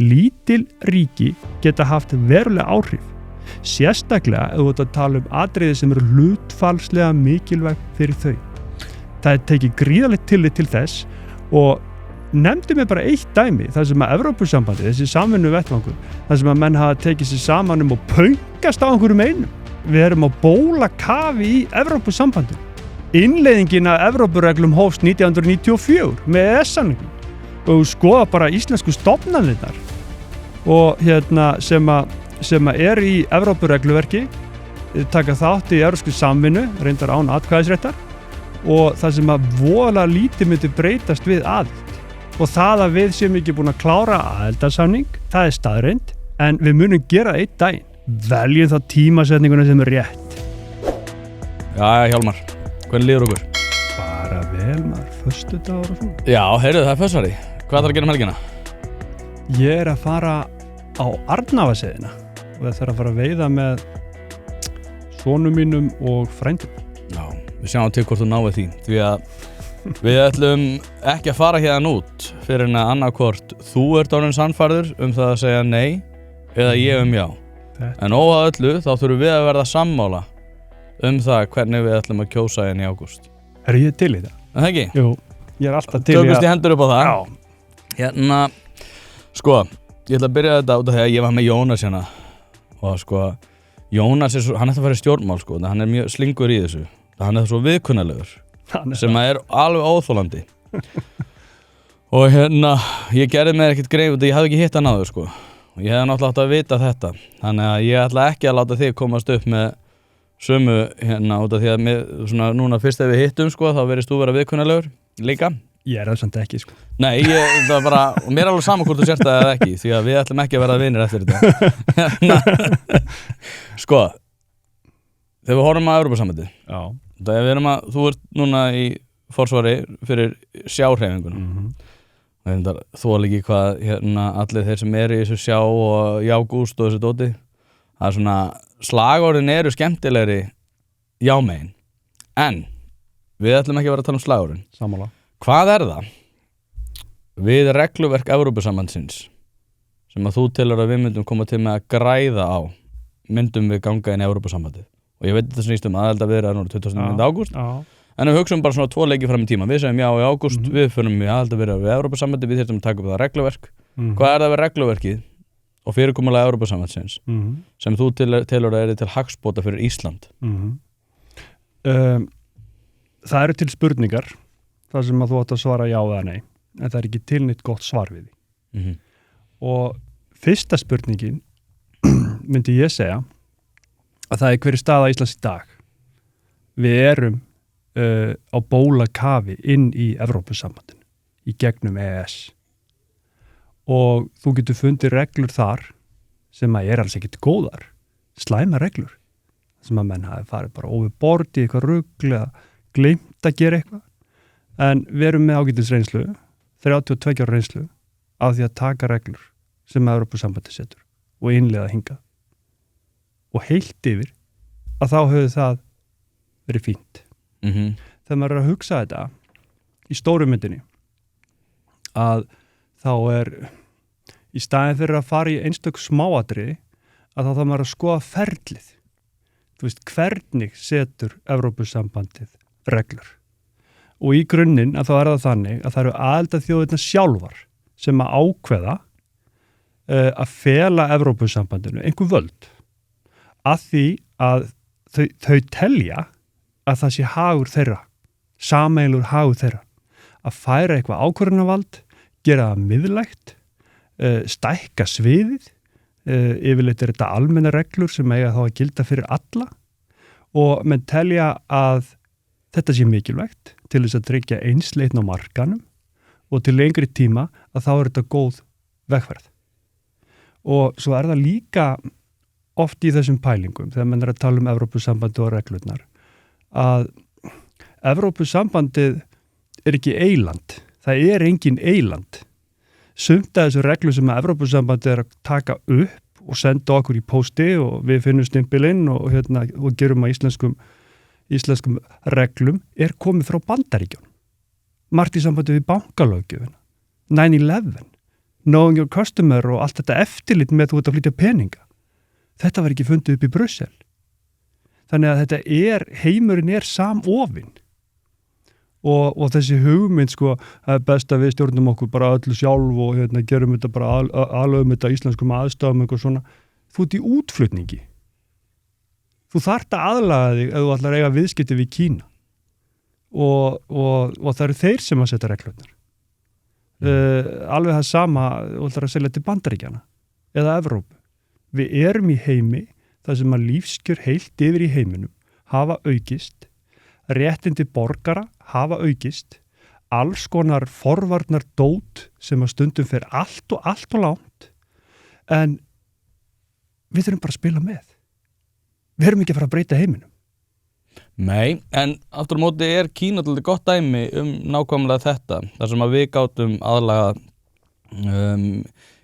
Lítil ríki geta haft verulega áhrif, sérstaklega ef þú ert að tala atriði sem eru hlutfallslega mikilvæg fyrir þau. Það er tekið gríðarlegt tillit til þess og nefndi mig bara eitt dæmi, það sem að Evrópusambandið, þessi samvinnu vettvangur, það sem að menn hafa tekið sér saman og pöngast á einhverjum einum. Við erum á bólakafi í Evrópusambandinu. Innleiðingin af Evrópureglum hófst 1994 með EES-samningnum og skoða bara íslensku stofnanirnar og sem að er í Evrópuregluverki, taka þátt í evrópskri samvinnu, reyndar án atkvæðisréttar og það sem að voðalega lítið myndi breytast við aðild. Og það að við séum ekki búin að klára aðildarsamning, það er staðreynd, en við munum gera einn daginn. Veljum þá tímasetninguna sem er rétt. Jæja, Hjálmar, hvernig líður okkur? Bara vel, maður, föstudagur og svona. Já, heyrðu, það er föstudagi. Hvað þarf að gera um helgina? Ég er að fara á Arnarvatnsseiðina og það þarf að fara að veiða með sonum mínum og frændum. Já, við sjáum til hvort þú náið því, því að við ætlum ekki að fara hérna út fyrir en að annarkvort þú ert orðinn sannfærður það að segja nei eða ég já. En óháð öllu þá þurfum við að verða sammála það hvernig við ætlum að kjósa í ágúst. Er ég til í það? Það ekki? Jú, ég er alltaf til í það. Tökumst í hendur upp á það? Já. Hérna, sko, ég ætla að byrja þetta út af því að ég var með Jónas hérna og sko, Jónas hann ætla að fara í stjórnmál sko, hann er mjög slingur í þessu. Hann er svo viðkunnalegur. Sem er alveg óþolandi og hérna ég gerði mér ekkert grein út ég hafði ekki hitt hann áður sko og ég hefði náttúrulega átt að vita þetta þannig að ég ætla ekki að láta þig komast upp með sömu hérna út af því að svona núna fyrst ef við hittum sko þá verðist þú vera viðkunnalegur líka. Ég er það samt ekki sko. Nei, það var bara og mér er alveg sama hvort þú sért það eða ekki því að við ætlum ekki að vera vinir eftir þetta sko þegar við horfum á Evrópusambandið. Já. Þú ert núna í forsvari fyrir sjáhreyfinguna og þú er líki hvað allir þeir sem eru í þessu sjá og í ágúst og þessu dóti það er svona slagorðin eru skemmtilegri jámegin en við ætlum ekki að vera að tala um slagorðin. Sammála. Hvað er það við regluverk Evrópusambandsins sem að þú telur að við myndum koma til með að græða á myndum við ganga inn í Evrópusambandið og ég veit þetta snýst aðelda viðræður núna 29. ágúst en við hugsaum bara svona 2 leiki fram í tíma við segjum já í ágúst, við förum í aðelda viðræður við Evrópusambandið, við þyrftum að taka upp það regluverk hvað er það við regluverkið og fyrirkomulag Evrópusambandsins sem þú telur að er til hagsbóta fyrir Ísland Það eru til spurningar þar sem að þú átt að svara já eða nei en það er ekki til neitt gott svar við því og fyrsta spurningin myndi ég segja að það er hverju staða Íslands í dag. Við erum á bólakafi inn í Evrópusambandinu í gegnum EES og þú getur fundið reglur þar sem að er alls ekkert góðar, slæma reglur sem að menn hafi farið bara overboard í eitthvað rugl eða gleymt að gera eitthvað en við erum með ágætis reynslu 32 ára reynslu af því að taka reglur sem að Evrópusambandið setur og innleiða hingað og heilt yfir að þá hefur það verið fínt. Þegar maður er að hugsa þetta í stóru myndinni að þá er í staðinn fyrir að fara í einstök smáatriði að þá þarf maður að skoða ferlið. Þú veist, hvernig setur Evrópusambandið reglur? Og í grunninn að þá er það þannig að það eru aðildarþjóðirnar sjálfar sem að ákveða að fela Evrópusambandinu einhver völd að því að þau telja að það sé hagur þeirra, sameiginlegur hagur þeirra, að færa eitthvað ákvörðunarvald, gera það miðlægt, stækka sviðið, yfirleitt er þetta almenna reglur sem eiga þá að gilda fyrir alla og menn telja að þetta sé mikilvægt til þess að tryggja einsleitn á markanum og til lengri tíma að þá er þetta góð vegferð. Og svo er það líka oft í þessum pælingum þegar menn er að tala um Evrópusambandið og reglurnar að Evrópusambandið er ekki eyland, það er engin eyland. Sumt af þessu reglu sem að Evrópusambandið er að taka upp og senda okkur í pósti og við finnum stimpilinn og gerum að íslenskum reglum er komið frá Bandaríkjunum. Margt í sambandi við bankalöggjöfina, 9/11, knowing your customer og allt þetta eftirlit með þú ert að flytja peninga. Þetta var ekki fundið upp í Brussel. Þannig að heimurinn samofinn. Og þessi hugmynd sko, það best að við stjórnum okkur bara öllu sjálf og gerum þetta bara alveg þetta íslenskum aðstæðum eitthvað svona. Þú ert í útflutningi. Þú þarft að aðlaga þig ef þú ætlar að eiga viðskipti við Kína. Og það eru þeir sem að setja reglurnar. Alveg það sama þú ætlar að selja til Bandaríkjana eða Evrópu. Við erum í heimi þar sem að lífskjör heilt yfir í heiminum hafa aukist, réttindi borgara hafa aukist, alls konar forvarnar dót sem að stundum fer allt og langt, en við þurfum bara að spila með. Við erum ekki að fara að breyta heiminum. Nei, en aftur á móti Kína til gott dæmi nákvæmlega þetta, þar sem að við gátum aðlaga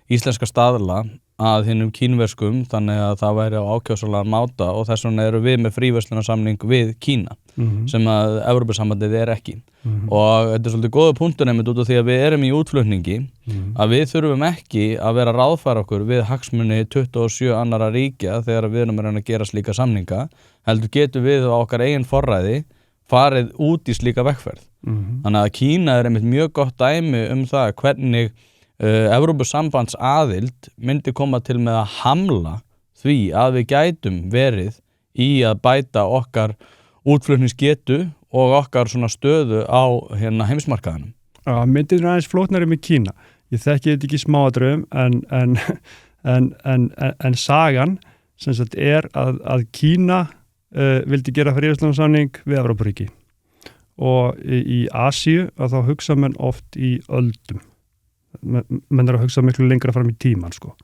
íslenska staðla að hinnum kínverskum, þannig að það væri á ákjósanlegan máta og þess vegna eru við með fríverslunarsamning við Kína sem að Evrópusambandið ekki. Og þetta svolítið góða punktur einmitt út af því að við erum í útflutningi að við þurfum ekki að vera að ráðfæra okkur við hagsmuni 27 annara ríkja þegar við erum að gera slíka samninga, heldur getum við á okkar eigin forræði farið út í slíka vegferð. Þannig að Kína einmitt mjög gott dæmi það hvernig Evrópusambandsaðild myndi koma til með að hamla því að við gætum verið í að bæta okkar útflutningsgetu og okkar svona stöðu á heimsmarkaðanum. Myndir aðeins flóknari með Kína. Ég þekki þetta ekki smáatriðum en sagan sem sagt að Kína vildi gera fríverslunarsamning við Evrópuríki og í Asíu að þá hugsa menn oft í öldum. Menn að hugsa miklu lengra fram í tíman sko.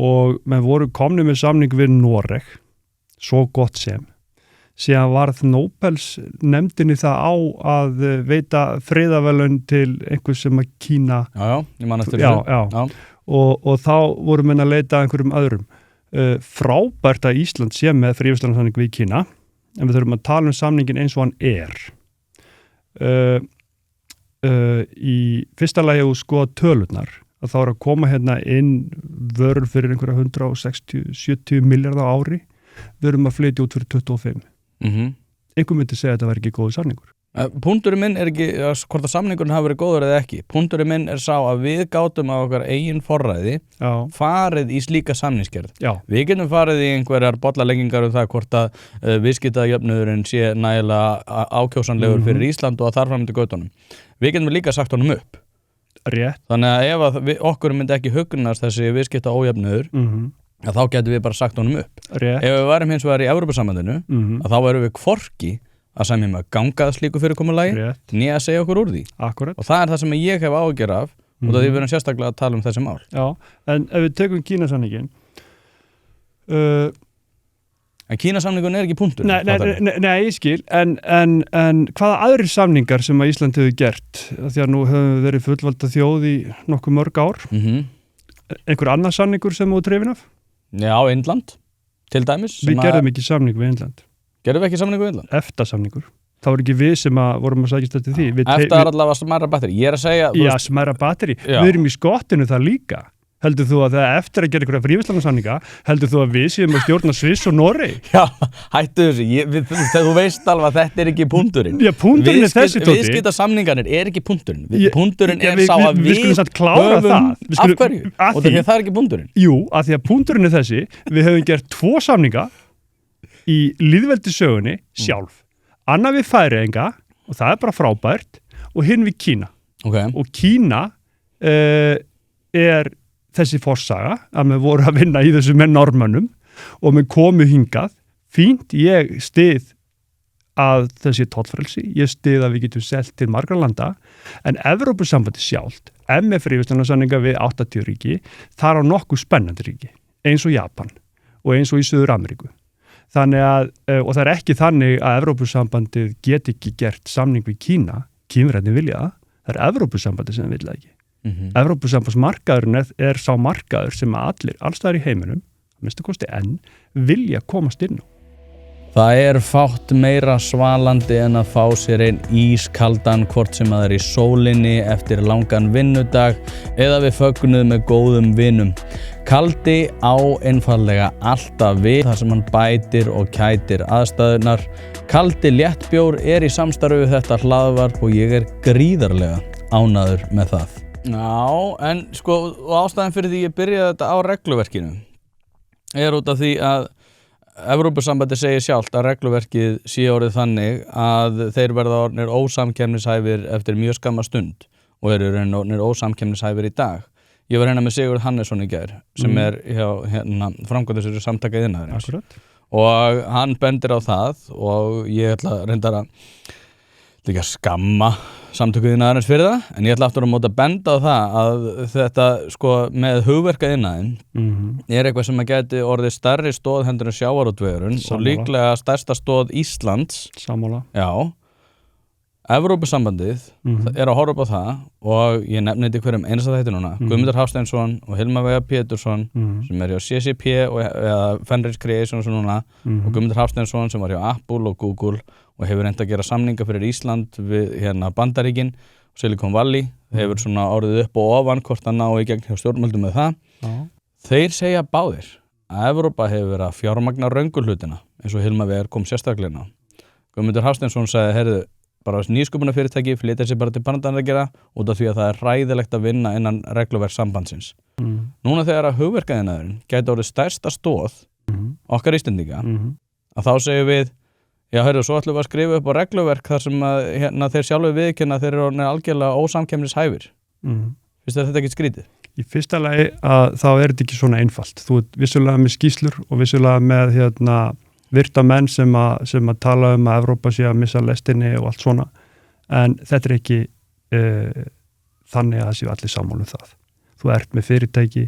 Og menn voru komnir með samning við Noreg, svo gott síðan varð Nóbels nefndinni það á að veita friðarverðlaun til einhvers sem að Kína ég man eftir þessu. Og þá voru menn að leita að einhverjum öðrum. Frábært að Ísland sé með fríverslunarsamning við Kína, en við þurfum að tala samningin eins og hann í fyrsta lagi og skoða tölurnar að þá að koma inn vörur fyrir einhverja 160-70 miljardar á ári, við erum að flytja út fyrir 25. Einhver myndi segja að þetta væri ekki góður samningur. Punkturinn minn ekki hvort að samningurinn hafi verið góður eða ekki. Punkturinn minn sá að við gátum á okkar eigin forræði farið í slíka samningsgerð. Við getum farið í einhverjar bollaleggingar það hvort að viðskiptajöfnuðurinn sé nægilega ákjósanlegur fyrir Ísland og að þar fram til götunum. Við getum líka sagt honum upp. Rétt. Þannig að ef okkur myndi ekki hugnast þessi viðskipta ójöfnuður þá getum við bara sagt honum upp. Rétt. Ef við værum hins vegar í Evrópusambandinu að þá erum við hvorki að semja með ganga að slíku fyrirkomulagi né að segja okkur úr því. Akkurat. Og það það sem ég hef áhyggjur af og það við verum sérstaklega að tala þessi mál. Já, en ef við tökum Kínasamningin En Kínasamningun ekki punktur. Nei, ég skil, en hvaða aðrir samningar sem að Ísland hefur gert, því að nú höfum við verið fullvalda þjóð í nokkuð mörg ár, einhver annar samningur sem þú trefin af? Já, Indland, til dæmis. Við gerðum ekki samning við Indland. Gerðum við ekki samning við Indland? EFTA-samningur. Það var ekki við sem vorum að sækjast eftir því. EFTA allavega smærra batteri. Ég að segja... Já, smærra batteri. Við erum í skottinu það líka. Heldur þú að það eftir að gera einhverja fríverslunarsamninga, heldur þú að við séum að stjórna Sviss og Noregi? Já, hættu þessu. Þú veist alveg að þetta ekki punkturinn. Já, punkturinn þessi, Tóti. Viðskiptasamningarnir ekki punkturinn. Punkturinn sá að við skulum samt klára það. Af hverju? Og það ekki punkturinn. Jú, af því að punkturinn þessi, við höfum gert 2 samninga í lýðveldissögunni sjálf. Annar við Færeyinga, og það bara frábært, og hinn við Kína. Og Kína þessi forsaga að við vorum að vinna í þessu með Norðmönnum og við komum hingað fínt, ég styð að þessi tollfrelsi, ég styð að við getum selt til margra landa, en Evrópusambandi sjálft, með fríverslunarsamninga við 80 ríki, þar á nokkuð spennandi ríki, eins og Japan og eins og í Suður-Ameríku. Þannig að, og það ekki þannig að Evrópusambandið get ekki gert samning við Kína, Kínverjarnir vilja það er Evrópusambandið sem vilja ekki. Evrópusambandsmarkaðurinn sá markaður sem allir, alls staðar í heiminum, að minnsta kosti vilja komast inn á. Það fátt meira svalandi en að fá sér einn ískaldan hvort sem það í sólinni eftir langan vinnudag eða við fögnuð með góðum vinum. Kaldi á einfaldlega alltaf við þar sem hann bætir og kætir aðstæðurnar. Kaldi léttbjór í samstarfi við þetta hlaðvarp og ég gríðarlega ánægður með það. Já, en sko ástæðan fyrir því ég byrjaði þetta á regluverkinu út af því að Evrópusambandið segir sjálft að regluverkið sé orðið þannig að þeir verða orðnir ósamkeppnishæfir eftir mjög skamma stund og eru orðnir ósamkeppnishæfir í dag. Ég var með Sigurð Hannesson í gær sem hjá framkvæmdastjóri Samtaka iðnaðarins. Akkurat. Og hann bendir á það og ég ætla reyndar að líka skamma Samtaka iðnaðarins fyrir það, en ég ætla aftur á móti að benda á það að þetta sko með hugverka iðnaðinn eitthvað sem að geti orðið stærri stoð heldur en sjávarútvegurinn og líklega stærsta stoð Íslands. Sammála. Já. Evrópusambandið að horfa upp á það og ég nefni þetta í hverjum einasta þætti núna. Guðmundur Hafsteinsson og Hilmar Veigar Pétursson sem hjá CCP eða Fenris Creations núna og Guðmundur Hafsteinsson sem var hjá Apple og Google og hefur reynt að gera samninga fyrir Ísland við Bandaríkin og Silicon Valley. Hefur svona orðið upp og ofan hvort að ná í gegn hjá stjórnvöldum með það. Þeir segja báðir að Evrópa hefur verið að fjármagna röngu hlutina eins og Hilmar Veigar kom sérstaklega inn á. Guðmundur Hafsteinsson sagði, heyrðu, bara nýsköpunarfyrirtæki flytja sig bara til Bandaríkjanna út af því að það hræðilegt að vinna innan regluverks sambandsins. Núna þegar að hugverkaiðnaðurinn gæti orðið stærsta stoð okkar Íslendinga að þá segjum við, já heyrðu, svo ætlum við að skrifa upp á regluverk þar sem að þeir sjálfur viðurkenna að þeir eru orðnir algjörlega ósamkeppnishæfir. Finnst þér þetta ekki skrítið? Í fyrsta lagi að þá þetta ekki svona einfalt. Þú ert vissulega með skýrslur og vissulega með virta menn sem að tala að Evrópa sé að missa lestinni og allt svona, en þetta ekki þannig að það séu allir sammála það. Þú ert með fyrirtæki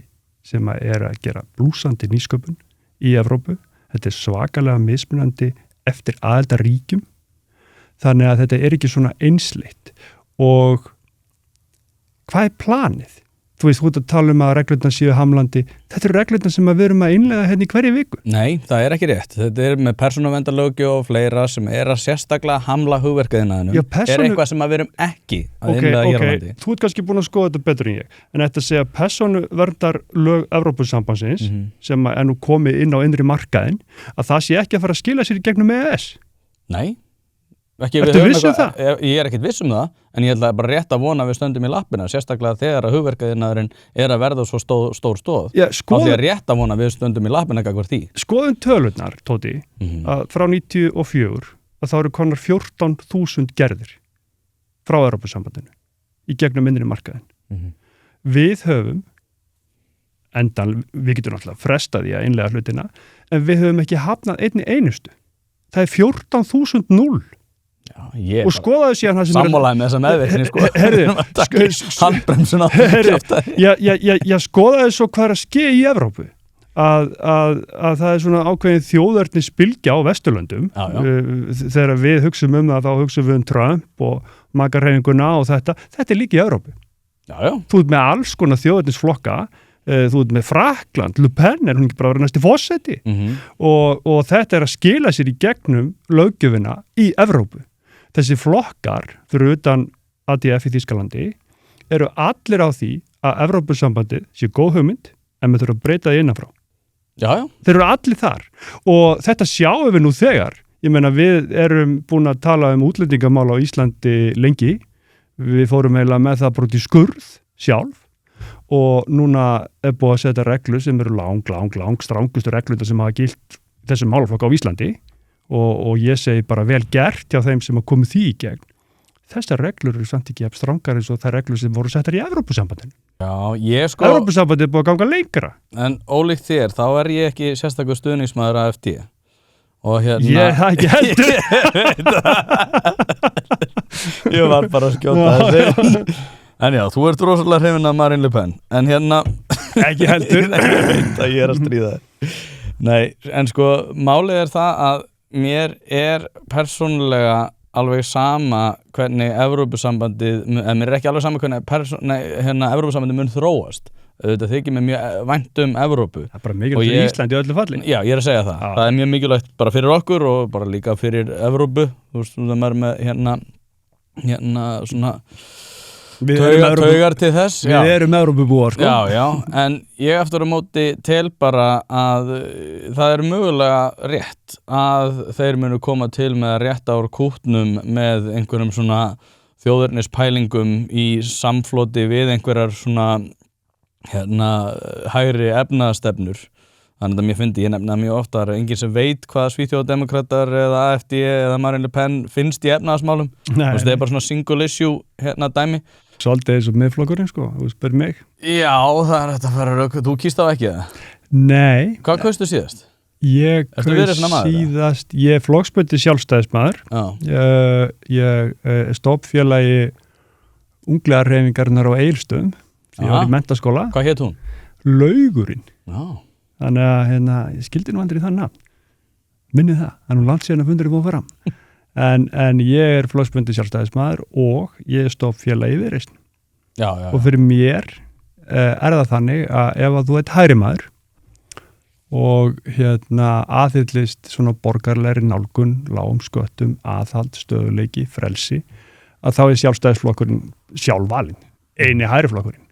sem að gera blúsandi nýsköpun í Evrópu. Þetta svakalega mismunandi eftir aðildarríkjum, þannig að þetta ekki svona einsleitt. Og hvað planið? Þú veist, þú ert að tala að reglurnar séu hamlandi. Þetta reglurnar sem við erum að innleiða í hverju viku. Nei, það ekki rétt. Þetta með persónuverndarlöggjöf og fleira sem að sérstaklega hamla hugverkaiðnaðinum. Eitthvað sem að við erum ekki að innleiða hér á landi. Þú ert kannski búin að skoða þetta betur en ég. En þetta segja persónuverndarlög Evrópusambandsins sem að nú komið inn á innri markaðinn, að það sé ekki að fara að skila sér í gegnum EES. Nei. Ertu viss um það? Ég ekkert viss um það, en ég ætla bara rétt að vona að við stöndum í lappina, sérstaklega þegar að hugverkaiðnaðurinn að verða svo stór stóð. Þá ætla ég rétt að vona að við stöndum í lappina gagnvart því. Skoðum tölurnar, Tóti, að frá 94 að þá eru konar 14.000 gerðir frá Evrópusambandinu í gegnum innri markaðinn. Við höfum við getum náttúrulega frestað í að innleiða hlutina, en við höfum ekki hafnað einni einustu. Það 14.000. Já, og skoðaðu síðan það sem sammálaði með þessa meðvirkni handbremsun á skoðaðu svo hvað að ske í Evrópu að það svona ákveðin þjóðernisbylgja á Vesturlöndum. Þegar við hugsum það þá hugsum við Trump og makarhreyfinguna og þetta líka í Evrópu. Þú ert með alls konar þjóðernisflokka. Þú ert með Frakkland, Le Pen hún ekki bara verið næsti forseti og þetta að skila sér í gegnum löggjöfina í Evrópu. Þessi flokkar fyrir utan ADF í Þýskalandi eru allir á því að Evrópusambandið sé góð hugmynd en við þurfum að breyta það innanfrá. Þeir eru allir þar og þetta sjáum við nú þegar. Ég meina við erum búin að tala útlendingamál á Íslandi lengi. Við fórum eiginlega með það bara út í skurð sjálf. Og núna búið að setja reglur sem eru lang strangustu reglur sem hafa gilt þessum málaflokka á Íslandi og ég segi bara vel gert hjá þeim sem hafa komið því í gegn. Þessar reglur eru samt ekki jafn strangar eins og þær reglur sem voru settar í Evrópusambandinu. Evrópusambandið búið að ganga lengra. En ólíkt þér, þá ég ekki sérstakur stuðningsmaður AfD. Og Ég ekki heldur. Ég var bara að skjóta þessi. En já, þú ert rosalega hrifinn af Marine Le Pen, en ekki heldur. Ég veit að ég að stríða þér. Nei, en sko, málið það að mér persónulega alveg sama hvernig Evrópusambandið, mér ekki alveg sama hvernig Evrópusambandið mun þróast. Þetta þykir mér mjög vænt Evrópu. Það bara mikilvægt fyrir Ísland í öllu falli. Já, ég að segja það. Það mjög mikilvægt bara fyrir okkur og bara líka fyrir Evrópu. Þú veist, það er með hérna svona taugar til þess. Við erum Evrópubúar, sko. Já, en ég eftir á móti tel bara að það er mögulega rétt að þeir munu koma til með að rétta úr kútnum með einhverjum svona þjóðernispælingum í samfloti við einhverjar svona hægri efnaðastefnur. Þannig að mér fyndi, ég nefna mjög ofta að enginn sem veit hvað Svíþjóðdemókratar eða AfD eða Marine Le Pen finnst í efnaðasmálum. Það er bara svona single issue dæmi. Svolítið eins og miðflokkurinn, sko, þú spyrir mig. Já, það er þetta að fara rauk. Þú kýst á ekki það? Nei. Hvað kaustu síðast? Ég kaus síðast, ég er flokksbundinn sjálfstæðismaður. Ég er stofnfélagi Unglingahreyfingarinnar á Egilsstöðum. Ég var í menntaskóla. Hvað hét hún? Laugurinn. Já. Þannig að ég skildi nú aldrei það nafn. Minnið það. Það er nú langt síðan að fundur er búið fram. En ég er flokksbundinn sjálfstæðismaður og ég er stofnfélagi Viðreisn. Já. Og fyrir mér er það þannig að ef að þú ert hægri maður og aðhyllist svona borgarlegri nálgun, lágum sköttum, aðhald, stöðuleiki, frelsi, að þá er sjálfstæðisflokkurinn sjálfvalinn, eini hægri flokkurinn.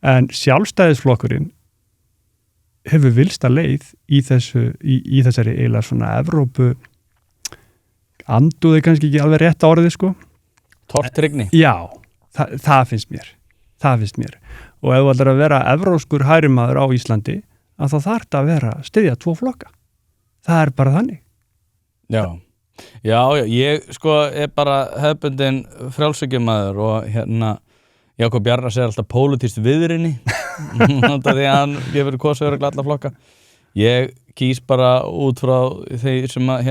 En sjálfstæðisflokkurinn hefur vilsta leið í þessari eiginlega svona Evrópu anduði kannski ekki alveg rétt orðið, sko. Tortryggni. Já, það finnst mér. Og ef þú ætlar að vera evróskur hægrimaður á Íslandi, að þá þarf þetta að vera styðja 2 flokka. Það er bara þannig. Já, ég sko er bara hefðbundinn frjálshyggjumaður og Jakob Jarnar segir alltaf pólitískt viðrinni því að hann gefur kosið örugglega alla flokka. Ég kýs bara út frá þeir sem að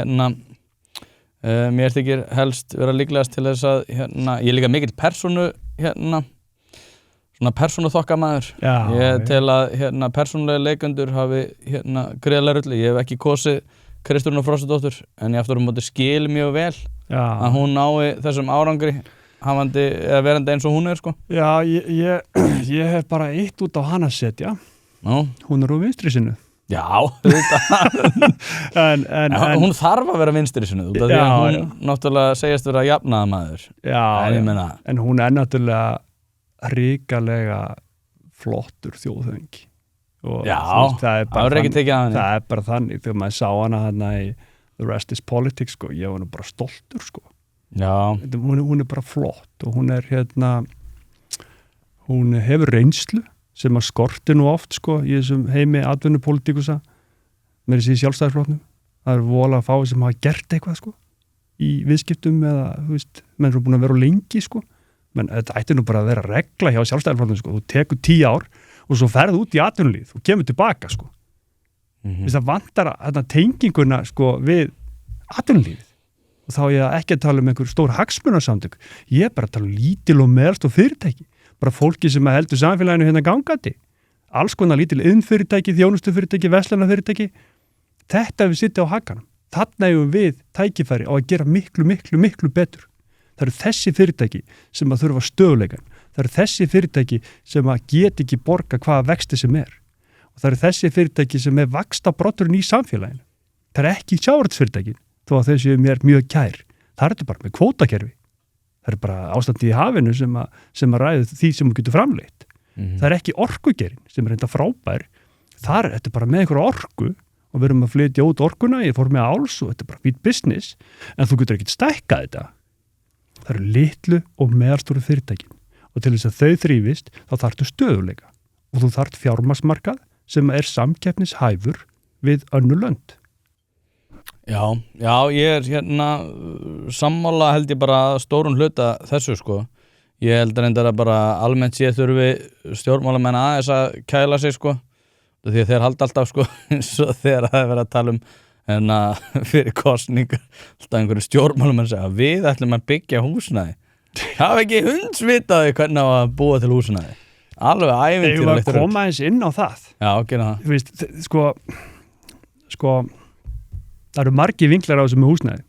mér þykir helst vera líklegast til þess að ég er líka mikill persónu svona persónuþokkamaður. Ég tel að persónulega leikendur hafi greiðlega rullu. Ég hef ekki kosið Kristrúnu Frostadóttur en ég aftur móti skil mjög vel að hún nái þessum árangri hafandi eða verandi eins og hún er, sko. Já, ég hef bara eitt út á hana að setja. Hún er úr vinstri sinnu. Já, en hún þarf að vera vinstri sinnu út af því að hún náttúrulega segjast vera jafnaðarmaður. En hún er náttúrulega hrikalega flottur þjóðhöfðingi. Það er bara þannig þegar maður sá hana þarna í The Rest is Politics, sko. Ég var nú bara stoltur, sko. Hún er bara flott og hún er hún hefur reynslu sem að skorti nú oft, sko, í þessum heimi atvinnupolítíkusa með þessi sjálfstæðisflokknum. Það er voðalega fáið sem hafa gert eitthvað, sko, í viðskiptum eða, þú veist, menn eru búin að vera lengi, sko. Men þetta ætti nú bara að vera regla hjá sjálfstæðisflokknum, sko. Þú tekur 10 ár og svo ferðu út í atvinnulíf og kemur tilbaka, sko. Það vantar tenginguna, sko, við atvinnulífið. Og þá er ég ekki að tala einhver stór hagsmunasamtök. Ég er bara að tala lítil og meðalstór fyrirtæki. Bara fólki sem heldur samfélaginu gangandi. Alls konar lítil iðnfyrirtæki, þjónustufyrirtæki, verslunarfyrirtæki. Þetta við sitja á hakanum. Þarna eigum við tækifæri á að gera miklu betur. Það eru þessi fyrirtæki sem að þurfa stöðuleikan. Það eru þessi fyrirtæki sem að get ekki borga hvaða vexti sem er. Og það eru þessi fyrirtæki sem er vaxtabrodurinn í samfélaginu. Það er ekki sjávarútvegsfyrirtækin. Þó að þessi mér mjög kær. Það er þetta bara með kvótakerfi. Það er bara ástandi í hafinu sem að ræði því sem þú getur framleitt. Það er ekki orkugerinn sem er reynda frábær. Það er þetta bara með einhverja orku og við erum að flytja út orkuna í formi áls og þetta er bara fít business en þú getur ekki stækkað þetta. Það eru litlu og meðalstóru fyrirtækin og til þess að þau þrífist þá þarftu stöðuleika og þú þarft fjármagnsmarkað sem er samkeppnishæfur við önnur lönd. Já, ég er sammála held ég bara stórum hluta þessu, sko. Ég held reyndar að bara almennt séð þurfi stjórnmálamenn aðeins að kæla sig, sko. Því að þeir halda alltaf, sko, eins og þegar það er verið að tala fyrir kosningar, alltaf einhverju stjórnmálamenn segja að við ætlum að byggja húsnæði. Það ekki hundsvitaði hvernig á að búa til húsnæði. Alveg ævintýralegt. Þegar við koma eins inn á það. Já, gera það. Þú veist, sko það eru margir vinklar á þessu með húsnæði.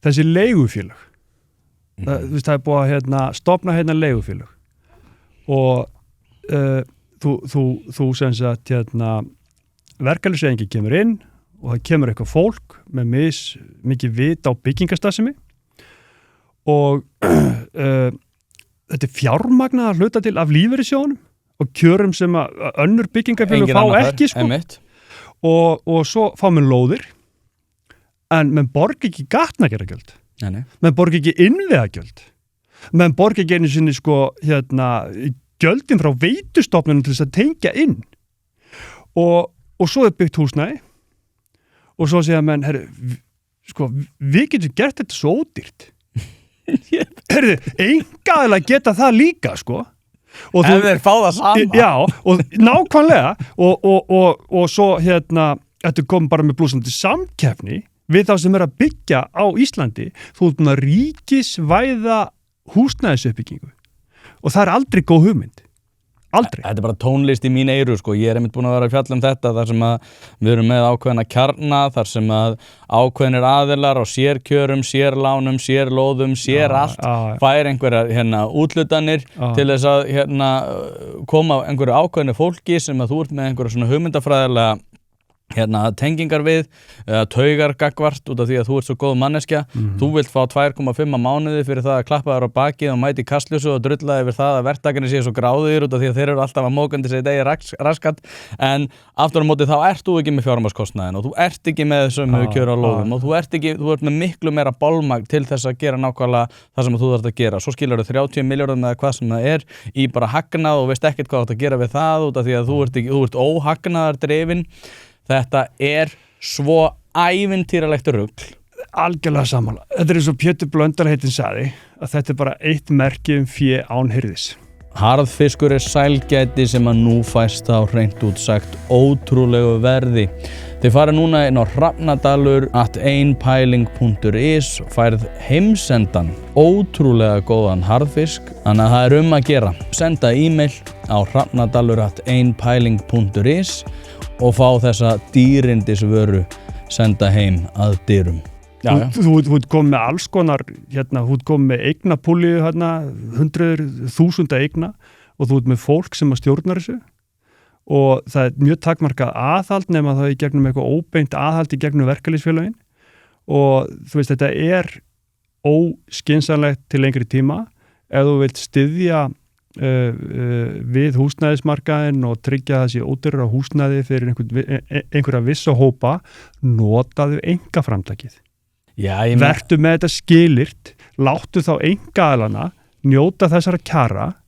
þessi leigufélög það er búið að stofna leigufélög og þú sem sagt verkalýðshreyfingin kemur inn og það kemur eitthvað fólk með mikið vit á byggingastarfsemi og þetta er fjármagnað að hluta til af lífeyrissjóðunum og kjörum sem að önnur byggingafélög fá ekki sko. Og svo fá menn lóðir en menn borgi ekki gatnagerðargjöld menn borgi ekki innviðagjöld menn borgi ekki einu sinni sko gjöldin frá veitustofnunum til þess að tengja inn og svo er byggt húsnæði og svo segja menn við getum gert þetta svo ódýrt engaðilega geta það líka sko og ef þeir fá það sama já, og nákvæmlega og svo þetta kom bara með blúsandi samkeppni við þá sem að byggja á Íslandi þú ert að ríkisvæða húsnæðisuppbyggingu og það er aldrei góð hugmynd aldrei. Þetta er bara tónlist í mín eyru sko, ég er einmitt búin að vera að fjalla þetta þar sem að við erum með ákveðna kjarna, þar sem að ákveðnir aðilar á sérkjörum, sérlánum, sérlóðum, allt fær einhverjar útlutanir til þess að koma einhverju ákveðni fólki sem að þú ert með einhverju svona hugmyndafræðilega tengingar við taugar gagvart út af því að þú ert svo góð manneskja þú vilt fá 2,5 mánuði fyrir það að klappa þér á bakið og mæti kastljósu og drulla yfir það að verktakarnir séu svo gráðir út af því að þeir eru alltaf að mókandi sér degi raskat en aftur á móti þá ert þú ekki með fjármagnskostnaðinn og þú ert ekki með sömu kjör á lóðum og þú ert með miklu meira bolmagn til þess að gera nákvæmlega það sem þú þarft að gera svo skilur þau 30 milljörðum eða hvað sem það er í bara hagnað og veist ekkert hvað þú átt að gera við það út af því að þú ert óhagnaðardrifin. Þetta er svo ævintýralegt rugl. Algjörlega sammála. Þetta er eins og Pétur Blöndal heitinn sagði að þetta er bara eitt merki fé án hirðis. Harðfiskur er sælgæti sem að nú fæst á hreint út sagt ótrúlegu verði. Þið fara núna inn á hrafnadalur@einpæling.is og færð heimsendan ótrúlega góðan harðfisk. Þannig að það er að gera. Senda e-mail á hrafnadalur@einpæling.is og fá þessa dýrindisvöru senda heim að dyrum. Þú ert komið með alls konar, þú ert komið með eignapúli, 100.000 eigna og þú ert með fólk sem að stjórnar þessu og það er mjög takmarkað aðhald nema það í gegnum eitthvað óbeint aðhald í gegnum verkalýðsfélögin og þú veist, þetta er óskynsamlegt til lengri tíma ef þú vilt styðja við húsnæðismarkaðinn og tryggja þessi ódýrara húsnæði fyrir einhverja vissa hópa notaðu einkaframtakið. Vertu með þetta skilyrt, láttu þá einkaaðilana njóta þessara kjara,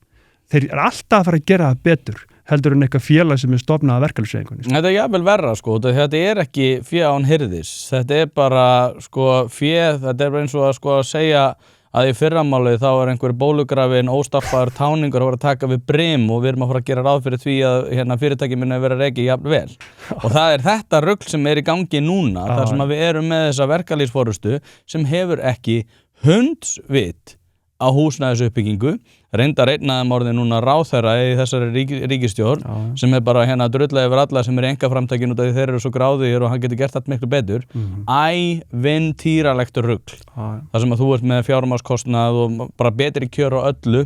þeir eru alltaf að fara að gera það betur heldur en eitthvað félag sem er stofnað að verkalýðshreyfingunni. Þetta er jafnvel verra sko, þetta er ekki fé án hirðis, þetta er bara sko fé, þetta er eins og að sko segja að í fyrramálið þá er einhver bólugrafin óstaffaður táningur að fara að taka við brim og við erum að fara að gera ráð fyrir því að fyrirtæki muni að vera rekið jafn vel. Og það er þetta rugl sem er í gangi núna, þar sem að við erum með þessa verkalýðsforystu sem hefur ekki hundsvit á húsnæðisuppbyggingu, reyndar einnaðum orðið núna ráðherra í þessari ríkisstjórn sem er bara drulla yfir alla sem er einkaframtakin út af því þeir eru svo gráðugir og hann getur gert þetta miklu betur. Ævintýralegt rugl. Það sem að þú ert með fjármagnskostnað og bara betri kjör á öllu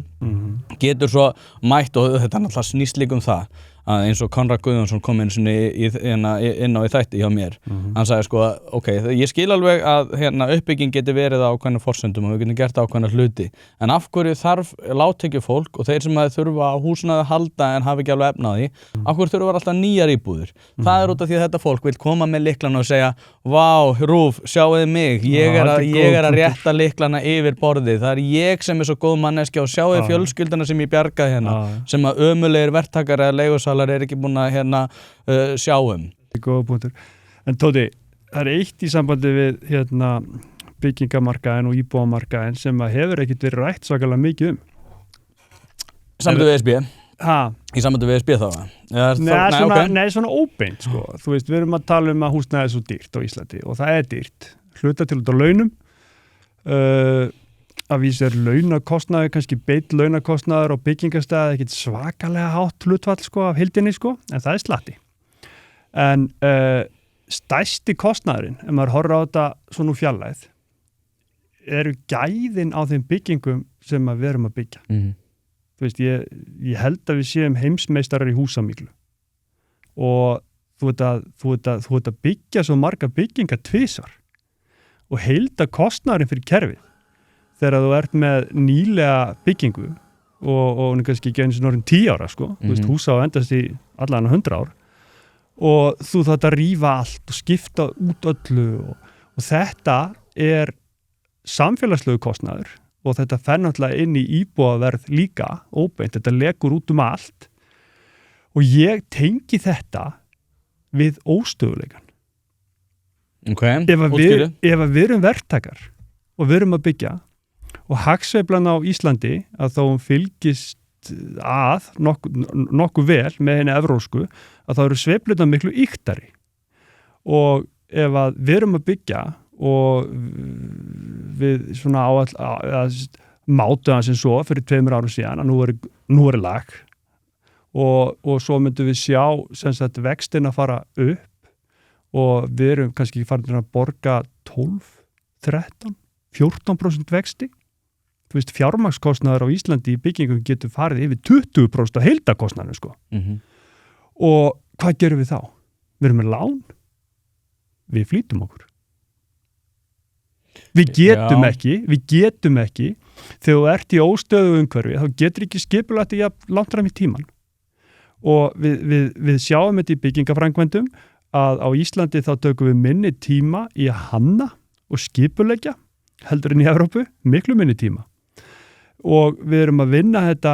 getur svo mætt og þetta er náttúrulega snýst líka það að eins og Konráð Guðjónsson kom inn á í þætti hjá mér. Hann sagði sko, ok, ég skil alveg að uppbygging geti verið á ákveðnum forsendum og við getum gert ákveðna hluti, en af hverju þarf lágtekjufólk og þeir sem þurfa á húsnæði að halda en hafa ekki alveg efni á því, af hverju þurfa alltaf nýjar íbúðir? Það er út af því að þetta fólk vil koma með lyklana og segja, vá, Rúf, sjáuði mig, ég er að rétta lyklana yfir borðið, það er ég sem er svo góð manneskja og sjáuði fjölskylduna sem ég bjargaði sem að ömulegir verktakar eða leigusalar er ekki búin að sjá Góða punktur. En Tóti, það er eitt í sambandi við byggingamarkaðinn og íbúðamarkaðinn sem að hefur ekkert verið rætt svakalega mikið Í sambandi við ESB? Í sambandi við ESB þá? Nei, svona óbeint sko. Þú veist, við erum að tala að húsnæði er svo dýrt á Íslandi og það er dýrt. Hluta til út á launum að vísa er launakostnaður, kannski beitt launakostnaður og byggingastæði ekkert svakalega hátt hlutfall sko, af heildinni sko, en það er slatti. En stærsti kostnaðurinn, ef maður horfir á þetta svona úr fjarlægð, eru gæðin á þeim byggingum sem að við erum að byggja. Þú veist, ég held að við séum heimsmeistarar í húsamíklu og þú ert að byggja svo marga byggingar tvisvar og heilda kostnaðurinn fyrir kerfið þegar þú ert með nýlega byggingu og kannski ekki eins og norðin 10 ára, sko. Þú veist, húsa á endast í allan 100 ár og þú þarft að rífa allt og skipta út öllu og þetta er samfélagslegu kostnaður og þetta fer náttúrulega inn í íbúðaverð líka óbeint, þetta lekur út allt og ég tengi þetta við óstöðuleikan. Okay, ef við erum verktakar og við erum að byggja og hagsveiflan á Íslandi að þá fylgist að nokkuð vel með henni evrósku að þá eru sveiflurnar miklu ýktari og ef að við erum að byggja og við svona að mátu það sem svo fyrir 2 árum síðan að nú er lag og svo myndum við sjá sem sagt vextin að fara upp og við erum kannski farin að borga 12, 13, 14% vexti. Þú veist, fjármagnskostnaður á Íslandi í byggingum getur farið yfir 20% af heildakostnaðinu, sko. Og hvað gerum við þá? Við erum með lán. Við flýtum okkur. Við getum ekki, þegar þú ert í óstöðu umhverfi, þá getur ekki skipulagt í að langt fram í tíman. Og við sjáum þetta í byggingafrængvendum að á Íslandi þá tökum við minni tíma í að hanna og skipuleggja heldur en í Evrópu, miklu minni tíma. Og við erum að vinna þetta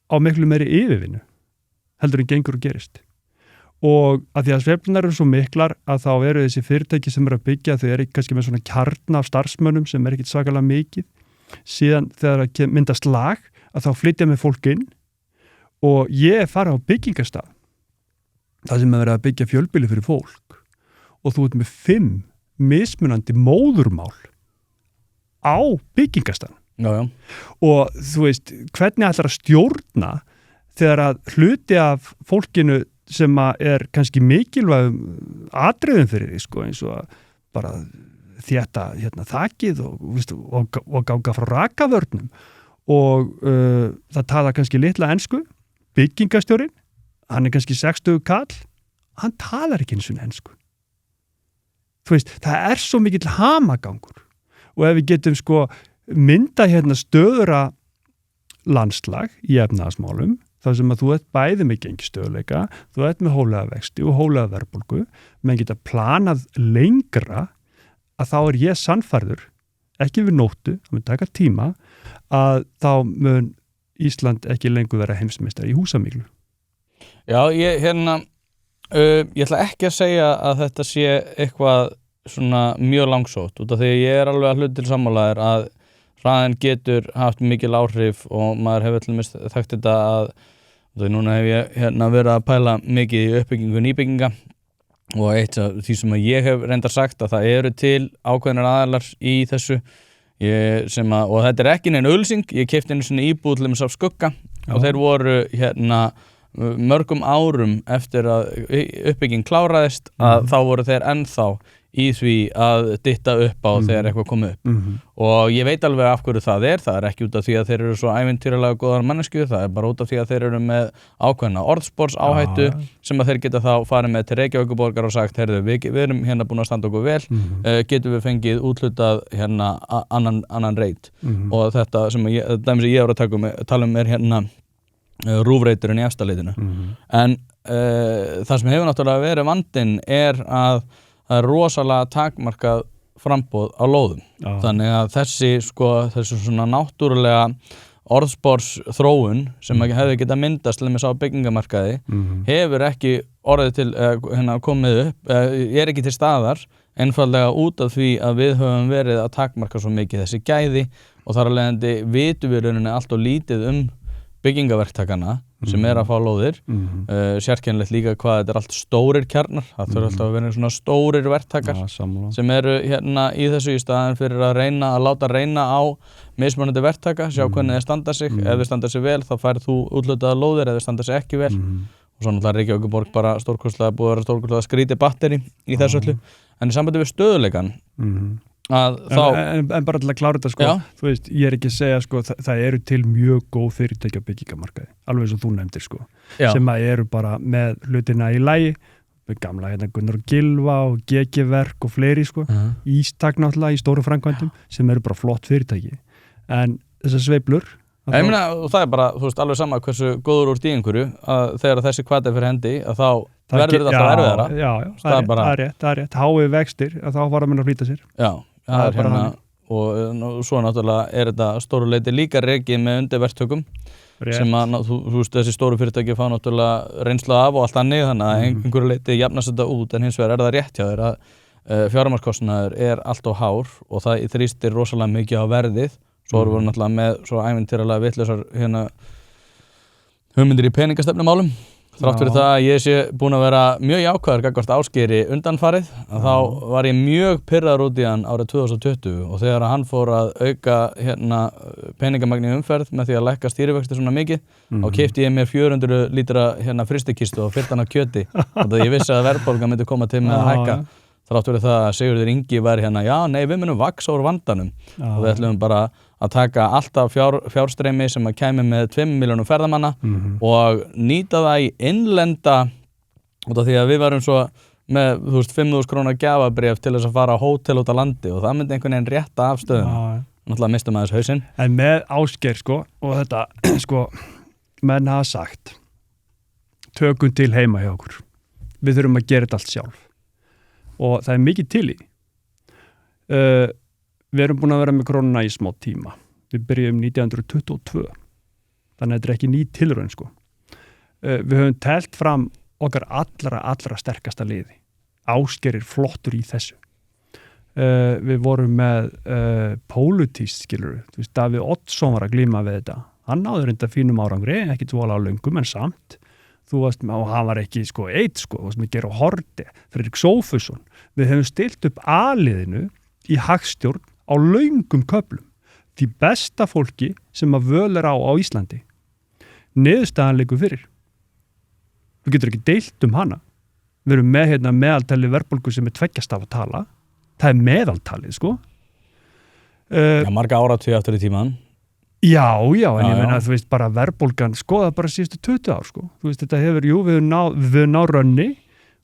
á miklu meiri yfirvinnu heldur en gengur og gerist og að því að sveiflunar eru svo miklar að þá eru þessi fyrirtæki sem eru að byggja þau eru kannski með svona kjarna af starfsmönnum sem er ekkit svakalega mikið síðan þegar það myndast lag að þá flytja með fólk inn og ég farið á byggingarstað það sem er verið að byggja fjölbýli fyrir fólk og þú ert með 5 mismunandi móðurmál á byggingarstað. Já. Og þú veist, hvernig ætlar að stjórna þegar að hluti af fólkinu sem er kannski mikilvægum atriðum fyrir því, sko, eins og að bara þétta þakið og ganga frá rakavörnum og það tala kannski litla ensku, byggingastjórinn, hann er kannski 60 kall, hann talar ekki eins og ensku. Þú veist, það er svo mikill hamagangur og ef við getum sko mynda stöðura landslag í efnahagsmálum, þar sem að þú ert bæði með gengistöðuleika, þú ert með hóflega vexti og hóflega verðbólgu, menn geta planað lengra að þá er ég sannfærður, ekki við nóttu, það mun taka tíma, að þá mun Ísland ekki lengur vera heimsmeistari í húsamíklu. Já, ég ætla ekki að segja að þetta sé eitthvað svona mjög langsótt, út af því ég er alveg að hluta til sammálaðir að hraðinn getur haft mikil áhrif og maður hefur til dæmis þekkt þetta að núna hef ég verið að pæla mikið í uppbyggingu nýbygginga og eitt af því sem ég hef reyndar sagt að það eru til ákveðnar aðilar í þessu og þetta er ekki neinn auglýsing, ég keypti einu sinni íbúð til dæmis af Skugga og þeir voru mörgum árum eftir að uppbygging kláraðist að þá voru þeir ennþá í því að dytta upp á þegar eitthvað kom upp og ég veit alveg af hverju það er ekki út af því að þeir eru svo ævintýralega góðar manneskju, það er bara út af því að þeir eru með ákveðna orðspors áhættu sem að þeir geta þá farið með til Reykjavíkurborgar og sagt, heyrðu, við erum búin að standa okkur vel, getum við fengið úthlutað annan reit og þetta sem ég er að tala um er rúfreiturinn í efstaleitinu en það sem hefur náttúrulega verið vandinn er að það er rosalega takmarkað framboð á lóðum. Þannig að þessi svona náttúrulega orðspors-þróun sem hefði getað myndast til þess á byggingamarkaði hefur ekki orðið til komið upp, er ekki til staðar einfaldlega út af því að við höfum verið að takmarka svo mikið þessi gæði og þar af leiðandi vitum við rauninni allt og lítið byggingaverktakana sem er að fá lóðir sérkennilegt líka hvað þetta er allt stórir kjarnar það þurfa alltaf að vera svona stórir verktakar sem eru í þessu í staðin fyrir að láta reyna á mismunandi verktaka, sjá hvernig þeir standa sig ef þeir standa sig vel þá færð þú úthlutaðar lóðir ef þeir standa sig ekki vel og svo náttúrulega Reykjavíkurborg bara stórkostlega búið að vera stórkostlega skrítið batteri í þessu öllu en í sambandi við stöðuleikan að þá en bara til að klára þetta sko, þú veist, ég ekki að segja sko, það eru til mjög góð fyrirtæki á byggingamarkaði, alveg eins og þú nefndir sko, sem að eru bara með hlutina í lagi, með gamla hérna Gunnar og Gylfa og GG-verk og fleiri sko, Ístak náttúrulega í stóru framkvæmdum sem eru bara flott fyrirtæki, en þessar sveiflur ég meina, og það bara, þú veist, alveg sama hversu góður úr í einhverju, að þegar þessi hvati fyrir hendi, að þá verður þetta alltaf erfiðara. Já, það er rétt. Hái vextir, að þá fara menn að flýta sér. Já, það er hérna, og svo náttúrulega er þetta stóru leyti líka rekið með undirverktökum, sem að, þú veist, þessi stóru fyrirtæki fá náttúrulega reynslu af og allt annað, þannig að einhverju leyti jafnast þetta út, en hins vegar það rétt hjá þér að fjármagnskostnaður er allt of hár og það þrýstir rosalega mikið á verðið. Svo voru náttúrulega með svo ævintýralega vitlausar hérna hugmyndir í peningastefnumálum. Þrátt fyrir það að ég sé búinn að vera mjög jákvæður gagnvart Ásgeiri undanfarið, að þá var ég mjög pirraður út í hann árið 2020 og þegar hann fór að auka hérna peningamagn í umferð með því að lækka stýrivexti svona mikið, þá keypti ég mér 400 lítra hérna frystikistu og fyllti hann af kjöti og ég vissi að verðbólga myndi koma til með að hækka. Þrátt fyrir það að Sigurður Ingi væri hérna, við munum vaxa úr vandanum og við ætlum bara að taka alltaf fjárstreymi sem að kæmi með 2 milljónum ferðamanna og nýta það í innlenda, út af því að við varum svo með 5.000 krónar gjafabréf til þess að fara á hótel út á landi og það myndi einhvern veginn rétta af stöðuna. Náttúrulega mistum aðeins hausinn. En með Ásgeir sko, og þetta sko, menn hafa sagt, tökum til heima hjá okkur. Við þurfum að gera þetta allt sjálf. Og það er mikið til í. Við erum búin að vera með krónuna í smá tíma. Við byrjum 1922. Þannig að þetta er ekki ný tilraun sko. Við höfum telt fram okkar allra sterkasta liði. Ásgeir er flottur í þessu. Við vorum með pólitískt skilur. Þú veist, Davíð Oddsson var að glíma við þetta. Hann náður enda fínum árangri, ekki tvolega löngum en samt. Þú varst með, og hann var ekki sko eitt sko, þú varst með Geir Horti, Friðrik Sófusson. Við höfum stilt upp A-liðinu í hagstjórn á löngum köflum. Því besta fólki sem að völ er á Íslandi. Niðurstaðan liggur fyrir. Þú getur ekki deilt hana. Við erum með hérna meðaltali verðbólgu sem er 2 stafa tala. Það er meðaltalið sko. Marga áratugi aftur í tíman. Já, en ég meina að þú veist bara verðbólgan skoða bara síðustu 20 ár sko. Þú veist þetta hefur, við höfum náð rönni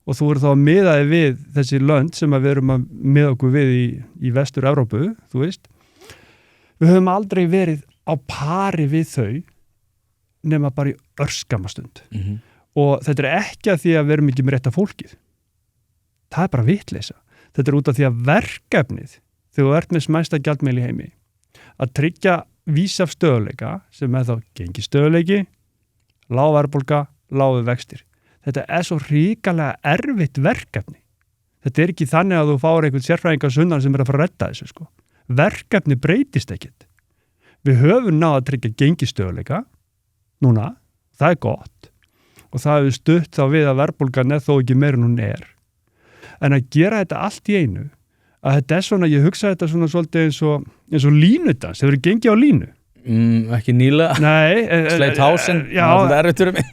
og þú eru þá að miðaði við þessi lönd sem við erum að miða okkur við í Vestur-Evrópu, þú veist. Við höfum aldrei verið á pari við þau nema bara í örskamastund. Og þetta er ekki að því að við erum ekki með rétta fólkið. Það er bara vitleysa. Þetta er út af því að verkefnið, þegar þú ert með smæsta gjaldmiðil í heimi, að tryggja vísaf stöðuleika sem er þá gengistöðuleiki, lág verðbólga, lágu vextir. Þetta er svo hrikalega erfitt verkefni. Þetta er ekki þannig að þú fáir einhvern sérfræðinga sunnan sem er að fara að redda þessu sko. Verkefni breytist ekkert. Við höfum náð að tryggja gengistöðuleika núna, það er gott og það hefur stutt þá við að verðbólgan er þó ekki meira en hún er. En að gera þetta allt í einu, að þetta er svona, ég hugsa þetta svona svolítið eins og línudans, hefur þið gengið á línu? Ekki nýlega. Nei. Sleitt hásinn, það er erfitt fyrir mig.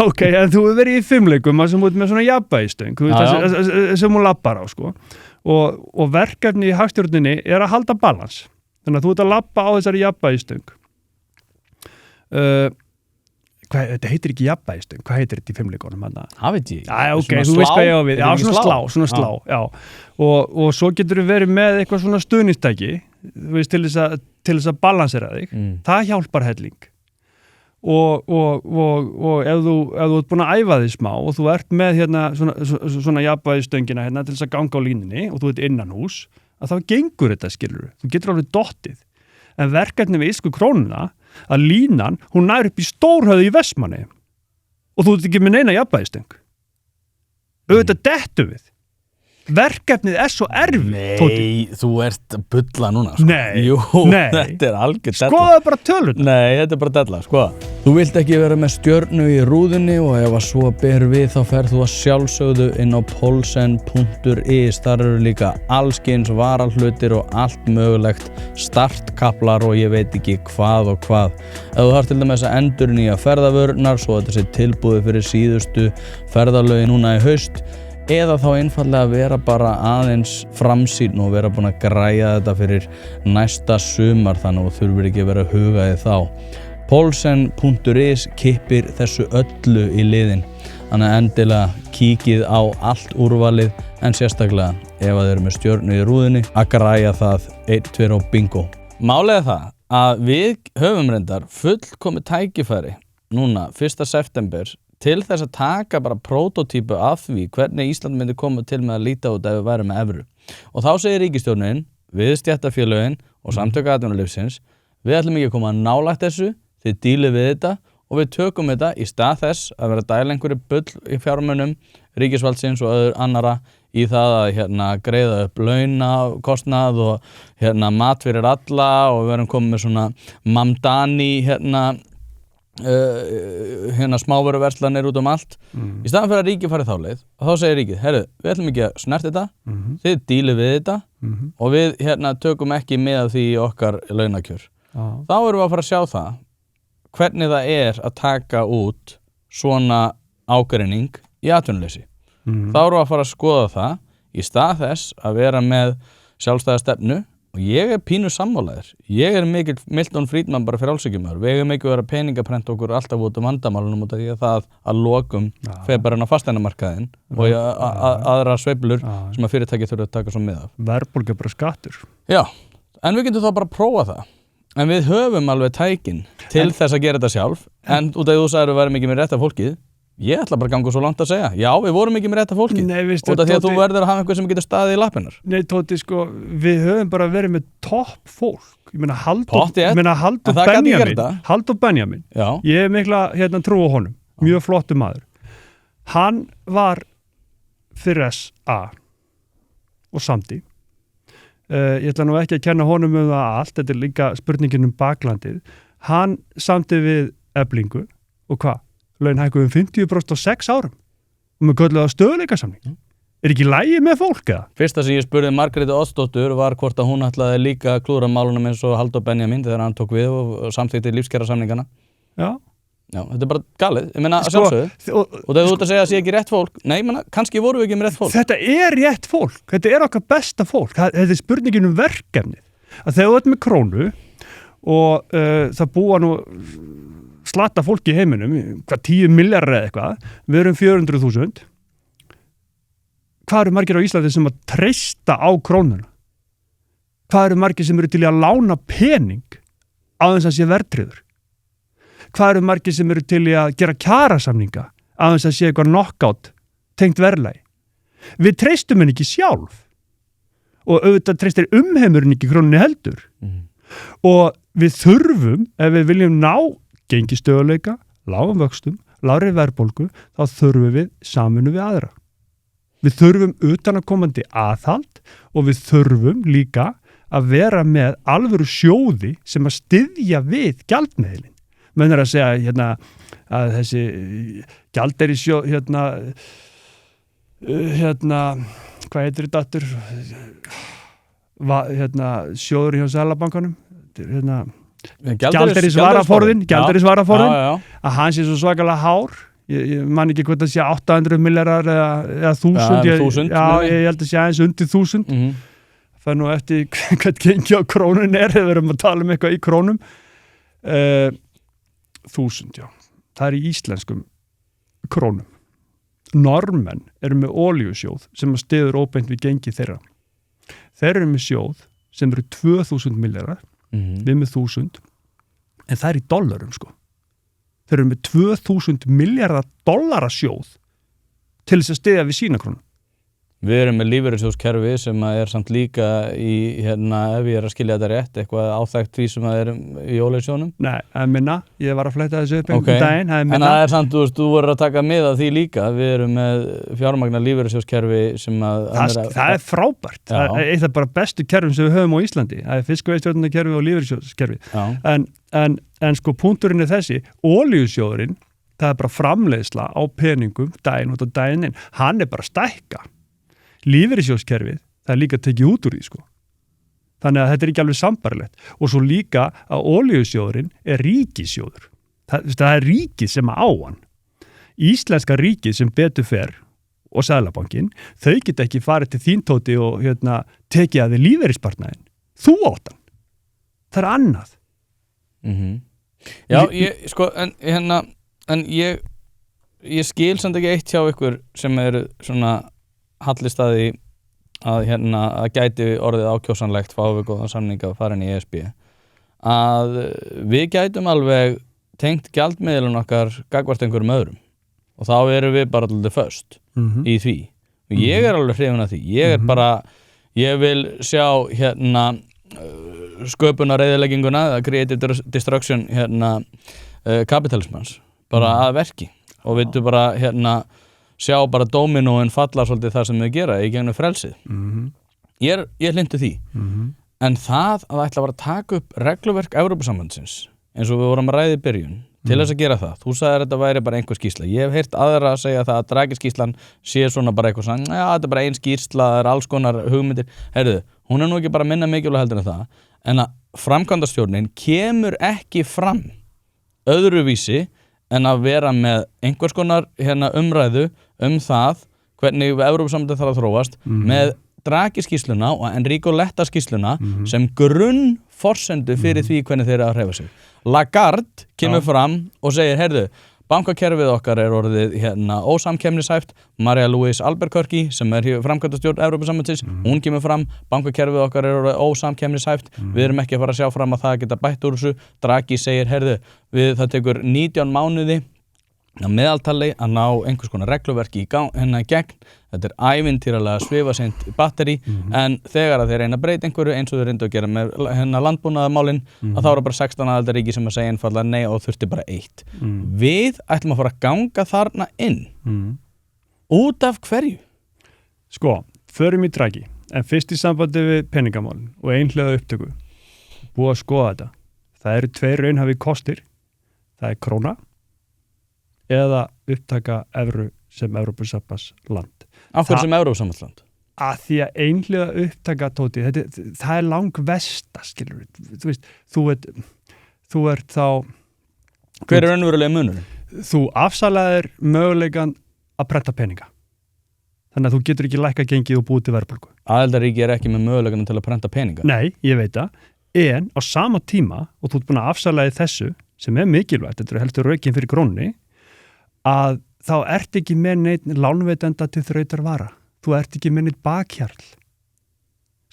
Ok, en þú hefur verið í 5 leikum sem út með svona jafnvægisstöng, sem hún lappar á sko. Og verkefni í hagstjórninni er að halda balans. Þannig að þú ert að lappa á þessari jafnvægisstöng. Þetta heitir ekki jafnvægisstöng, hvað heitir þetta í 5 leikunum? Það veit ég. Ok, þú veist hvað ég á við. Já, svona slá, já. Og svo getur við verið með eitthvað svona stuðnistæki, þú veist, til þess að balansera þig. Það hjálpar helling. Og ef þú ert búin að æfa þig smá og þú ert með hérna svona jafnvægisstöngina hérna til þess að ganga á línunni og þú ert innan hús, að þá gengur þetta, skilur. Þú getur alveg dottið. En verkefni við írsku krónuna, að línan, hún nær upp í Stórhöfða í Vestmanni og þú ert ekki með neina jafnvægisstöng. Auðvitað dettu við. Verkefnið er svo erfitt. Nei, þú ert að bulla núna sko. Nei, þetta er algjör della. Skoða bara tölur. Nei, þetta er bara della, skoða. Þú vilt ekki vera með stjörnu í rúðunni og ef að svo ber við þá ferð þú að sjálfsögðu inn á polsen.is. Þar eru líka allskyns varahlutir og allt mögulegt, startkaplar og ég veit ekki hvað og hvað. Ef þú har til dæmis að endurnýja ferðavörurnar svo að þetta sé tilbúið fyrir síðustu ferðalögi núna í haust, eða þá einfallega vera bara aðeins framsýn og vera búin að græja þetta fyrir næsta sumar þannig að þú þurfir ekki að vera hugaði þá. Poulsen.is kippir þessu öllu í liðin, þannig að endilega kíkið á allt úrvalið en sérstaklega ef að þeir eru með stjörnu í rúðinni að græja það 1, 2 og bingo. Málið er það að við höfum reyndar fullkomið tækifæri núna 1. september til þess að taka bara prótótípu af því hvernig Ísland myndi koma til með að líta út ef við værum með evru. Og þá segir ríkisstjórnin við stéttarfélögin og samtök atvinnulífsins, við ætlum ekki að koma nálægt þessu, þið dílið við þetta og við tökum þetta í stað þess að vera að dæla einhverju bull í fjármunum ríkisvaldsins og annara í það að greiða upp launakostnað og mat fyrir alla og við erum komið með svona Mamdani smávöruverslanir út allt. Í staðan fyrir að ríkið farið þá leið og þá segir ríkið, herru, við ætlum ekki að snerta þetta, þið dílið við þetta og við tökum ekki með því í okkar launakjör. Þá erum við að fara að sjá það hvernig það að taka út svona ágreining í atvinnuleysi. Þá erum við að fara að skoða það í stað þess að vera með sjálfstæða stefnu og ég pínu sammálaður. Ég mikill Milton Friedman bara frjálshyggjumæður. Við eigum ekki að vera peningaprenta okkur alltaf út vandamálunum út af því að það að lokum fer bara á fasteignamarkaðinn og aðra sveiflur sem að fyrirtæki þurfa að taka svo með af. Verðbólga bara skattur. Já, en við getum þá bara að prófa það. En við höfum alveg tækin til þess að gera þetta sjálf, en út af því þú sagðir við værum ekki með rétta fólkið, ég ætla bara að ganga svo langt að segja, já, við vorum ekki með rétta fólkið, út af því að þú verður að hafa einhver sem getur staðið í lappinnar. Nei, Tóti, sko, við höfum bara verið með topp fólk, ég meina Halldór Benjamin, ég hef mikla trú á honum, mjög flottu maður. Hann var fyrir SA og samdi. Ég ætla nú ekki að kenna honum það allt, þetta líka spurningin baklandið. Hann samdi við Eflingu og hvað? Laun hækkuðu 50% á 6 árum og með kölluðu stöðugleikasamning. Ekki lægi með fólk eða? Fyrsta sem ég spurði Margréti Oddsdóttur var hvort að hún ætlaði líka að klúðra málunum eins og Halldór Benjamin þegar hann tók við og samþykkti lífskjarasamningana. Já, þetta bara galið, ég meina að sjálfsögðu og það þú ert að segja að sé ekki rétt fólk, nei, kannski voru við ekki með rétt fólk. Þetta rétt fólk, þetta okkar besta fólk, þetta spurningin verkefnið, að þegar þú ert með krónu og það búa nú slatta fólk í heiminum, 10 milljarðar eða eitthvað, við erum 400.000, hvað eru margir á Íslandi sem að treysta á krónuna? Hvað eru margir sem eru til að lána pening á þess að sé verðtryggður? Hvað eru margir sem eru til í að gera kjarasamninga að þess að sé eitthvað knockout tengt verðlagi? Við treystum henni ekki sjálf og auðvitað treystir umheimurinn ekki krónunni heldur. Og við þurfum, ef við viljum ná gengistöðuleika, lágum vöxtum, lágri verðbólgu, þá þurfum við samvinnu við aðra. Við þurfum utanaðkomandi aðhald og við þurfum líka að vera með alvöru sjóði sem að styðja við gjaldmiðilinn. Menn að segja að þessi gjaldeyrisjóð hvað heitir þetta aftur? Sjóður hjá Seðlabankanum gjaldeyrisvaraforðinn að hann sé svo svakalega hár ég man ekki hvað það sé 800 milljarðar eða 1000 ég held að sé aðeins undir 1000 það nú eftir hvað gengi á krónun ef við erum að tala um eitthvað í krónum 1000, já. Það í íslenskum krónum. Normenn eru með olíusjóð sem að styður óbeint við gengi þeirra. Þeir eru með sjóð sem eru 2000 milljarðar, við með 1000, en það í dollarum, sko. Þeir eru með 2000 milljarðar dollara sjóð til þess að styðja við sína krónu. Við erum með lífeyrissjóðskerfi sem er samt líka í, ef ég að skilja þetta rétt, eitthvað áþekkt því sem er í ólífeyrissjóðnum? Nei, minna, ég var að fletta þessu upp einhvern daginn. En það samt, þú voru að taka með af því líka, við erum með fjármagna lífeyrissjóðskerfi sem að... Það frábært, það eitt af bara bestu kerfum sem við höfum á Íslandi, það fiskveiðistjórnarkerfi og lífeyrissjóðskerfi. En sko, punkturinn þessi, olíusjóðurinn, það bara framleiðsla á peningum daginn út og daginn inn, hann bara stækka. Lífeyrissjóðskerfið, það líka tekið út úr því, sko. Þannig að þetta ekki alveg sambarlegt. Og svo líka að olíusjóðurinn ríkissjóður. Það ríkið sem á hann. Íslenska ríkið sem betur fer og Seðlabankinn, þau geta ekki farið til þín Tóti og tekið að þið lífeyrispartnaðinn. Þú átt hann. Það er annað. Já, en ég skil samt ekki eitt hjá ykkur sem eru svona hallist að því að gæti orðið ákjósanlegt fá við góðan samninga að fara inn í ESB, að við gætum alveg tengt gjaldmiðlun okkar gagnvart einhverjum öðrum og þá erum við bara alltaf föst í því og ég er alveg hrifinn af því, ég er bara ég vil sjá sköpunareyðilegginguna eða creative destruction kapitalismans bara að verki og við bara sjá bara dóminóin falla svolítið það sem þau gera í gegnum frelsið ég hlindu því en það að ætla að taka upp regluverk Evrópusambandsins eins og við vorum að ræða í byrjun til þess að gera það, þú sagðir að þetta væri bara einhver skýrsla, ég hef heyrt aðra að segja það að Draghi-skýrslan sé svona bara eitthvað svona, já þetta er bara ein skýrsla, það er alls konar hugmyndir, heyrðu, hún er nú ekki bara minna mikilvæg heldur en það, en að framkvæmdastjórnin kemur ekki fram öðruvísi en að vera með einhvers konar umræðu það hvernig Evrópusambandið þarf að þróast með Draghi-skýrsluna og Enrico Letta-skýrsluna sem grunnforsendu fyrir því hvernig þeir eru að hreyfa sig. Lagarde kemur fram og segir, heyrðu, bankakerfið okkar er orðið ósamkeppnishæft. Maria Louise Albuquerque sem er framkvæmdastjórn Evrópusambandsins, hún kemur fram, bankakerfið okkar er orðið ósamkeppnishæft, við erum ekki að fara að sjá fram að það geta bætt úr þessu. Draghi segir, heyrðu, það tekur 19 mánuði að meðaltali að ná einhvers konar regluverki í gegn, þetta er ævintýralega svifaseint batteri en þegar að þeir reyna að breyta einhverju eins og þeir reyndu að gera með landbúnaðarmálin að þá eru bara 16 aðildarríki sem að segja einfaldlega nei og þurfti bara 1 við ætlum að fara að ganga þarna inn út af hverju? Sko, förum í Draghi en fyrst í sambandi við peningamálin og einhliða upptöku búið að skoða þetta það eru 2 raunhæfir kostir það er króna eða upptaka evru sem Evrópusambandsland. Af hverju sem Evrópusambandsland? Að því að einhliða upptaka Tóti, það er langversta, skilur við. Þú ert þá... Hver er raunverulega munurinn? Þú afsalaðir möguleikan að prenta peninga. Þannig að þú getur ekki lækka gengið og búið til verðbólgu. Aðildarríki er ekki með möguleikan til að prenta peninga. Nei, ég veit það. En á sama tíma, og þú ert búin að afsalaði þessu, sem er mikilvægt, þetta er heldur rökin fyrir krónunni, að þá ert ekki með neitt lánveitenda til þrautar vara. Þú ert ekki með neitt bakhjarl.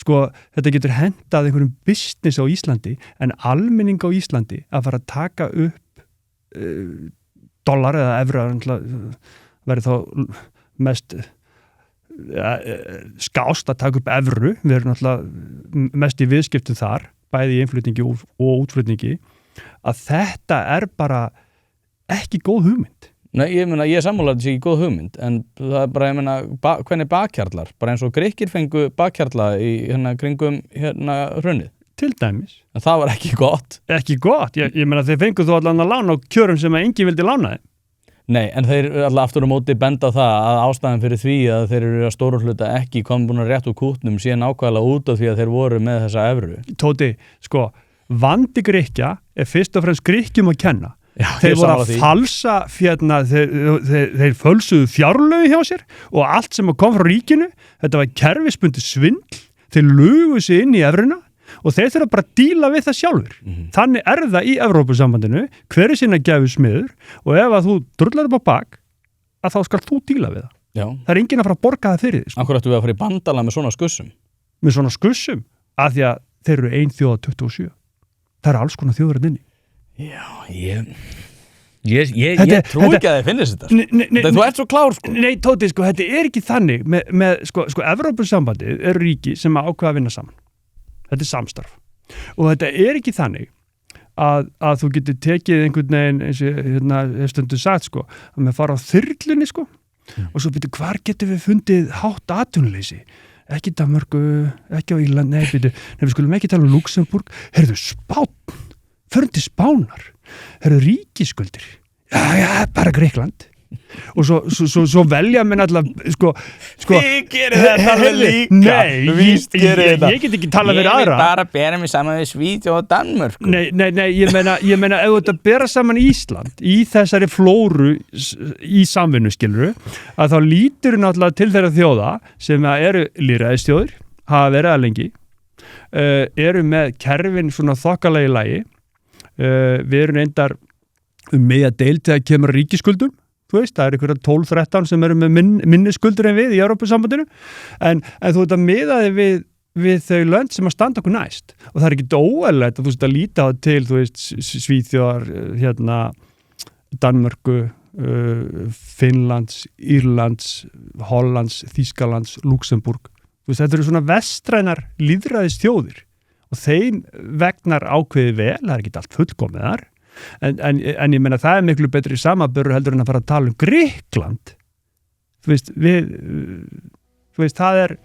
Sko, þetta getur hentað einhverjum business á Íslandi, en almenning á Íslandi að fara að taka upp dollar eða evra, verið þá mest skást að taka upp evru, við erum náttúrulega mest í viðskiptu þar, bæði í innflutningi og útflutningi, að þetta er bara ekki góð hugmynd. Nei, ég er sammála þetta sé ekki góð hugmynd, en það er bara, hvernig bakhjarlar, bara eins og Grikkir fengu bakhjarla í kringum hrunið. Til dæmis. En það var ekki gott. Ekki gott, ég meina þeir fengu þú allan að lána á kjörum sem enginn vildi lána þeim. Nei, en þeir alltaf aftur á móti benda á það að ástæðan fyrir því að þeir eru að stóru hluta ekki komin búin að rétt úr kútnum síðan ákvæðlega út af því að þeir voru með þessa evru. Tóti, sko, vandi Grikkja er fyrst og fremst Grikkjum að kenna. Já, þeir voru að falsa þeir fölsuðu fjárlögu hjá sér og allt sem kom frá ríkinu, þetta var kerfisbundið svindl, þeir lugu sig inn í evruna og þeir þurfa bara að díla við það sjálfur. Þannig er það í Evrópusambandinu, hver er sinna gefið smiður og ef að þú drullar upp á bak, að þá skal þú díla við það. Já. Það er enginn að fara að borga það fyrir því. Akkur ættu við að fara í bandala með svona skussum? Með svona skussum? Af því að þeir eru 1 þjóð 27. Það eru alls konar þjóður inni. Já, ég trú ekki að þið finnist þetta. Þú ert svo klár, sko. Nei, Tóti, sko, þetta er ekki þannig með sko, Evrópusambandið eru ríki sem ákveða að vinna saman. Þetta er samstarf. Og þetta er ekki þannig að þú getur tekið einhvern veginn, eins og stundu sagt, sko, að með fara á þyrlunni, sko, og svo byrju, hvar getur við fundið hátt atvinnuleysi? Ekki Danmörku, ekki á Írland, nei, við skulum ekki tala um Luxemburg, heyrðu, Spán, förum til Spánar, heyrðu, ríkisskuldir, já, bara Grikkland, og svo velja menn alltaf Þið gerir þetta alveg líka. Nei, ég get ekki talað fyrir aðra. Ég vil bara bera mig saman við Svíþjóð og Danmörku. Nei, ég meina ef þú ert að bera saman Ísland í þessari flóru í samvinnu, skilurðu, að þá lítur náttúrulega til þeirra þjóða sem eru lýðræðisþjóðir, hafa verið að lengi, eru með kerfin svona þokkalegi lagi, við erum reyndar með að deil til að kemur ríkisskuldum. Þú veist, það einhverja 12-13 sem eru með minni skuldur en við í Evrópusambandinu en þú ert að miða þig við þau lönd sem að standa okkur næst og það er ekki óeðlilegt að þú veist að líta á til, þú veist, Svíþjóðar, Danmörku, Finnlands, Írlands, Hollands, Þýskalands, Luxemburg. Þú veist, þetta eru svona vestrænar lýðræðisþjóðir og þeim vegnar ákveði vel, það er ekki allt fullkomið þar. En ég meina það er miklu betri samaburður heldur en að fara að tala Grikkland. Þú veist, það er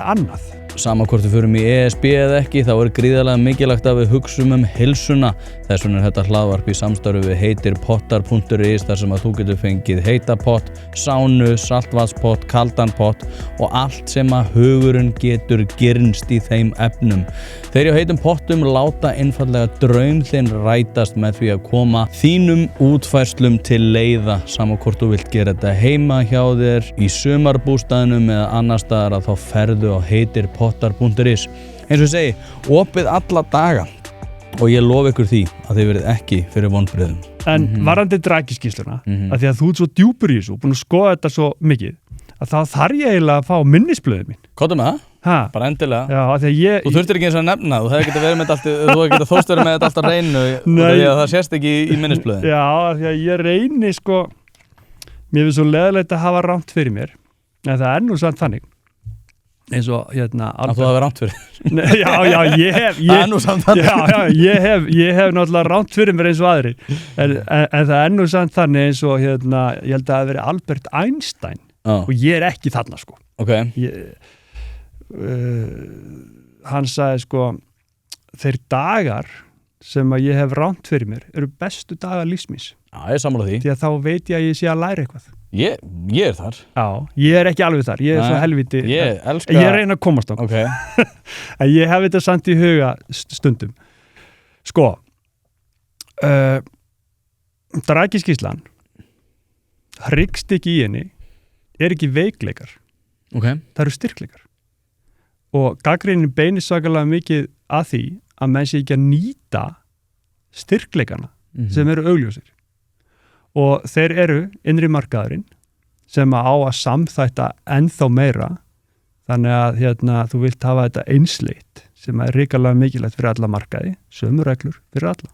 annað. Sama hvort við förum í ESB eða ekki, þá er gríðarlega mikilvægt að við hugsum heilsuna. Þess vegna er þetta hlaðvarp í samstarfi við heitirpottar.is þar sem að þú getur fengið heita pott, sánu, saltvatnspott, kaldan pott og allt sem að hugurinn getur girnst í þeim efnum. Þeir á heitum pottum láta einfallega draum þinn rætast með því að koma þínum útfærslum til leiða. Sama hvort þú vilt gera þetta heima hjá þér, í sumarbústaðnum eða annar staðar að þá ferðu á heitirpottar.is. Eins og ég segi, opið alla daga og ég lofa ykkur því að þið verið ekki fyrir vonbrigðum. En varandi Draghi-skýrsluna, að því að þú ert svo djúpur í þessu, búin að skoða þetta svo mikið, að þá þarf ég eiginlega að fá minnisblöðið mín. Kóttu með það? Bara endilega. Já, af því að Þú þurftir ekki eins og að nefna, þú hefði getað verið með þetta allt, þú hefði getað þóst verið með þetta allt á reynu og því að það sést ekki í minnisblöðin. Já, af því að ég reyni mér finnst svo leiðilegt að hafa rangt fyrir mér, en það er nú samt þannig. Eins og að þú hafi rangt fyrir ég hef náttúrulega rangt fyrir mér eins og aðri en það er nú samt þannig eins og ég held að það hafi verið Albert Einstein og ég er ekki þarna hann sagði þeir dagar sem að ég hef rangt fyrir mér eru bestu dagar lífsmíns. Ég sammála því. Því að þá veit ég að ég sé að læra eitthvað. Ég er þar. Já, ég er ekki alveg þar. Ég er svo helviti. Ég reyna að komast á. Okay. En ég hef þetta samt í huga stundum. Draghi-skýrslan, hryggstykki í henni er ekki veikleikar. Okay. Það eru styrkleikar. Og gagnrýnin beinir svakalega mikið að því að menn sé ekki að nýta styrkleikana sem eru augljósir. Og þeir eru innri markaðurinn sem á að samþætta ennþá meira þannig að þú vilt hafa þetta einsleitt sem er ríkalega mikilvægt fyrir alla markaði, sömu reglur fyrir alla.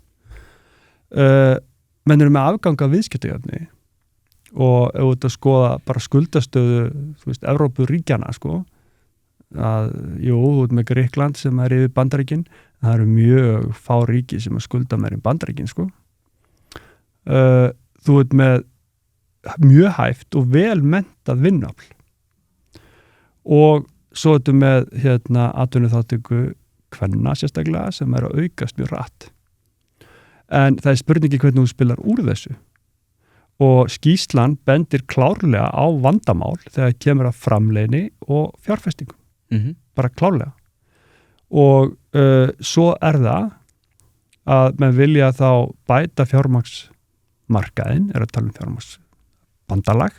Menn eru með afganga viðskiptajöfni og ef þú skoða bara skuldastöðu, þú veist, Evrópuríkjana að þú ert með Grikkland sem er yfir Bandaríkin, það eru mjög fá ríki sem að skulda meir en Bandaríkin þú ert með mjög hæft og vel menntað vinnuafl og svo ertu með atvinnuþátttöku kvenna sérstaklega sem er að aukast mjög hratt en það er spurningi hvernig þú spilar úr þessu og skýrslan bendir klárlega á vandamál þegar kemur að framleiðni og fjárfestingum bara klárlega og svo er það að menn vilja þá bæta fjármagnsmarkaðinn, er að tala um fjármagnsbandalag,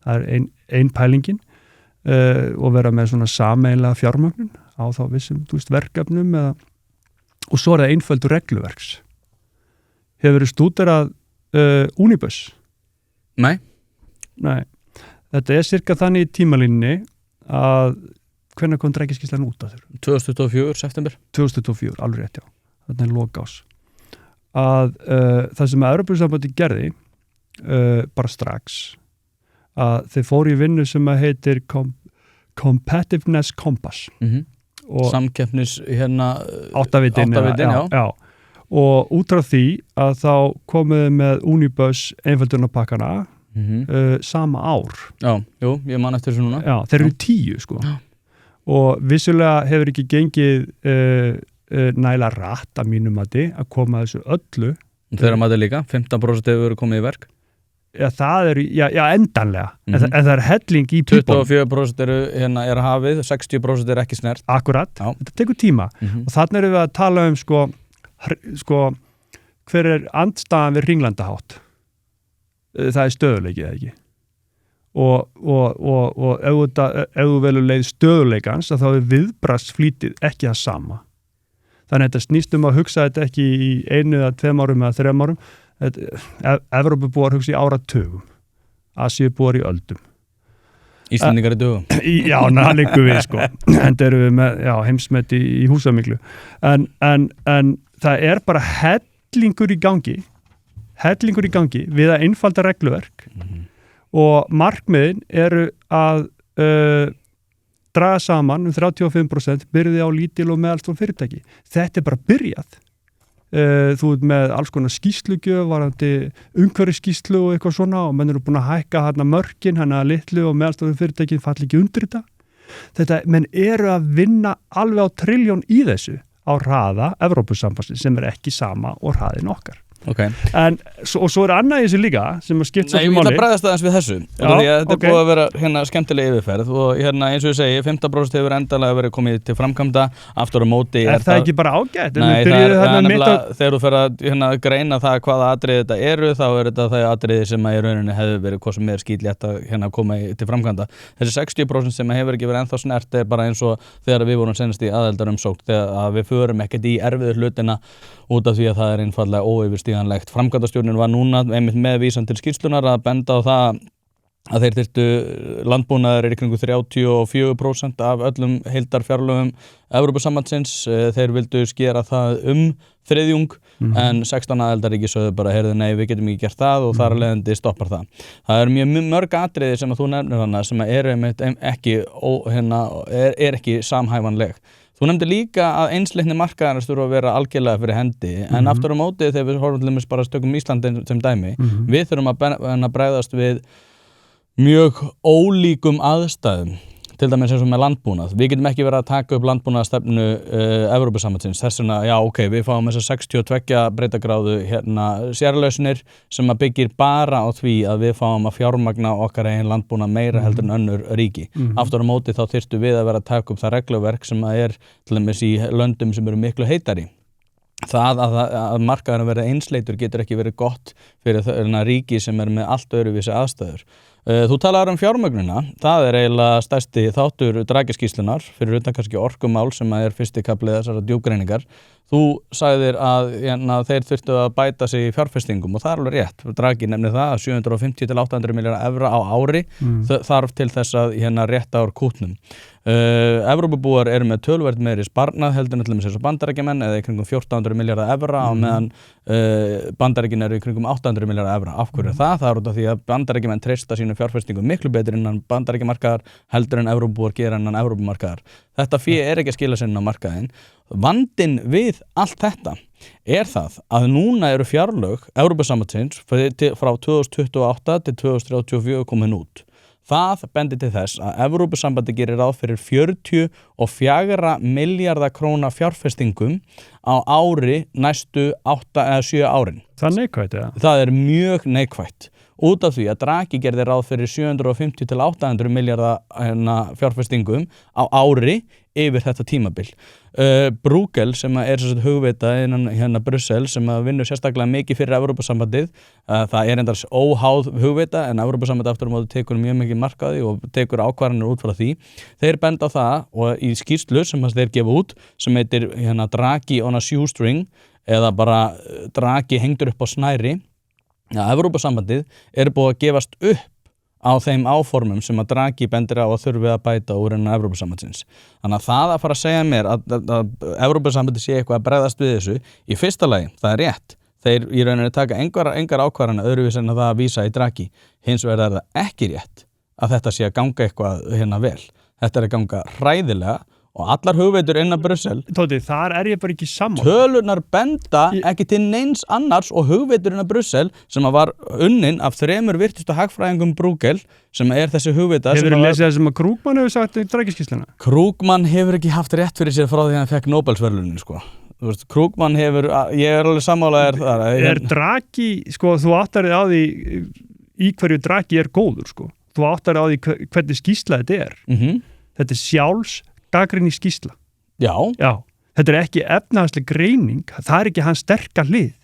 það er ein pælingin og vera með svona sameiginlega fjármögnun á þá vissum verkefnum og svo er það einföldur regluverks. Hefur verið stúderað Unibus? Nei. Þetta er cirka þannig í tímalínni að hvenær kom Draghi-skýrslan út að þér? 2024, september. 2024, alveg rétt, já. Þetta er lokás. Að það sem Evrópusambandið gerði bara strax að þeir fóru í vinnu sem að heitir Competitiveness Compass. Samkeppnis áttavitin, já. Og út frá því að þá komuðu með Unibus einföldunarpakkana sama ár. Já, ég man eftir þessu núna. Já, þeir eru 10 Já. Og vissulega hefur ekki gengið nægilega rætt að mínum mati að koma þessu öllu. Þeirra mati líka, 15% hefur verið komið í verk. það eru, endanlega, en það er helling í pípunum. 24% er hafið, 60% er ekki snert. Akkurat, þetta tekur tíma. Og þannig erum við að tala um sko hver er andstaðan við hringlandahátt? Það er stöðuleiki, eða ekki? Og ef þú velur leið stöðuleikans, þá er viðbragðsflýtið ekki það sama. Þannig að þetta snýst að hugsa þetta ekki í 1 eða 2 árum eða 3 árum. Evrópubúar hugsa í áratugum, Asíubúar í öldum. Íslendingar í dögum. Já, það liggur við sko. Enda erum við með heimsmet í húsamiklu. En það er bara hellingur í gangi við að einfalda regluverk og markmiðin eru að draga saman 35% byrði á lítil og meðalstór fyrirtæki. Þetta er bara byrjað. Þú ert með alls konar skýrslugjöf, varandi umhverfisskýrslu og eitthvað svona og menn eru búin að hækka mörkin, að litlu og meðalstór fyrirtækin falli ekki undir þetta. Menn eru að vinna alveg á trilljón í þessu á hraða Evrópusambandsins sem er ekki sama og hraðin okkar. Okay. Og svo er annað í þessu líka sem að skipta svo máli. Ég vil að bregðast aðeins við þessu þetta er búið að vera skemmtileg yfirferð og eins og ég segi, 15% hefur endanlega verið komið til framkvæmda aftur á móti. Er það ekki bara ágætt? Nei, það er nefnilega þegar þú fer að greina það hvaða atriði þetta eru, þá er þetta það atriði sem í rauninni hefur verið hvað sem er skýtlétt að koma til framkvæmda. Þessi 60% sem hefur ekki verið ennþá snert er bara eins og þegar við vorum senast í aðildarumsókn, þegar við förum ekkert í erfiðu hlutina út af því að það er einfaldlega óyfirstíganlegt. Framkvæmdastjórnin var núna einmitt með vísan til skýrslunar að benda á það að þeir þyrftu landbúnaður í kringum 34% af öllum heildarfjárlögum Evrópusambandsins. Þeir vildu skera það þriðjung en 16 aðildarríki sögðu bara heyrðu nei, við getum ekki gert það og þar af leiðandi stoppar það. Það er mjög mörg atriði sem að þú nefnir hana sem eru ekki samhæfanleg. Þú nefndi líka að einsleitni markaðarins þurfa að vera algjörlega fyrir hendi en aftur á móti þegar við horfum til dæmis bara stökum Íslandi sem dæmi, við þurfum að bregðast við mjög ólíkum aðstæðum, til dæmis eins og með landbúnað. Við getum ekki verið að taka upp landbúnaðarstefnu Evrópusambandsins. Þess vegna, við fáum þessar 62 breiddargráðu sérlausnir sem að byggir bara á því að við fáum að fjármagna okkar eigin landbúnað meira heldur en önnur ríki. Aftur á móti þá þyrftu við að vera að taka upp það regluverk sem að er til dæmis í löndum sem eru miklu heitari. Það að markaðurinn verði einsleitur getur ekki verið gott fyrir ríki sem er með allt öðruvísi aðstæður. Þú talaður fjármögnuna, það er eiginlega stærsti þáttur dragiskýrslunar fyrir utan kannski orkumál sem er fyrsti kafli þessara djúpgreiningar. Þú sagðir að þeir þurftu að bæta sig í fjárfestingum og það er alveg rétt. Draghi nefnir það að 750 til 800 milljarðar evra á ári þarf til þess að rétta úr kútnum. Evrópubúar eru með töluvert meiri sparnað heldur en eins og Bandaríkjamenn eða í kringum 1400 milljarðar evra á meðan Bandaríkin eru í kringum 800 milljarðar evra. Af hverju er það? Það er út af því að Bandaríkjamenn treysta sínu fjárfestingum miklu betur innan Bandaríkjamarkaðar heldur en Evrópubúar gera innan Evrópumarkaðar. Þetta fé er ekki að skila sér inn á markaðinn. Vandinn við allt þetta er það að núna eru fjárlög Evrópusambandsins frá 2028 til 2034 komin út. Það bendir til þess að Evrópusambandi gerir ráð fyrir 44 milljarða króna fjárfestingum á ári næstu 8 eða 7 árin. Það er neikvætt, eða? Það er mjög neikvætt. Út af því að Draghi gerði ráð fyrir 750 til 800 milljarða fjárfestingum á ári yfir þetta tímabil. Bruegel sem er hugveita innan Brussel sem vinnur sérstaklega mikið fyrir Evrópusambandið. Það er endars óháð hugveita en Evrópusambandið aftur á móti tekur mjög mikið markaði og tekur ákvarðanir út frá því. Þeir benda á það og í skýrslu sem þeir gefa út sem heitir Draghi on a shoestring eða bara Draghi hengdur upp á snæri. Evrópusambandið er búið að gefast upp á þeim áformum sem að Draghi bendir á að þurfi að bæta úr innan Evrópusambandsins. Þannig að það að fara að segja mér að Evrópusambandið sé eitthvað að bregðast við þessu, í fyrsta lagi, það er rétt. Þeir í rauninni taka engar ákvarðanir öðruvísi en að það vísa í Draghi. Hins vegar er það ekki rétt að þetta sé að ganga eitthvað vel. Þetta er að ganga hræðilega og allar hugveitur innan Brussel. Tóti, þar er ég bara ekki sammála. Tölurnar benda ekki til neins annars og hugveitur innan Brussel sem var unnin af 3 virtustu hagfræðingum Bruegel sem er þessi hugveita. Hefurðu lesið það sem að Krugman hefur sagt í Draghi-skýrsluna? Krugman hefur ekki haft rétt fyrir sér frá því að hann fekk Nóbelsverðlaunin, sko. Þú veist, Krugman hefur, ég er alveg sammálaður þar. Er Draghi, sko, þú áttar þig á því í hverju Draghi góður, sko. Þú áttar á því hvernig skýrsla þetta er. Þetta er sjálfsgagnrýni skýrsla. Já. Þetta er ekki efnahagsleg greining, það er ekki hans sterka hlið.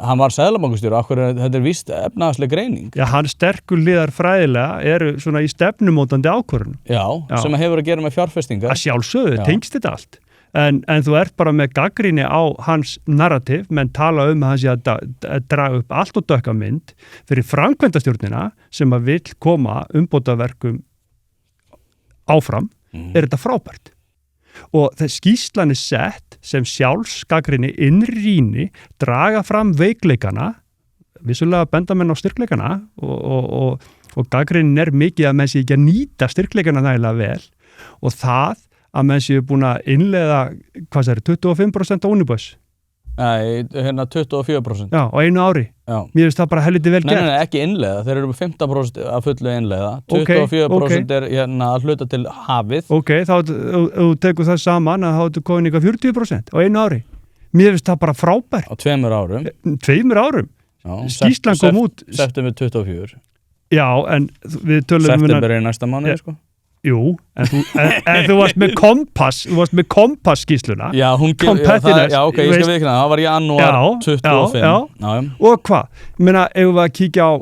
Hann var seðlabankastjóri, þetta er víst efnahagsleg greining. Já, hans sterku hliðar fræðilega eru svona í stefnumótandi ákvörðun. Já, sem hefur að gera með fjárfestingar. Að sjálfsögðu, tengst þetta allt. En þú ert bara með gagnrýni á hans narrativ, menn tala að hann sé að draga upp allt og dökka mynd fyrir framkvæmdastjórnina sem að vill koma umbótaverkum áfram, er þetta frábært. Og þess skýrslan er sett sem sjálfsgagnrýni innrýni, draga fram veikleikana, vissulega benda menn á styrkleikana og gagnrýnin er mikið að menn sé ekki að nýta styrkleikana nægilega vel og það að menn séu búin að innleiða, 25% á Unibus. Nei, 24%. Já, á einu ári. Já. Mér finnst það bara helviti vel gert. Nei, ekki innleiða, þeir eru 15% að fullu innleiða, 24% er að hluta til hafið. Ok, þá þú tekur það saman að þá ertu komin eitthvað 40% á einu ári. Mér finnst það bara frábært. Á 2 árum. 2 árum. Já, skýrslan kom út. September 24. Já, en við tölum September er næsta mánuði, sko. Jú, en þú varst með kompass skýrsluna. Já, ok, ég skal viðkynna, það var janúar 25. Já. Og hvað? Ég meina, ef við að kíkja á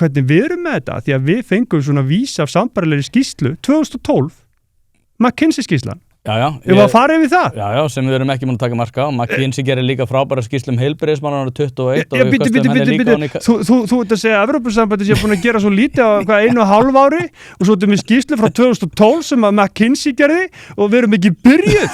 hvernig við erum með þetta, því að við fengum svona vísa af sambærilegri skýrslu 2012, McKinsey skýrslan. Já. Ef við að fara yfir það? Já, sem við erum ekki múin að taka marka á. McKinsey gerir líka frábæra skýrslu heilbrigðismál árið 21 og við kostum henni líka á nýka. Þú ert að segja að Evrópusambandið sé búin að gera svo lítið á 1,5 ári og svo erum við skýrslu frá 2012 sem að McKinsey gerði og við erum ekki byrjuð.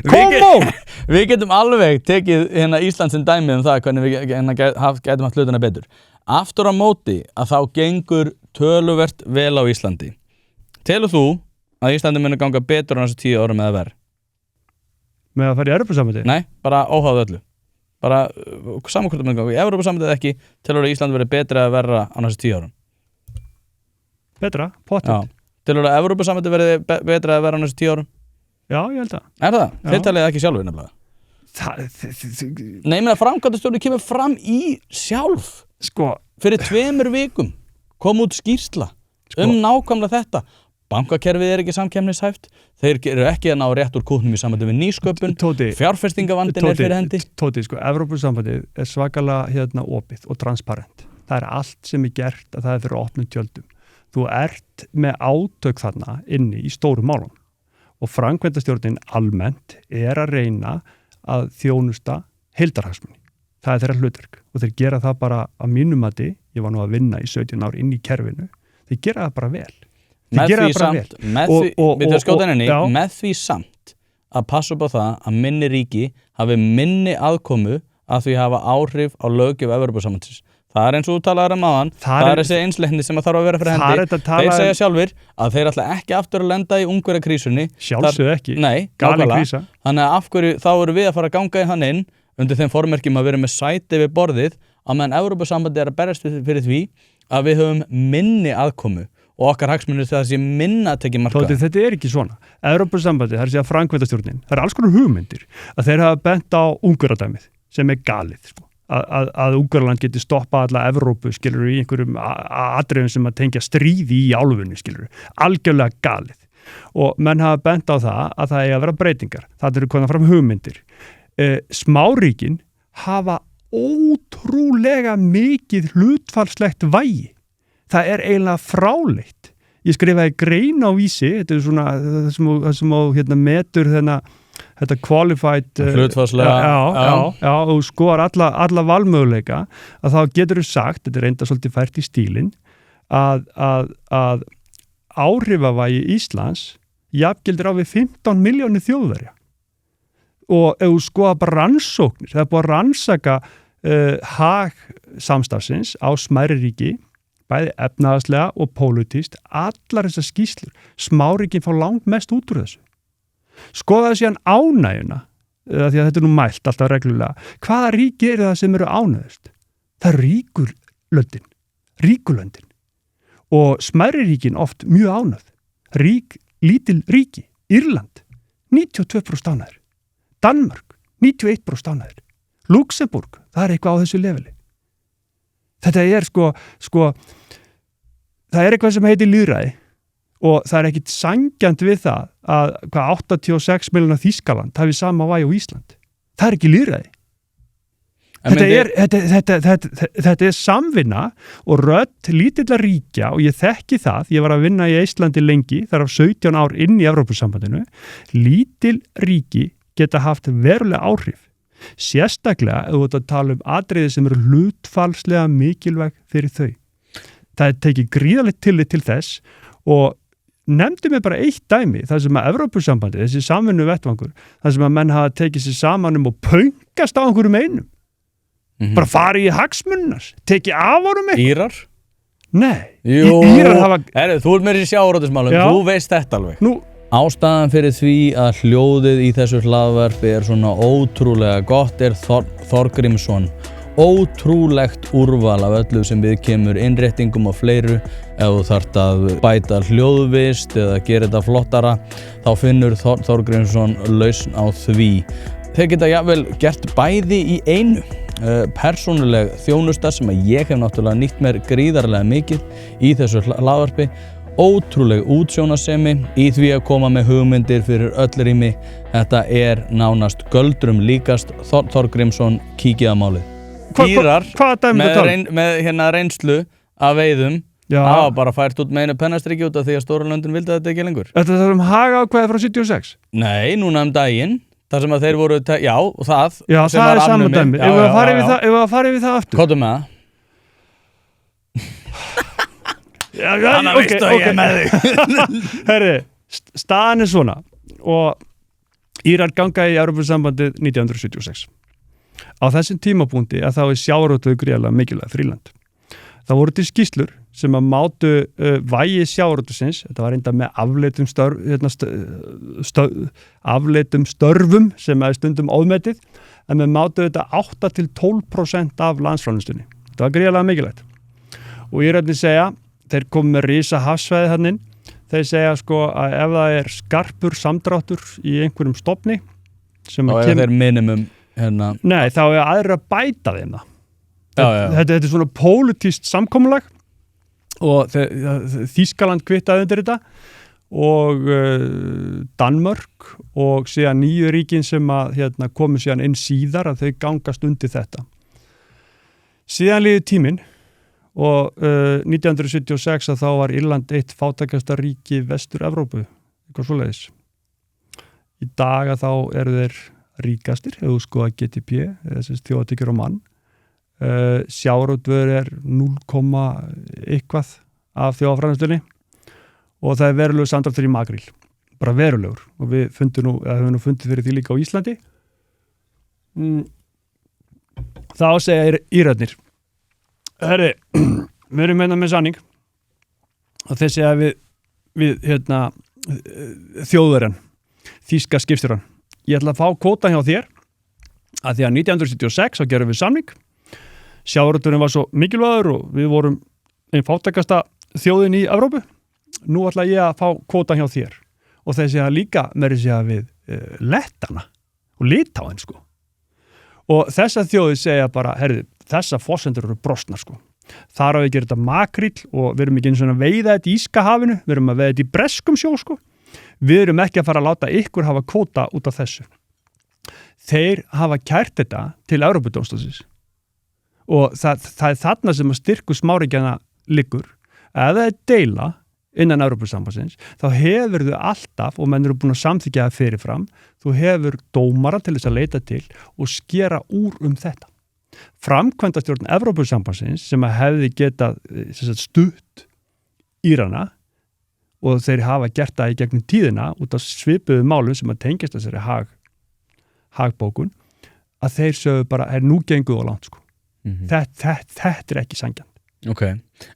Come on! Við getum alveg tekið Ísland sem dæmi það hvernig við getum haft hlutina betur. Aftur á móti að þá gengur töluvert vel á Íslandi. Telur þú að Íslandi muni ganga betur á næstu 10 árum eða verð? Með að fara í Evrópusambandið? Nei, bara óháð öllu. Bara saman hvort það muni ganga í Evrópusambandið eða ekki, telur að Ísland verði betra eða verra á næstu 10 árum? Betra, pottet. Já. Telur að Evrópusambandið verði betra eða verra á næstu 10 árum? Já, ég held að. Er það? Þeir talið ekki sjálfur nefnilega. Nei, menn að framkvæmdastjórinn kemur fram í sjálf. Sko. Fyrir 2 vikum kom út skýrsla nákvæmlega þetta. Bankakerfið er ekki samkeppnishæft, þeir eru ekki að ná rétt úr kútnum í sambandi við nýsköpun, fjárfestingavandinn er fyrir hendi. Tóti, sko, Evrópusambandið er svakalega opið og transparent. Það er allt sem er gert að það er fyrir opnum tjöldum. Þú ert með átök þarna inni í stóru málum og framkvæmdastjórnin almennt er að reyna að þjónusta heildarhagsmuni. Það er þeirra hlutverk og þeir gera það bara að mínum mati, ég var nú að vinna í 17 ár inn í kerfinu, þeir gera það bara vel. Með því samt að passa upp á það að minni ríki hafi minni aðkomu að því hafa áhrif á löggjöf Evrópusambandsins. Það er eins og þú talaður áðan, það er þessi einsleitni sem að þarf að vera fyrir hendi. Þeir segja sjálfur að þeir ætla ekki aftur að lenda í Ungverjakrísunni. Sjálfsögðu ekki. Nei, galin krísa. Þannig að af hverju þá eru við að fara að ganga í hann inn undir þeim formerkjum að vera með sæti við borðið að meðan Evrópusambandið er að berjast fyrir því að við höfum minni aðkomu og okkar hagsmunir þegar það sé minna að tekja marka. Tóti, þetta er ekki svona. Evrópusambandið, það er að segja framkvæmdastjórnin, það er alls konar hugmyndir að þeir hafa bent á Ungverjadæmið sem er galið, sko. Að Ungverjaland geti stoppað alla Evrópu, skilur, í einhverjum atriðum sem að tengja stríði í álfunni, skilur, algjörlega galið. Og menn hafa bent á það að það eigi að vera breytingar. Það eru konar fram hugmyndir. Smáríkin hafa ótrúlega mikið hlutfallslegt vægi. Það er eiginlega fráleitt. Ég skrifaði grein á Vísi, þetta er svona það sem á metur þetta qualified hlutfallslega og skoðar alla valmöguleika að þá getur þú sagt, þetta er reynda svolítið fært í stílinn að áhrifavægi Íslands jafngildir á við 15 milljónir þjóðverja og ef þú skoðar bara rannsóknir, það er búið að rannsaka hag samstarfsins á smærri ríki bæði efnahagslega og pólitískt, allar þessar skýrslur, smáríkin fá langt mest út úr þessu. Skoðaðu síðan ánægjuna, því að þetta er nú mælt alltaf reglulega. Hvaða ríki er það sem eru ánægðust? Það er ríkulöndin. Og smærri ríkin oft mjög ánægð. Lítil ríki, Írland, 92% ánægður. Danmörk, 91% ánægður. Luxemburg, það er eitthvað á þessu leveli. Þetta sko það eitthvað sem heitir lýðræði og það ekkit sangjant við það að 86 miljonar Þýskaland hafi sama vægi á Ísland. Það ekki lýðræði. Þetta samvinna og rödd lítilla ríkja og ég þekki það, ég var að vinna í Eistlandi lengi, þar af 17 ár inn í Evrópusambandinu, lítil ríki geta haft verulega áhrif. Sérstaklega ef þú ert að tala atriði sem eru hlutfallslega mikilvæg fyrir þau. Það tekið gríðalegt tillit til þess og nefndi mig bara eitt dæmi, það sem að Evrópusambandi, þessi samvinnu vettvangur, það sem að menn hafa tekið sér saman og pöngast á einhverjum einum. Bara fari í hagsmunnas, tekið af honum eitthvað. Írar? Nei. Jú, Írar hafa... þú meiri sjávarútvegsmálum, þú veist þetta alveg. Ástæðan fyrir því að hljóðið í þessu hlaðvarpi svona ótrúlega gott Þorgrímsson. Ótrúlegt úrval af öllu sem við kemur innréttingum og fleiru. Ef þú þarft að bæta hljóðvist eða gera þetta flottara, þá finnur Þorgrímsson lausn á því. Þeir geta jafnvel gert bæði í einu. Persónuleg þjónusta sem að ég hef náttúrulega nýtt mér gríðarlega mikið í þessu hlaðvarpi. Ótrúleg útsjónarsemi í því að koma með hugmyndir fyrir öll rými. Þetta nánast göldrum líkast. Þorgrímsson, kíkið að málið. Írar með reynslu af veiðum hafa bara fært út með einu pennastriki út af því að stóru löndin vildi þetta ekki lengur. Þetta er hagaákvæði frá 76? Nei, núna daginn. Það sem að þeir voru, það já, sem var afnumið. Dæmi. Ef við að fara yfir það aftur. Kóttu með það. Þannig að veistu að ég með þig. Herri, staðan svona og Írar ganga í Evrópusambandið 1976. Á þessum tímapunkti að þá sjávarútvegur gríðarlega mikilvægt fríland. Það voru til skýrslur sem að mátu vægi sjávarútvegsins, þetta var reynda með afleitum störfum sem er stundum ómetið, en með mátu þetta 8-12% af landsframleiðslunni. Þetta var gríðarlega mikilvægt. Og Írarnir segja, þeir komu með risa hafsvæði þarna, þeir segja sko að ef það er skarpur samdráttur í einhverjum stofni sem að þeir minimum Nei, þá aðrir að bæta þeim það. Þetta svona pólitískt samkomulag og Þýskaland kvittaði undir þetta og Danmörk og síðan nýju ríkin sem að komu síðan inn síðar að þau gangast undir þetta. Síðan líður tíminn og 1976 að þá var Írland eitt fátækasta ríki Vestur-Evrópu, eitthvað svoleiðis. Í dag að þá eru þeir ríkastir, ef þú skoða GDP, þessi þjóðatekjur á mann. Sjávarútvegur 0, eitthvað af þjóðarframleiðslunni og það verulegur samdráttur í makríl. Bara verulegur. Og við höfum fundið fyrir því líka á Íslandi. Þá segja Írarnir. Herri, við erum með sanning og þeir segja við þjóðverjan, þýska skipstjóran. Ég ætla að fá kvóta hjá þér að því að 1976 þá gerum við samning. Sjávarútvegurinn var svo mikilvægur og við vorum einn fátækasta þjóðin í Evrópu. Nú ætla ég að fá kvóta hjá þér. Og þeir segja líka meiri segja við Lettana og Litáin sko. Og þessar þjóðir segja bara, herðu, þessar forsendur eru brostnar sko. Þar á við gerum þetta makríll og við erum ekki eins og að veiða þetta í Írska hafinu, við erum að veiða þetta í breskum sjó sko. Við erum ekki að fara að láta ykkur hafa kvóta út af þessu. Þeir hafa kært þetta til Evrópudómstólsins og það þarna sem að styrku smáríkjana liggur. Ef það deila innan Evrópusambandsins, þá hefur þau alltaf, og menn eru búin að samþykkja það fyrirfram, þú hefur dómara til þess að leita til og skera úr þetta. Framkvæmdastjórn Evrópusambandsins sem að hefði getað stutt Írana og þeir hafa gert það í gegnum tíðina út af svipuðu málum sem að tengjast þessari hagbókun að þeir sögðu bara, nú gengur það langt sko. Þetta ekki sanngjarnt. Ok,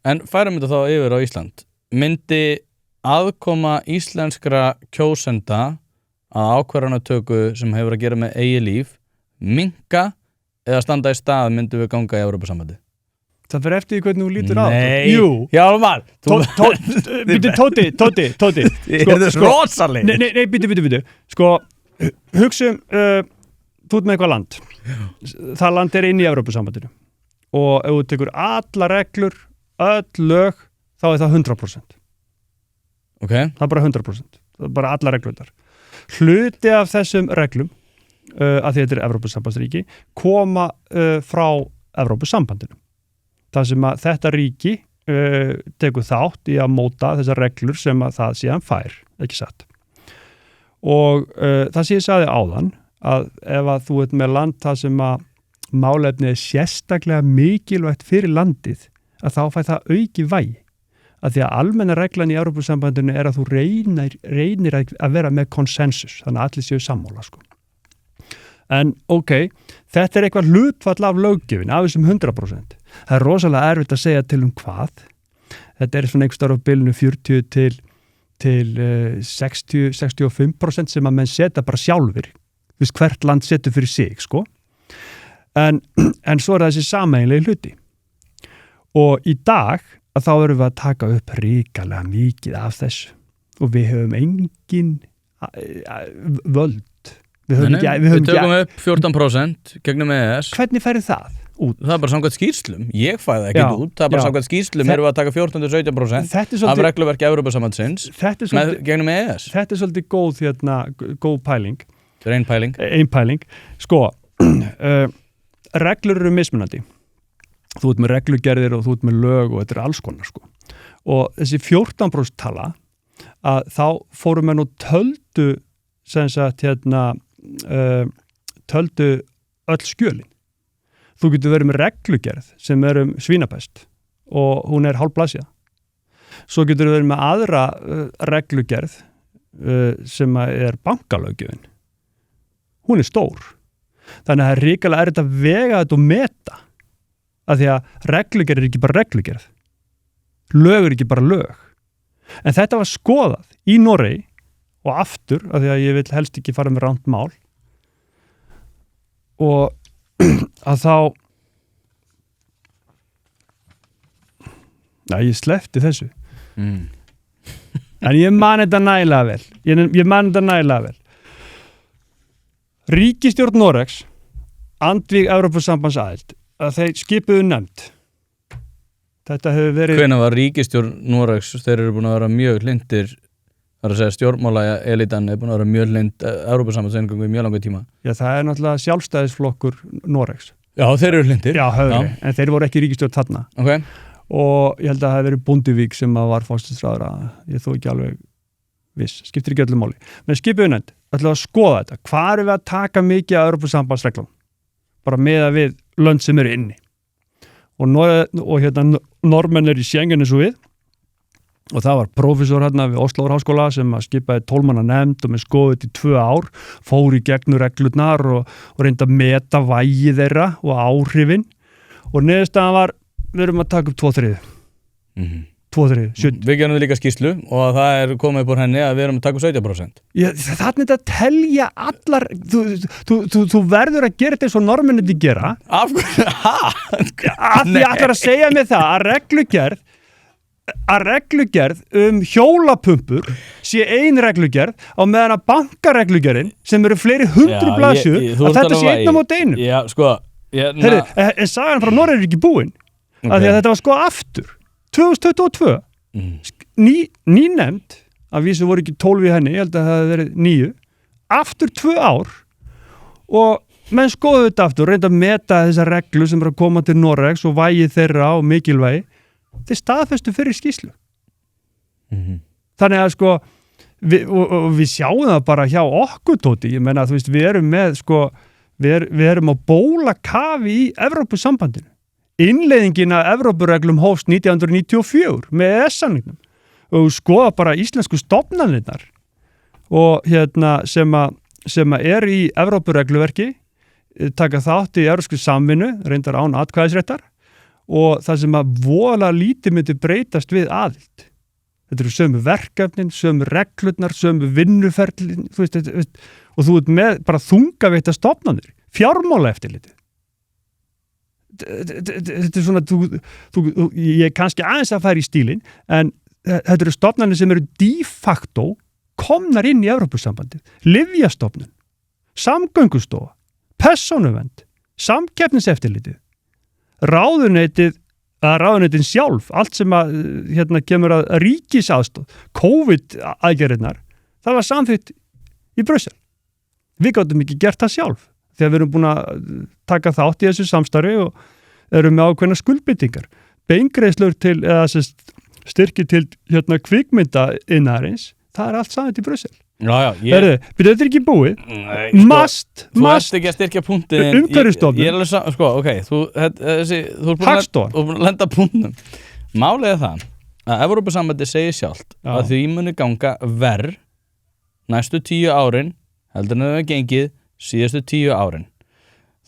en færum þetta þá yfir á Ísland. Myndi aðkoma íslenskra kjósenda að ákvarðanatöku sem hefur að gera með eigið líf minnka eða standa í stað myndi við ganga í Evrópusambandi? Það fyrir eftir því hvernig þú lítur á. Nei, Jú. Hjálmar. Tóti. Þetta er rosaleg. Nei, býtu. Sko, hugsum, þú ert með eitthvað land. Það land inn í Evrópusambandinu. og ef þú tekur alla reglur, öll lög, þá það 100%. Ok. Það bara 100%. Það bara alla reglurnar. Hluti af þessum reglum, að því þetta Evrópusambandsríki, koma frá Evrópusambandinu. Það sem að þetta ríki tekur þátt í að móta þessar reglur sem að það síðan fær, ekki satt. Og það sem ég sagði áðan, að ef að þú ert með land það sem að málefni sérstaklega mikilvægt fyrir landið, að þá fær það auki vægi. Að því að almenna reglan í Evrópusambandinu að þú reynir að vera með konsensus, þannig að allir séu sammála, sko. En ok, þetta eitthvað hlutfall af löggjöfin, af þessum 100%. Það rosalega erfitt að segja til hvað. Þetta svona einhvers staðar á bilinu 40 til 60-65% sem að menn setja bara sjálfur. Þú veist, hvert land setur fyrir sig, sko. En svo þessi sameiginlegi hluti. Og í dag að þá erum við að taka upp ríkalega mikið af þessu og við höfum engin völd. Við tökum upp 14% gegnum EES. Hvernig færi það út? Það bara samkvæmt skýrslum. Ég fæði ekki út. Það bara samkvæmt skýrslum erum við að taka 14-17% af regluverki Evrópusambandsins gegnum EES. Þetta svolítið góð pæling. Ein pæling. Sko, reglur eru mismunandi. Þú ert með reglugerðir og þú ert með lög og þetta alls konar, sko. Og þessi 14% tala að þá fórum við nú töldu sem sagt töldu öll skjölin. Þú getur verið með reglugerð sem svínapest og hún hálfblasja. Svo getur verið með aðra reglugerð sem bankalöggjöfin. Hún stór. Þannig að það ríkalega þetta að vega þetta og meta. Að því að reglugerð ekki bara reglugerð. Lög ekki bara lög. En þetta var skoðað í Noregi og aftur, af því að ég vil helst ekki fara með rangt mál. Og að þá ég sleppti þessu. En ég man þetta nægilega vel. Ríkisstjórn Noregs andvíg Evrópusambandsaðild að þeir skipuðu nefnd. Þetta hefur verið... Hvenær var ríkisstjórn Noregs? Þeir eru búin að vera mjög hlindir, það að segja stjórnmála elitan búin að vera mjög hlind Evrópusambandseiningum í mjög langa tíma. Já, það náttúrulega sjálfstæðisflokkur Noregs. Já, þeir eru hlindir. Já, en þeir voru ekki ríkisstjórn þarna. Okay. Og ég held að það hefði verið Bondevík sem var forsætisráðherra, ég þó ekki alveg viss, skiptir ekki öllu máli. Men skipuðu nefnd, ætlaðu að skoða þetta. Hvað erum við að taka mikið af Evrópusambandsreglum? Bara meða við lönd sem eru inni. Og Normenn í Schengen svo við. Og það var prófessor við Óslóarháskóla sem skipaði 12 manna nefnd og með skoðið í 2 ár, fór í gegnum reglurnar og reyndi að meta vægi þeirra og áhrifin. Og niðurstaðan var, við erum að taka upp 2/3. 2/3, 70. Við gerum líka skýrslu og það komið upp úr henni að við erum að taka 17%. Þannig að telja allar, þú verður að gera þetta eins og Norðmennirnir gera. Af hverju? Af því ætlar að segja mig það að reglugerð hjólapumpur sé ein reglugerð á meðan að bankareglugerðin sem eru fleiri 100 blaðsjur að þetta sé einn á móti einu. Já, sko. En sagan frá Noregi ekki búin. Af því að þetta var sko aftur. 2022 ný nefnd að vísu voru ekki 12 í henni, ég held að það hefði verið 9 aftur 2 ár og menn skoðu þetta aftur reynda að meta þessar reglu sem að koma til Noregs og vægi þeirra og mikilvægi þeir staðfestu fyrir skýrslu. Þannig að sko við sjáum það bara hjá okkur Tóti, ég menna þú veist við erum með sko við erum á bólakafi í Evrópusambandinu. Innleiðingin að Evrópureglum hófst 1994 með EES-samningnum og skoða bara íslensku stofnanirnar og sem að í Evrópuregluverki taka þátt í evrópskri samvinnu, reyndar án atkvæðisréttar og það sem að voðalega lítið myndi breytast við aðild. Þetta eru sömu verkefnin, sömu reglurnar, sömu vinnuferlin, og þú ert með bara þungaveita stofnanir, fjármálaeftirlitið. Þetta svona ég kannski aðeins að fara í stílinn en þetta eru stofnanir sem eru de facto komnar inn í Evrópusambandið, lyfjastofnun, samgöngustofa, persónuvernd, samkeppniseftirlitið. ráðuneytin sjálf, allt sem að kemur að ríkisaðstoð, COVID-aðgerðirnar, það var samþykkt í Brussel. Við gátum ekki gert það sjálf, þegar við erum búin að taka þátt í þessu samstarfi og erum með ákveðna skuldbindingar. Beingreiðslur til, eða styrki til kvikmyndaiðnaðarins, það allt samþykkt í Brussel. Já, þetta ekki búið. Nei, þú ert ekki að styrkja punktin. Umhverfisstofnun. Ég alveg þú er búin að lenda punktum. Málið er það að Evrópusambandið segir sjálft að því muni ganga verr næstu 10 árin heldur en það hefur gengið síðustu 10 árin.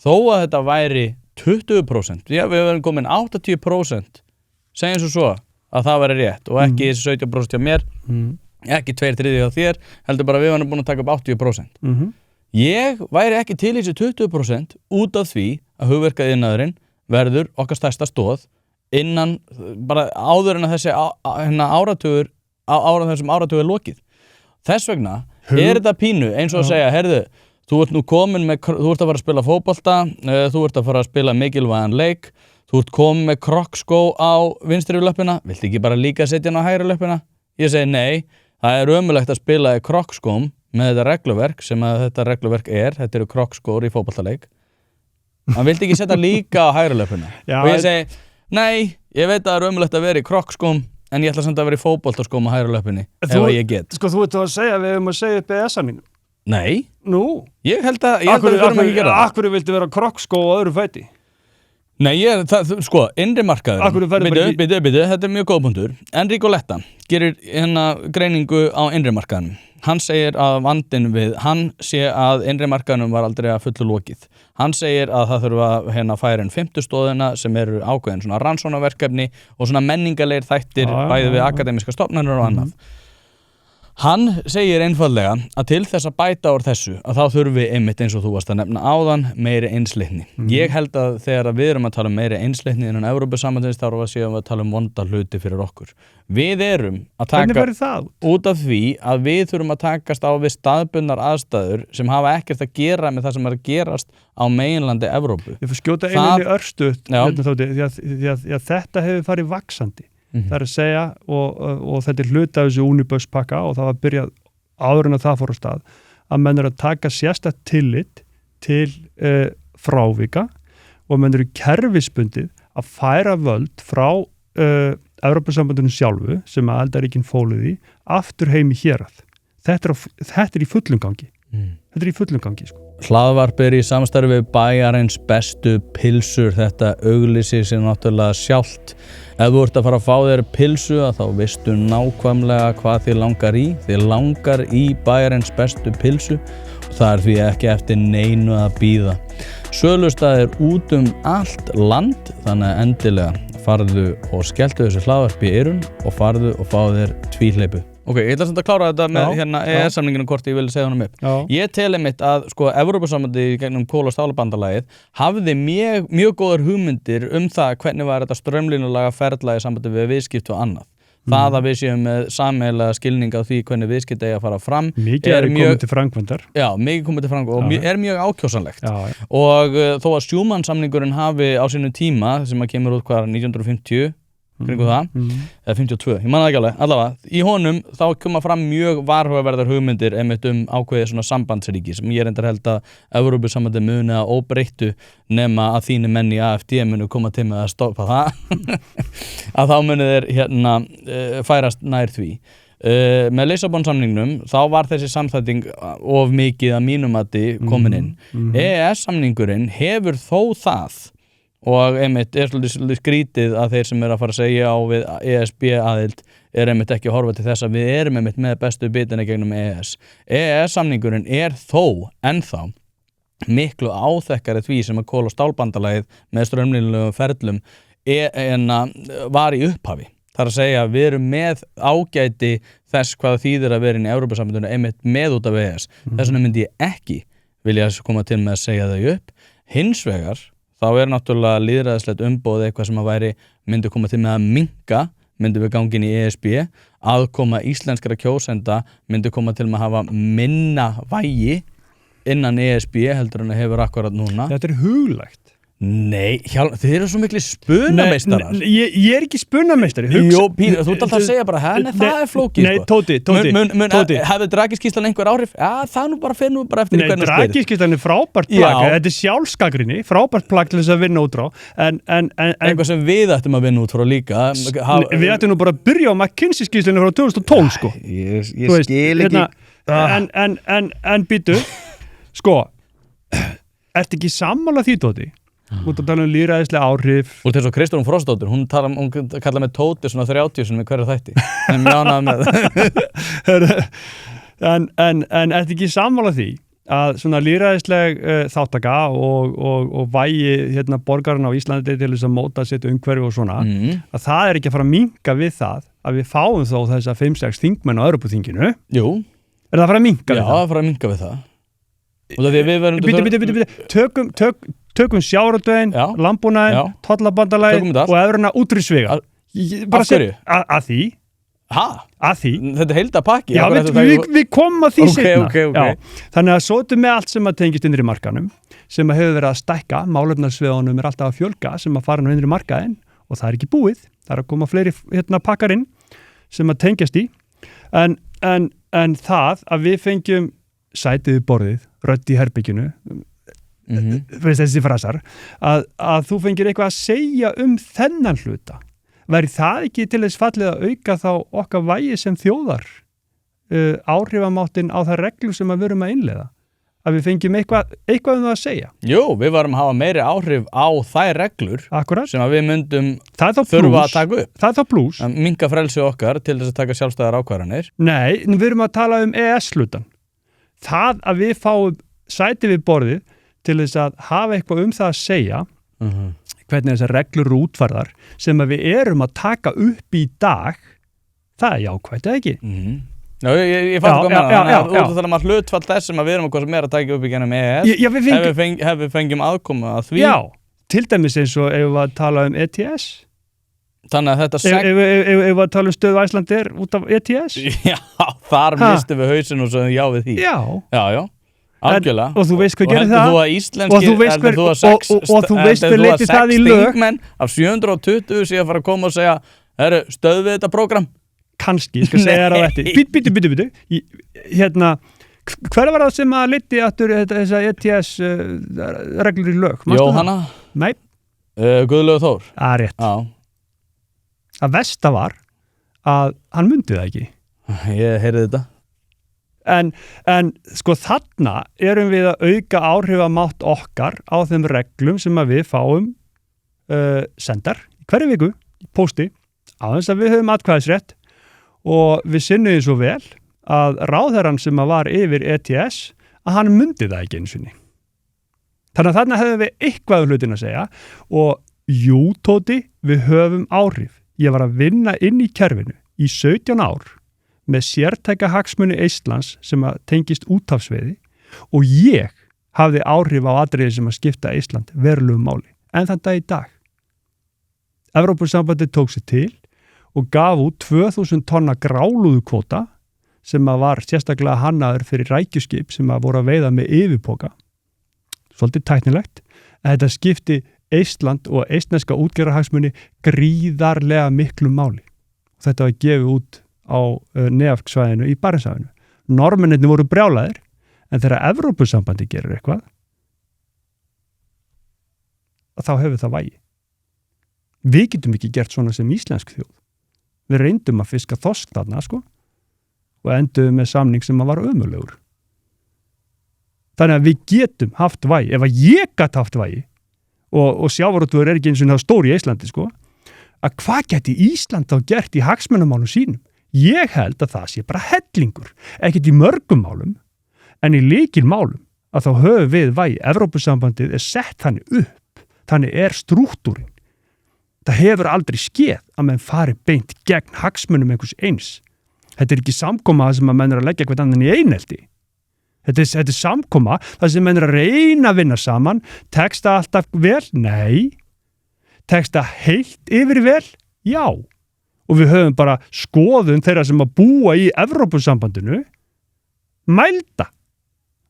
Þó að þetta væri 20%, við verðum komin 80%, segjum svo að það væri rétt og ekki þessi 17% hjá mér, ekki 2/3 hjá þér, heldur bara við varum búin að taka upp 80%. Ég væri ekki til í þessi 20% út af því að hugverkaiðnaðurinn verður okkar stærsta stoð innan, bara áður en að þessi áratugur þessum áratugur er lokið. Þess vegna er þetta pínu eins og að segja, heyrðu, þú ert nú komin með, þú ert að fara að spila fótbolta, þú ert að fara að spila mikilvægan leik, þú ert komin með krokkskó á vinstri löppina, viltu ekki bara líka setja hann á hægri löppina? Ég segi nei, það er ömurlegt að spila í krokkskóm með þetta regluverk sem að þetta regluverk þetta eru krokkskór í fótboltaleik. Hann vildi ekki setja líka á hægri löppina. Og ég segi, nei, ég veit að það er ömurlegt að vera í krokkskóm, en ég ætla samt að vera í fótboltaskóm á hægri löppinni ef ég get. Sko, þú ert að segja við höfum að segja upp EES-samningnum. Nei. Nú? Ég held að við þurfum ekki að gera það. Akkur viltu vera krokkskó á öðru fæti? Nei, innri markaður. Bíddu, þetta er mjög góð punktur. Enrico Letta gerir greiningu á innri markaðnum. Hann segir að vandinn við, hann sé að innri markaðnum var aldrei að fullu lokið. Hann segir að það þurfa að færa inn 5. stoðina sem eru ákveðin svona rannsóknarverkefni og svona menningarlegir þættir bæði við akademiska stofnanir og annað. Hann segir einfaldlega að til þess að bæta úr þessu að þá þurfi einmitt eins og þú varst að nefna áðan meiri einsleitni. Ég held að þegar við erum að tala um meiri einsleitni innan Evrópusambandsins þá erum við að tala um vonda hluti fyrir okkur. Við erum að taka út af því að við þurfum að takast á við staðbundnar aðstæður sem hafa ekkert að gera með það sem er að gerast á meginlandi Evrópu. Ég får skjóta einnig örstuð því að þetta hefur farið vaxandi. Það er að segja og þetta er hluti af þessu Unibus pakka og það var byrjað áður en að það fór á stað að menn eru að taka sérstakt tillit til frávika og menn eru kerfisbundið að færa völd frá Evrópusambandinu sjálfu sem að aldaríkin fóluð í aftur heim í hérað. Þetta er í fullum gangi. Þetta er í fullum gangi, sko. Hlaðvarp í samstarfi bæjarins bestu pilsur, þetta auglýsir sér náttúrulega sjálft. Ef þú ert að fara að fá þér pilsu þá veistu nákvæmlega hvað þið langar í. Þið langar í bæjarins bestu pilsu og það er því ekki eftir neinu að bíða. Sölustaðir út allt land, þannig að endilega farðu og skelltu þessu hlaðvarp í eyrun og farðu og fá þér tvíhleypu. Ok, ég ætla samt að klára þetta með EES-samninginu hvort ég vil segja honum upp. Ég teli mitt að Evrópusambandið gegnum kól- og stálabandalagið hafði mjög góðar hugmyndir það hvernig var þetta straumlínulega ferla í sambandi við viðskipti og annað. Það að við séum með sameiginlega skilning á því hvernig viðskipti eiga að fara fram. Mikið er komið til framkvæmdar. Já, mikið komið til framkvæmdar og er mjög ákjósanlegt. Og þó að Schumann-samningurinn hafi á sínu tíma sem að kemur út 1950 kringu það, eða 52, ég man það ekki allavega, í honum þá koma fram mjög varhugaverðar hugmyndir einmitt ákveðið svona sambandsríki sem ég reyndar held að Evrópusambandið muni að óbreyttu nema að þínu menn í AfD muni koma til með að stoppa það að þá muni þeir færast nær því. Með Lissabon-samningnum þá var þessi samþætting of mikið að mínum mati komin inn. EES-samningurinn hefur þó það og einmitt er svolítið skrítið að þeir sem að fara að segja á við ESB aðild einmitt ekki að horfa til þess að við erum einmitt með bestu bitina gegnum EES. EES-samningurinn þó ennþá miklu áþekkari því sem að kól- og stálbandalagið með straumlínulegum ferlum var í upphafi. Það er að segja að við erum með ágæti þess hvað þýðir að vera inn í Evrópusambandinu einmitt með út af EES. Þess vegna myndi ég ekki vilja koma til með að segja þau upp. Hins vegar þá náttúrulega lýðræðislegt umboð eitthvað sem að myndi koma til með að minnka, myndi við gangin í ESB, aðkoma íslenskra kjósenda myndi koma til með að hafa minna vægi innan ESB heldur en að hefur akkurat núna. Þetta er huglægt. Nei, þið eru svo mikli spunameistarar. Ég ekki spunameistari. Jú, Pínu, þú ert alltaf að segja bara, það er flókið, Nei, Tóti. Hefði Dragiskýrslan einhver áhrif? Já, það nú bara finnum við bara eftir hvernig þú spyrir. Nei, Dragiskýrslan er frábært plagg, þetta er sjálfsgagnrýni, frábært plagg til þess að vinna út frá. En eitthvað sem við ættum að vinna út frá líka. Við ættum nú bara að byrja á McKinsey-skýrslunni frá 2012, sko. Ég skil ekki. En býtu, sko, ertu ekki sammála því, Tóti? Út að tala lýðræðislega áhrif. Og þess að Kristrún Frostdóttir, hún kallar með Tóti svona 30 sem við hverju þætti. En mjánaði með það. En ertu ekki sammála því að svona lýðræðisleg þáttaka og vægi borgarna á Íslandi til þess að móta sitt umhverfi og svona, að það er ekki að fara að minnka við það að við fáum þó þessa 5-6 þingmenn á Evrópuþinginu. Jú. Er það að fara að minnka við það? Já, það er að fara að minnka við það. Og það því við verðum tökum sjávarútveginn, landbúnaðinn, tollabandalagið og evruna útrýsviga. Af hverju? Að því. Hæ? Að því. Þetta er heildarpakki. Já, við komum að því seinna. Okay. Þannig að sótum með allt sem að tengist innri markanum, sem að hefur verið að stækka, málefnarsviðunum er alltaf að fjölga, sem að fara nú innri markaðinn, og það er ekki búið. Það er að koma fleiri pakkar inn sem að tengjast í. En það að við fengjum sætið í borðið, rödd í herbygginu, þessi frasar, að þú fengir eitthvað að segja þennan hluta. Væri það ekki til þess fallið að auka þá okkar vægi sem þjóðar áhrifamáttin á það reglu sem við erum að innleiða? Að við fengjum eitthvað það að segja? Jú, við varum að hafa meiri áhrif á þær reglur. Akkurat. Sem að við myndum þurfa að taka upp. Það er þá plús. Að minnka frelsi okkar til þess að taka sjálfstæðar ákvarðanir. Nei, við erum að tala EES-hlutan. Það að við fáum sæti við borðið til þess að hafa eitthvað það að segja hvernig þessar reglur eru útfærðar sem að við erum að taka upp í dag, það er jákvætt, eða ekki? Já, ég fann hvað með það að maður hlutfall þess sem að við erum eitthvað meira að taka upp í gennum EES ef við fengjum aðkomu að því. Já, til dæmis eins og ef við að tala ETS. Þannig að þetta ef við að tala stöðu Æslandir út af ETS. Já, þar mistum við hausinn og svo já við því. Já. Algjörlega. Og þú veist hvað gerir það? Og þú veist hver leiti það í lög. Þingmenn af 720 sé að fara að koma og segja, stöðum við þetta prógram? Kannski, ég skal segja þér á þetta. Býtu. Hver var það sem að leiti aftur þessa ETS reglur í lög? Jóhanna? Nei. Guðlaugur Þór? Rétt. Já. Að versta var að hann mundi það ekki. Ég heyrði þetta. En sko þarna erum við að auka áhrifamátt okkar á þeim reglum sem að við fáum sendar hverju viku í pósti á þess að við höfum atkvæðisrétt og við sinnum því svo vel að ráðherrann sem að var yfir ETS að hann mundi það ekki einu sinni. Þannig að þarna hefðum við eitthvað hlutin að segja og jú, Tóti, við höfum áhrif. Ég var að vinna inn í kerfinu í 17 ár með sértæka hagsmuni Íslands sem að tengist úthafsveiði og ég hafði áhrif á atriði sem að skipta Ísland verulegu máli. En þann dag í dag. Evrópusambandið tók sér til og gaf út 2000 tonna grálúðukvóta sem að var sérstaklega hannaður fyrir rækjuskip sem að voru að veiða með yfirpoka. Svolítið tæknilegt. En þetta skipti Ísland og eistneska útgerðarhagsmuni gríðarlega miklu máli. Þetta var gefið út á Nefsvæðinu í Barentshafinu. Norðmennirnir voru brjálaðir en þegar Evrópusambandi gerir eitthvað þá hefur það vægi. Við getum ekki gert svona sem íslensk þjóð. Við reyndum að fiska þorsk þarna og enduðum með samning sem var ömurlegur. Þannig að við getum haft vægi. Ef að ég gat haft vægi og sjávarútvegur er ekki eins og það stór í Íslandi að hvað geti Ísland þá gert í hagsmunamálum sínum? Ég held að það sé bara hellingur, ekkert í mörgum málum, en í lykilmálum að þá höfum við vægi. Evrópusambandið sett þannig upp, þannig strúktúrin. Það hefur aldrei skeð að menn fari beint gegn hagsmunum einhvers eins. Þetta ekki samkoma sem að menn að leggja hvern annan í einelti. Þetta samkoma það sem menn að reyna að vinna saman, teksta alltaf vel? Nei. Teksta heilt yfir vel? Já. Og við höfum bara skoðun þeirra sem að búa í Evrópusambandinu mælda.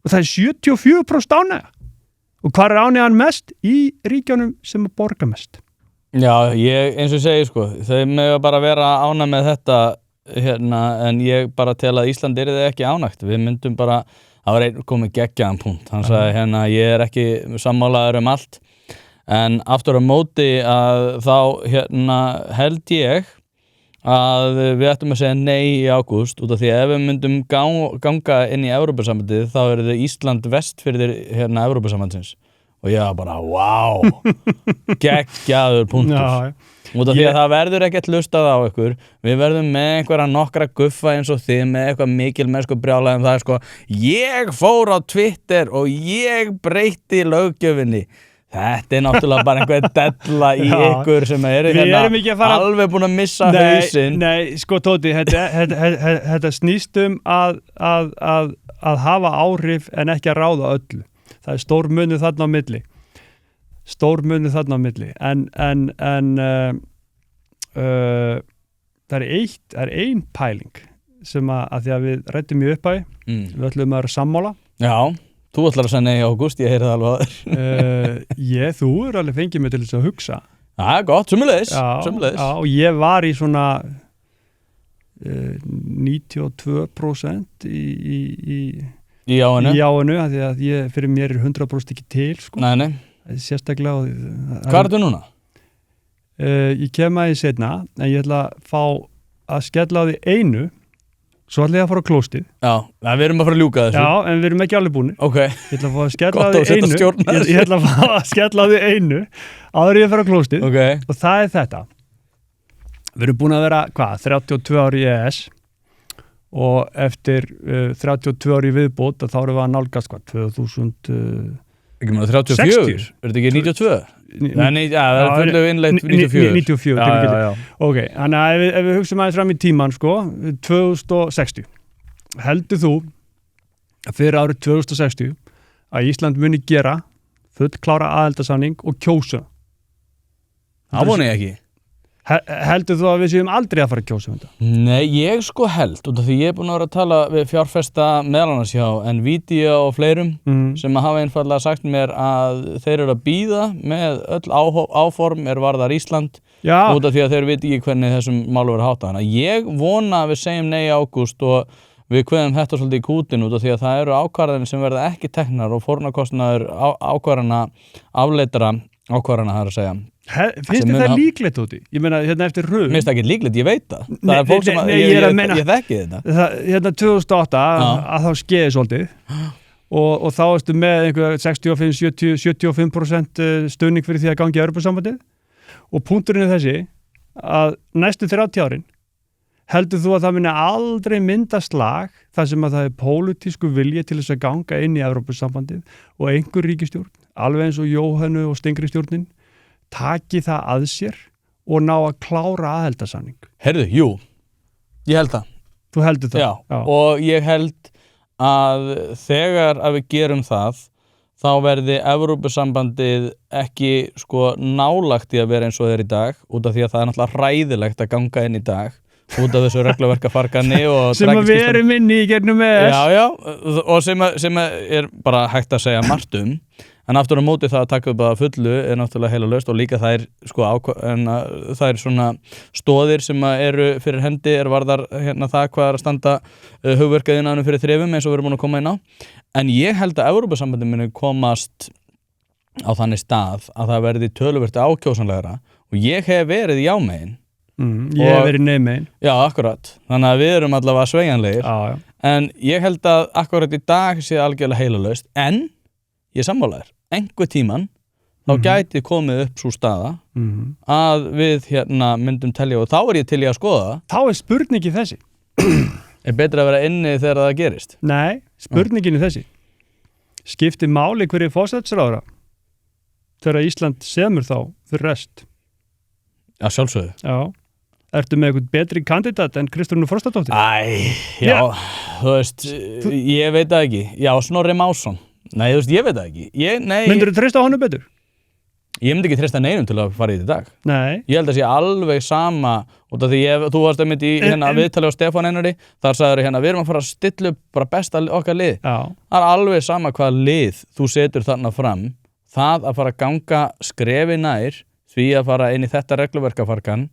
Og það 74% ánægja. Og hvar ánægjan mest? Í ríkjunum sem borga mest. Já, eins og segi sko, þau mega bara vera ánægð með þetta en ég bara tel að Ísland yrði ekki ánægt. Við myndum bara, það var einn komið geggjaðan punkt. Hann sagði ég er ekki sammálaður allt, en aftur á móti að þá held ég að við ættum að segja nei í ágúst út af því að ef við myndum ganga inn í Evrópusambandið þá yrði Ísland vestfirðir Evrópusambandsins og ég var bara, wow, geggjaður punktur út af því að það verður ekkert hlustað á ykkur, við verðum með einhverja nokkra guffa eins og þið með eitthvað mikilmennsku brjálæði það sko, ég fór á Twitter og ég breytti löggjöfinni. Þetta náttúrulega bara einhver della í ykkur sem eru alveg búin að missa hausinn. Nei, sko Tóti, þetta snýst að hafa áhrif en ekki að ráða öllu. Það er stór munur þarna á milli. Það er ein pæling sem að því að við ræddum í upphafi, við ætlum að vera sammála. Já. Þú ætlar að segja nei í ágúst, ég heyri það alveg á þér. Þú er alveg fengið mig til þess að hugsa. Já, gott, sömuleiðis. Já, og ég var í svona 92% í jáinu, því að fyrir mér 100% ekki til, sko. Nei. Sérstaklega. Hvað er þetta núna? Ég kem að því seinna, en ég ætla að fá að skella á því einu. Svo ætla ég að fara á klóstið. Já, við erum að fara að ljúka þessu. Já, en við erum ekki alveg búinir. Ok. Ég ætla að fá að skella á því einu. Ég ætla að fá að skella á því einu áður ég að fara á klóstið. Ok. Og það er þetta. Við erum búin að vera, 32 ári í ES og eftir 32 ári í viðbót þá erum við að nálgast, 2000... Ekki maður 34? Er þetta ekki 92? Nei, það er fullu innleitt 94. 94, já. Ok, þannig að ef við hugsaum aðeins fram í tíman, 2060. Heldur þú að fyrir árið 2060 að Ísland muni gera fullklára aðildarsamning og kjósa? Það vona ég ekki. Heldur þú að við séum aldrei að fara að kjósa þetta? Nei, ég held, út af því ég er búin að vera að tala við fjárfesta meðal annars hjá Nvidia og fleirum sem hafa einfallega sagt mér að þeir eru að bíða með öll áform varðar Ísland út af því að þeir viti ekki hvernig þessum málu verður háttað. Þannig að ég vona að við segjum nei í ágúst og við kveðum þetta svolítið í kútin út af því að það eru ákvarðanir sem verða ekki teknar og fórnarkostnaður ákvarðana afleitara ákvarðana það að segja. Finnst þið það líklegt úti? Ég meina, eftir hrun. Finnst það ekki líklegt, ég veit það. Það er fólk sem ég þekki þetta. 2008 að þá skeiði svolítið og þá erstu með einhver 65-75% stuðning fyrir því að gangi í Evrópusambandið og punkturinn er þessi að næstu 30 árin heldur þú að það muni aldrei mynda slag þar sem að það er pólitísku vilji til þess að ganga inn í Evrópusambandið og einhver ríkisstjórn, alveg eins og Jóhannu og Stengri stjórnin taki það að sér og ná að klára aðeldarsamning. Heyrðu, jú, ég held það. Þú heldur það? Já, og ég held að þegar að við gerum það, þá verði Evrópusambandið ekki nálagt í að vera eins og þeir í dag, út af því að það er náttúrulega hræðilegt að ganga inn í dag, út af þessu regluverkafarkani og sem að við erum inn í gegnum ES. Já, og sem er bara hægt að segja margt en aftur á móti það að taka upp að fullu er náttúrulega heila laust og líka það er svona stóðir sem eru fyrir hendi varðar það hvað er að standa hugverkaðinanum fyrir þrifum eins og við erum búin að koma inn á. En ég held að Evrópusambandið muni komast á þannig stað að það verði töluvert ákjósanlegra og ég hef verið í jámegin. Ég hef verið neymegin. Já, akkurat. Þannig að við erum allavega sveigjanlegir. En ég held að akkurat í dag sé algjörlega heila laust en ég sammálaður. Einhver tíman þá gæti komið upp svo staða að við myndum telja og þá er ég til í að skoða það. Þá er spurningi þessi. Er betra að vera inni þegar það gerist? Nei, spurningin er þessi. Skiptir máli hverju forsætisráðherra þegar Ísland semur þá fyrir rest? Já, sjálfsögðu. Já. Ertu með eitthvað betri kandidat en Kristrúnu Frostadóttir? Já, þú veist, ég veit það ekki. Já, Snorri Másson. Nei, þú veist, ég veit það ekki. Myndirðu treysta á honum betur? Ég myndi ekki treysta neinum til að fara í þetta í dag. Nei. Ég held að sé alveg sama út af því þú varst að myndi í viðtali á Stefán Einari, þar sagður við erum að fara að stilla upp bara besta okkar lið. Já. Það er alveg sama hvað lið þú setur þarna fram það að fara að ganga skrefi nær því að fara inn í þetta regluverkafarkan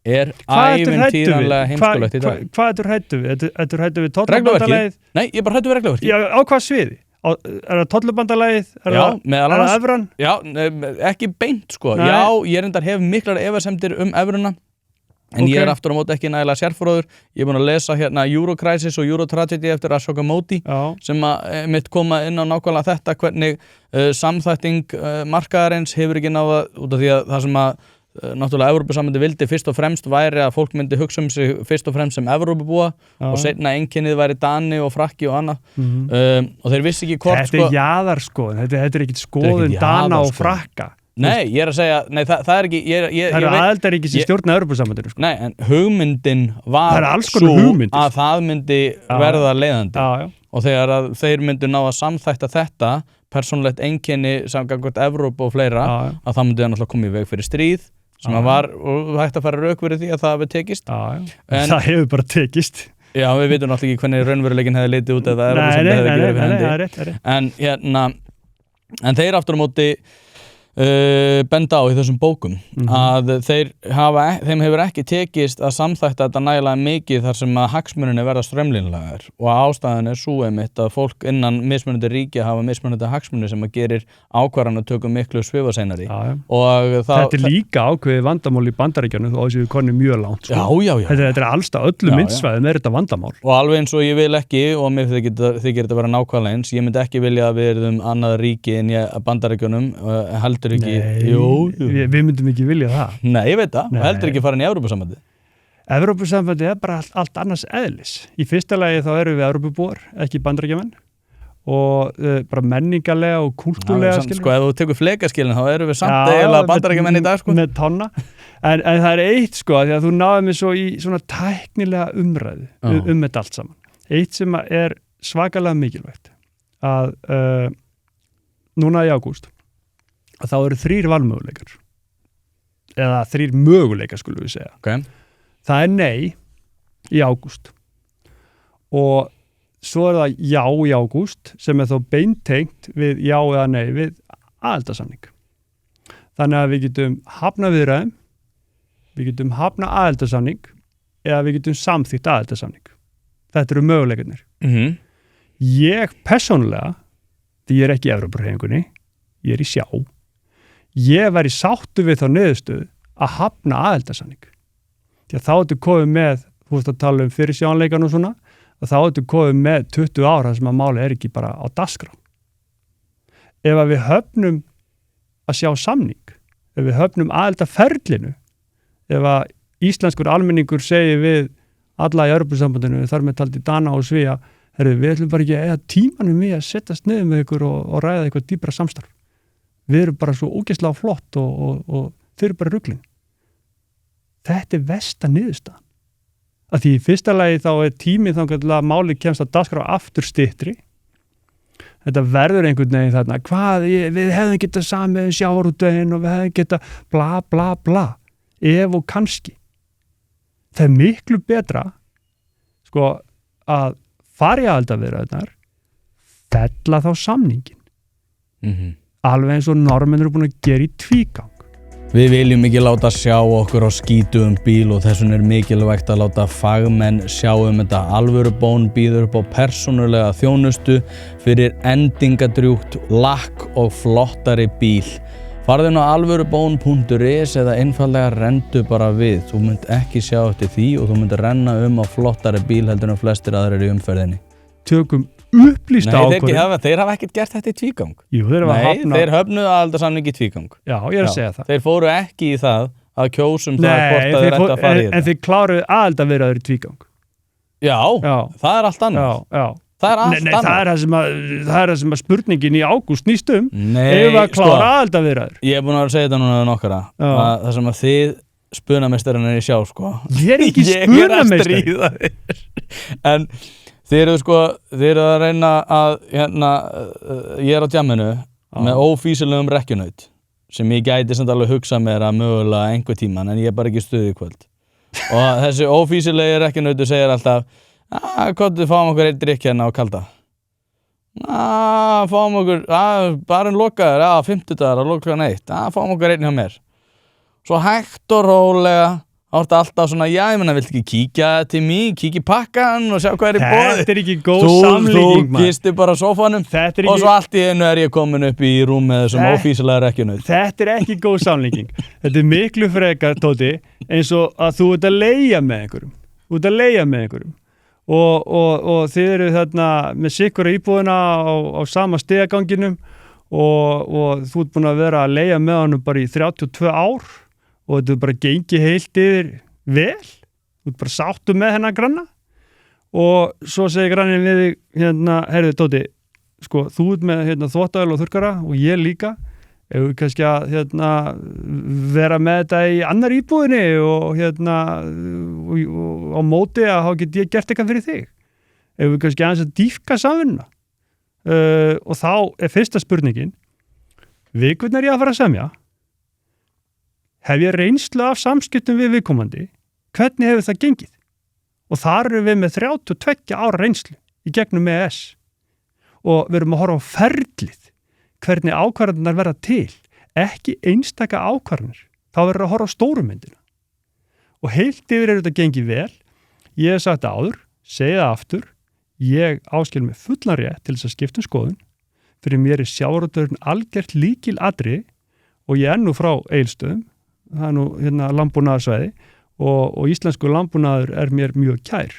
ævintýralega heimskulegt í dag. Hvað ertu hræddur við? Ertu hræddur við tollubandalagið? Nei, ég er bara hræddur við regluverkið. Já, á hvað sviði? Er það tollubandalagið? Er það evran? Já, ekki beint sko. Nei. Já, ég reyndar hef miklar efasemdir evruna, en ég er aftur á móti ekki nægilega sérfróður. Ég er búin að lesa hérna Eurocrisis og Eurotragedy eftir Ashoka Modi sem að mitt koma inn á nákvæmlega þetta, hvernig samþætting markaðarins hefur ekki náða út af því að það sem að náttúrulega Evrópusambandið vildi fyrst og fremst væri að fólk myndi hugsa sig fyrst og fremst sem Evrópubúa og seinna einkennið væri Dani og Frakki og annað og þeir vissi ekki hvort Þetta er jaðarskoðun, þetta er ekki skoðun Dana og Frakka. Nei, ég er að segja, nei, það er ekki Það eru aðildaríki sem stjórna Evrópusambandinu Nei, en hugmyndin var svo að það myndi verða leiðandi og þegar að þeir myndu ná að samþætta þetta persónulegt einkenni samkvæmt Evrópu og fleira að það myndi náttúrulega koma í veg fyrir stríð sem að var, og hægt að fara rauk fyrir því að það hefur tekist en það hefur bara tekist já, við vitum náttúrulega ekki hvernig raunveruleikin hefði litið út eða en þeir aftur á móti benda á í þessum bókum að þeim hefur ekki tekist að samþætta þetta nægilega mikið þar sem að hagsmunirnir verða strömlinlegar og ástæðan er svo einmitt að fólk innan mismunandi ríkja hafa mismunandi hagsmunir sem að gerir ákvarðanatöku miklu svifaseinari og þetta er líka ákveðið vandamál í Bandaríkjunum og þessu við konum mjög langt sko. já. Þetta er allstað öllum myndsvæðum er þetta vandamál og alveg eins og ég vil ekki og mér þykir þetta vera nákvæmlega eins ég myndi ekki vilja að við erum annað ríki en Bandaríkjunum heldur ekki, við myndum ekki vilja það. Nei, ég veit það, og heldur ekki fara inn í Evrópusambandið. Evrópusambandið er bara allt annars eðlis. Í fyrsta lagi þá erum við Evrópubúar, ekki Bandaríkjamenn og bara menningarlega og kultúrlega sko, ef þú tekur flekaskilin þá erum við samt eiginlega Bandaríkjamenn í dag sko. Með tonna, en það er eitt sko, því að þú náðum mig svo í svona tæknilega umræðu þetta allt saman. Eitt sem er svakalega mikilvægt að núna í ágúst að þá eru 3 valmöguleikar eða 3 möguleikar skulum við segja það er nei í ágúst og svo er það já í ágúst sem er þó beintengt við já eða nei við aðildarsamning þannig að við getum hafna viðræðum við getum hafna aðildarsamning eða við getum samþykkt aðildarsamning þetta eru möguleikarnir ég persónulega því ég er ekki í Evrópuhreyfingunni ég er í sjá ég væri sáttu við þá niðurstöðu að hafna aðildarsamning. Því að þá ertu komið með, þú veist að tala fyrirsjáanleikan og svona, að þá ertu komið með 20 ára sem að máli er ekki bara á dagskrá. Ef að við höfnum að sjá samning, ef við höfnum aðildarferlinu, ef að íslenskur almenningur segir við alla í Evrópusambandinu, þar með taldi Dana og Svía, við ætlum bara ekki að eiga tímanum við að setjast niður með ykkur og ræða eitthvað dýpra samstarf. Við erum bara svo ógeðslega flott og þeir eru bara ruglin. Þetta er versta niðurstaðan. Af því í fyrsta lagi þá er tíminn þangað að málið kemst að dagskrá aftur styttri. Þetta verður einhvern veginn þarna, við hefðum getað samið sjávarútveginn og við hefðum getað bla bla bla. Ef og kannski. Það er miklu betra sko að fara í aðildarviðræðurnar, fella þá samningin. Alveg eins og Norðmenn eru búin að gera í tvígang. Við viljum ekki láta sjá okkur á skítuðum bíl og þess vegna er mikilvægt að láta fagmenn sjá þetta. Alvörubón býður upp á persónulega þjónustu fyrir endingadrjúgt, lakk og flottari bíl. Farðu inn á alvörubón.is eða einfallega rendu bara við. Þú munt ekki sjá eftir því og þú munt renna á flottari bíl heldur en flestir aðrir í umferðinni. Tökum upplýsta ákvörðun. Þeir hafa ekkert gert þetta í tvígang. Jú, þeir höfnuðu aðildarsamning í tvígang. Já, ég er að segja það. Þeir fóru ekki í það að kjósum það hvort að þeir ættu að fara í þetta. En þeir kláruðu aðildarviðræður í tvígang. Já, það er allt annað. Já. Það er allt annað. Það er það sem að spurningin í ágúst snýst ef að klára aðildarviðræður. Ég er búin að segja þetta núna við nokkara. Það sem að þið spunameistarinn er í sjá, sko. Ég er ekki spunameistari. En þið eru að reyna að ég er á djamminu með ófýsilegum rekkjunaut sem ég gæti samt alveg hugsa mér að mögulega einhver tíman en ég er bara ekki stuði í kvöld og þessi ófýsilegi rekkjunautu segir alltaf hvað fáum okkur einn drykk hérna á kalda Fáum okkur, barinn lokaður, 50 dagar að loka neitt, fáum okkur einn hjá mér. Svo hægt og rólega, ártu alltaf svona, já, ég meina, viltu ekki kíkja til mig, kíkja í pakkan og sjá hvað í boði? Þetta ekki góð samlíking, Þú gistir bara á sófanum og svo allt í einu ég komin upp í rúm með þessum ófísilega rekkjunum. Þetta ekki góð samlíking. Þetta miklu frekar, Tóti, eins og að þú ert að leigja með einhverjum. Og þið eru þarna með sikkur íbúðina á sama stigaganginum og þú ert búin að vera að leigja með honum bara í 32 ár og þetta er bara gengið heilt yfir vel, þú ert bara sáttu með hennar granna og svo segir grannin við þig, heyrðu Tóti, sko, þú ert með þvottavél og þurrkara og ég líka, ef við kannski að vera með þetta í annar íbúðinni og á móti að þá get ég gert eitthvað fyrir þig, ef við kannski aðeins að dýpka samvinnuna og þá er fyrsta spurningin, vikurnar ég að fara að semja, hef ég reynslu af samskiptum við viðkomandi, hvernig hefur það gengið? Og þar erum við með 32 ára reynslu í gegnum EES og við erum að horfa á ferlið, hvernig ákvarðanar verða til, ekki einstaka ákvarðanir, þá verður að horfa á stórumyndina. Og heilt yfir þetta gengið vel, ég hef sagt það áður, segi það aftur, ég áskil mig fullan rétt til þess að skipta skoðun, fyrir mér er sjávarútvegurinn algjört lykilatriði og ég er nú frá Egilsstöðum, það er nú landbúnaðarsvæði og íslensku landbúnaður er mér mjög kær.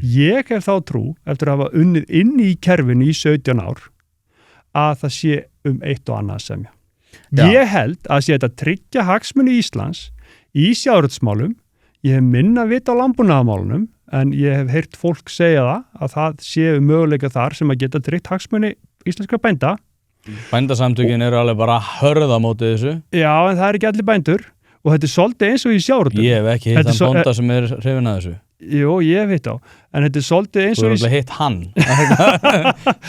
Ég hef þá trú, eftir að hafa unnið inn í kerfinu í 17 ár, að það sé eitt og annað að semja. Já. Ég held að sé þetta tryggja hagsmuni Íslands í sjávarútvegsmálum, ég hef minna vit á landbúnaðarmálunum, en ég hef heyrt fólk segja að það séu möguleika þar sem að geta tryggt hagsmuni íslenskra bænda. Bændasamtökin eru alveg bara að hörða mótið þessu. Já, en það er ekki allir bændur og þetta er svolítið eins og í sjávarútvegi. Ég hef ekki hitt hann bónda sem er hrifinn af þessu. Jú, ég veit á, en þetta er svolítið eins og... Þú er alveg hitt hann.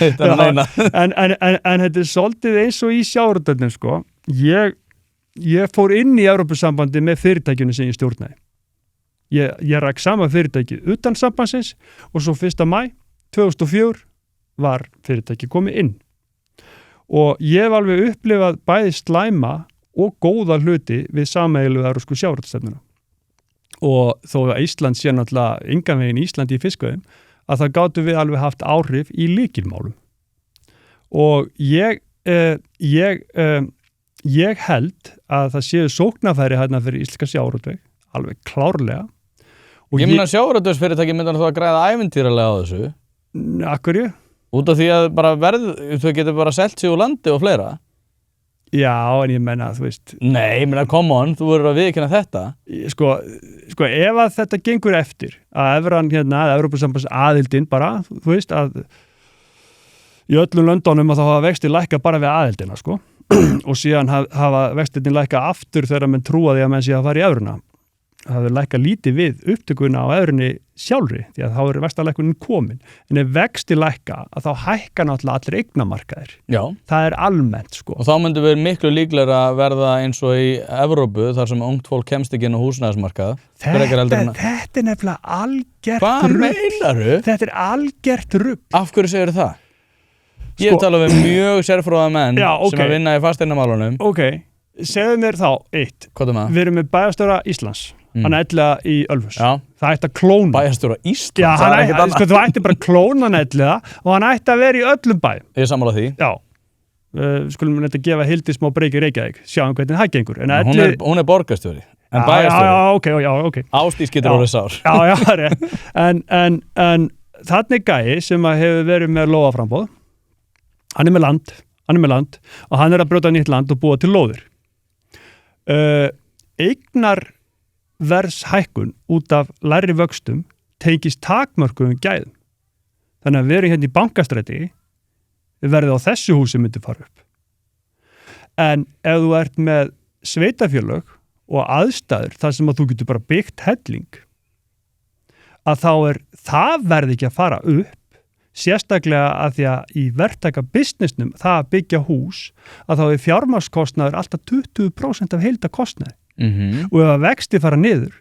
Hitt hann neina. En þetta er svolítið eins og í sjávarútveginn, sko. Ég fór inn í Evrópusambandi með fyrirtækjunum sem ég stjórnaði. Ég ræk sama fyrirtæki utan sambandsins og svo 1. maí 2004 var fyrirtæki komið inn. Og ég hef alveg upplifað bæði slæma og góða hluti við sameiginlegu evrópsku sjávarútvegsstefnuna. Og þó að Ísland sé náttúrulega engan veginn Íslandi í fiskveiðum, að það gátu við alveg haft áhrif í lykilmálum. Og ég held að það séu sóknarfæri hérna fyrir íslenska sjávarútveg, alveg klárlega. Og ég meina sjávarútvegsfyrirtæki myndar þá að græða ævintýralega á þessu. Akkurju? Út af því að bara þau getur bara selt sig úr landi og fleira. Já, en ég menna, þú veist... Nei, ég menna, come on, þú verður að viðurkenna þetta. Sko, ef að þetta gengur eftir, að evran að Evrópusambands aðildin bara, þú veist, að í öllum löndunum að þá hafa vextir lækka bara við aðildina, sko, og síðan hafa vextirni lækka aftur þegar menn trúa því að menn sé að fara í evruna. Það hefur lækkað lítið við upptökuna á evrunni sjálfri, því að þá er vaxtalækkunin komin. En ef vexti lækka, að þá hækka náttúrulega allir eignamarkaðir. Já. Það er almennt, sko. Og þá myndum við miklu líklega að verða eins og í Evrópu, þar sem ungt fólk kemst ekki inn á húsnæðismarkað. Þetta er nefnilega algert rugl. Hvað meinaru? Þetta er algert rugl. Af hverju segir það? Ég hef talað við mjög sérfróða menn sem að vinna í fasteignamálunum. Ok, segðu mér þá eitt. Hvað er maður? Við erum með bæjarstjóra Íslands. Hann ætliða í Ölfus. Já. Það ætti að klóna. Bæjarstjóra Íslands? Já, þú ætti bara að klóna hann ætliða og hann ætti að vera í öllum bæjum. Ég er sammála því. Já. Skulum við gefa Hildi smá breyki Reykjavík. Sjáum hvernig það gengur. Hún er borgarstjóri. En bæjarstjóri. Já, ok. Ástís getur orðið sár. Já, rétt. En þarna er gæi sem hefur verið með lóðaframboð. Hann er með land og hann er að brjóta nýtt land og búa til lóðir. Eignarverðshækkun út af lægri vöxtum tengist takmörkuðum gæðum. Þannig að við erum hérna í Bankastræti, við verðum á þessu húsi myndi fara upp. En ef þú ert með sveitafélög og aðstæður þar sem að þú getur bara byggt helling, að þá það verði ekki að fara upp, sérstaklega að því að í verktaka businessnum það að byggja hús að þá er fjármagnskostnaður alltaf 20% af heildarkostnaði. Og ef að vexti fara niður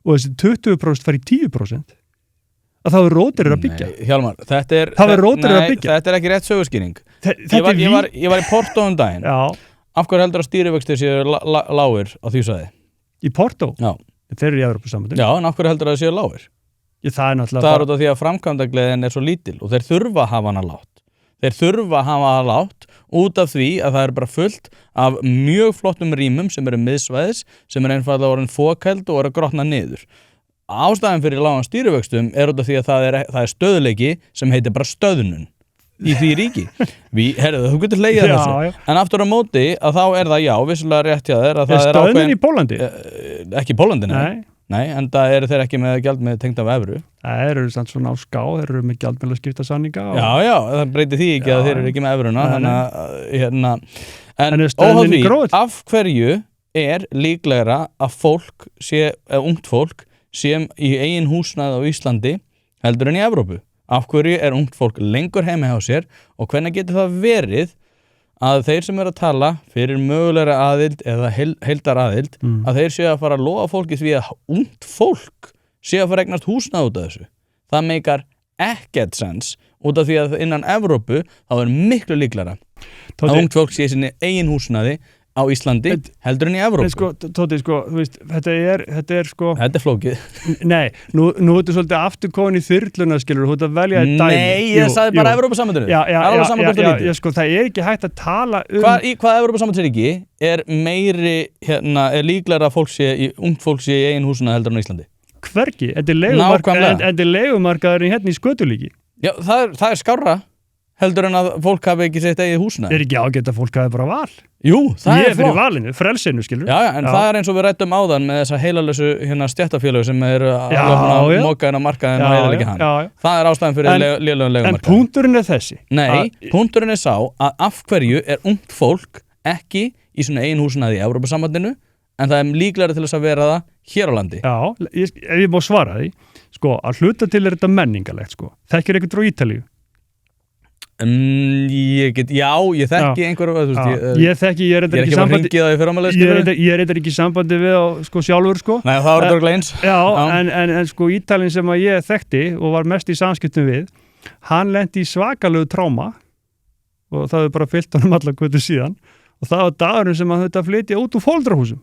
og þessi 20% fara í 10% að það er rótir að byggja. Nei, Hjálmar, þetta er ekki rétt sögurskýring. Ég var í Porto daginn. Já. Af hverju heldur að stýrivextir séu lágir á því svæði? Í Porto? Já. Þeir eru í Evrópusambandinu. Já, en af hverju heldur að það séu lágir? Það er náttúrulega... Það er út af því að framkvæmdagleðin er svo lítil og þeir þurfa að hafa hana lágt. Þeir þurfa að hafa hana lágt út af því að það er bara fullt af mjög flottum rýmum sem eru miðsvæðis, sem er einfallega orðin fokæld og eru að grotna niður. Ástæðan fyrir lágan stýrivöxtum er út af því að það er stöðuleiki sem heitir bara stöðnun í því ríki. Herðu, þú getur hlegið þessu. Já. En aftur á móti að þá er það vissulega rétt hjá þér að það er stöðnun í Pólandi? Ekki í Pólandi, nei, en það eru þeir ekki með gjaldmiðil tengt af evru. Það eru samt svona á ská, þeir eru með gjaldmiðlaskiptasamninga. Já, það breytir því ekki að þeir eru ekki með evruna. En óháð því, af hverju er líklegra að ungt fólk sé í eigin húsnæði á Íslandi heldur en í Evrópu? Af hverju er ungt fólk lengur heima hjá sér og hvernig getur það verið að þeir sem eru að tala fyrir mögulega aðild eða heildar aðild að þeir séu að fara að lofa fólki því að ungt fólk séu að fara eignast húsnæði út af þessu. Það meikar ekkert sens út af því að innan Evrópu þá er miklu líklara að ungt fólk sé sinni eigin húsnæði á Íslandi heldur en í Evrópu. Tóti, þú veist, þetta er Þetta er flókið. Nei, nú ertu svolítið aftur komin í þyrluna, skilur, þú ert að velja dæmi. Nei, ég sagði bara Evrópusambandinu. Já, það er ekki hægt að tala Hvað Evrópusambandsríki er meiri, er líklega að ungt fólk sé í eigin húsuna heldur en á Íslandi? Hvergi, þetta er leigumarkaðurinn hérna í Skötulíki. Já, það er skárra heldur en að fólk hafi ekki sett eigið húsnæði. Er ekki ágætt að fólk hafi bara val? Jú, það er fyrir valinu, frelsinu, skilur. Já, en það er eins og við rættum áðan með þessa heilalösu stjættafélög sem eru að moka inn á markaðin og heiðalega hann. Það er ástæðan fyrir lélegum leigumarkaði. En punkturinn er þessi. Nei, punkturinn er sá að af hverju er ungt fólk ekki í svona eigin húsnæði í Evrópusambandinu en það er líklega til þess að vera það hér á landi. Já, ef ég má svara því, að hluta til er þetta menningalegt, Þekkir einhvern frá Ítalíu? Ég þekki einhverju ég er eitthvað ekki í sambandi við sjálfur Nei, það var þetta eins en Ítalinn sem að ég þekkti og var mest í samskiptum við hann lenti í svakalegu tráma og það er bara fyllt honum allar kvöldu síðan og það var dagurinn sem hann þurfti að flytja út úr fóldrahúsum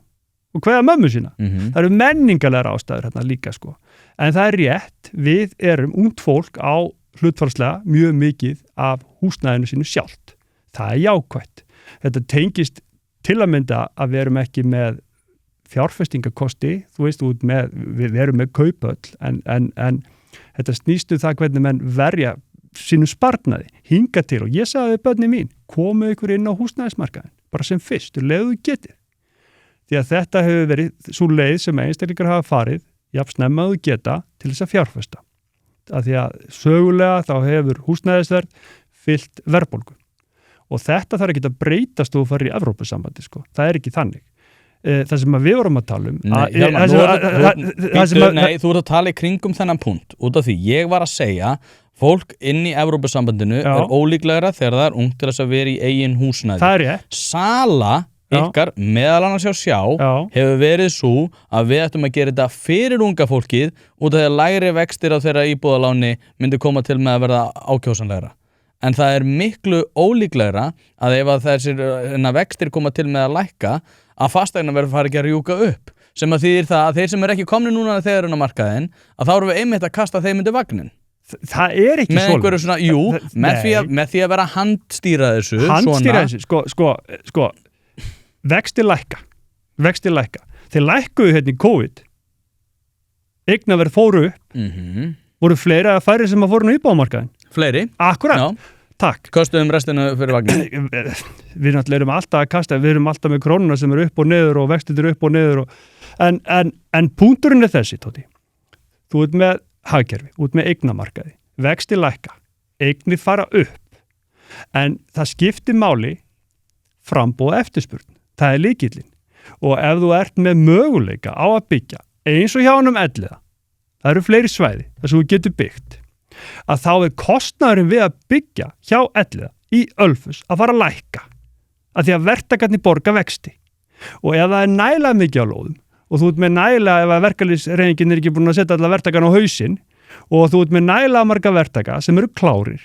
og kveða mömmu sína. Það eru menningarlegar ástæður hérna líka en það er rétt, við erum ungt fólk á hlutfallslega mjög mikið af húsnæðinu sínu sjálft. Það er jákvætt. Þetta tengist til að mynda að við erum ekki með fjárfestingakosti, þú veist, við erum með kaupöll, en þetta snýstu það hvernig menn verja sínu sparnaði, hinga til og ég sagði við börnin mín, komu ykkur inn á húsnæðismarkaðin, bara sem fyrst, leiðu getið. Því að þetta hefur verið svo leið sem einstaklingar hafa farið, jafn snemmaðu geta til þess að fjárfesta. Að því að sögulega þá hefur húsnæðisverð fyllt verðbólgu og þetta þarf ekki að breytast og fara í Evrópusambandi, það er ekki þannig. Það sem við vorum að tala um Nei, þú ert að tala í kringum þennan punkt út af því ég var að segja fólk inn í Evrópusambandinu er ólíklegra þegar það er ungt til þess að vera í eigin húsnæði. Það er rétt. Sala ykkar meðal annars sjá hefur verið svo að við ættum að gera þetta fyrir unga fólkið út af því að lægri vextir á þeirra íbúðaláni myndi koma til með að verða ákjósanlegra. En það er miklu ólíklegra að ef að þessir vextir koma til með að lækka að fasteignaverð fari ekki að rjúka upp sem að þýðir það að þeir sem er ekki komni núna þegar á markaðinn að þá erum við einmitt að kasta þeim undir vagnin. Það er ekki með einhverju svona, með því að vera handstýra þessu Vextir lækka. Þeir lækkuðu hérna í COVID. Eignaverð fóru upp. Voru fleiri að færri sem að fóru nú íbúðamarkaðinn. Fleiri? Akkurat. Já. Takk. Kostuðum restinu fyrir vagnin. Við náttúrulega erum alltaf að kasta, við erum alltaf með krónuna sem eru upp og niður og vextir eru upp og niður. En punkturinn er þessi, Tóti. Þú ert með hagkerfi, þú ert með eignamarkaði. Vextir lækka. Eignir fara upp. En það skiptir máli framboð og eftirspurn. Það er lykillinn. Og ef þú ert með möguleika á að byggja, eins og hjá honum Elliða, það eru fleiri svæði þar sem þú getur byggt, að þá er kostnaðurinn við að byggja hjá Elliða í Ölfus að fara að lækka. Að því að verktakarnir borga vexti. Og ef það er nægilega mikið á lóðum, og þú ert með nægilega ef að verkalýðshreyfingin er ekki búin að setja alla verktakarna á hausinn, og þú ert með nægilega marga verktaka sem eru klárir,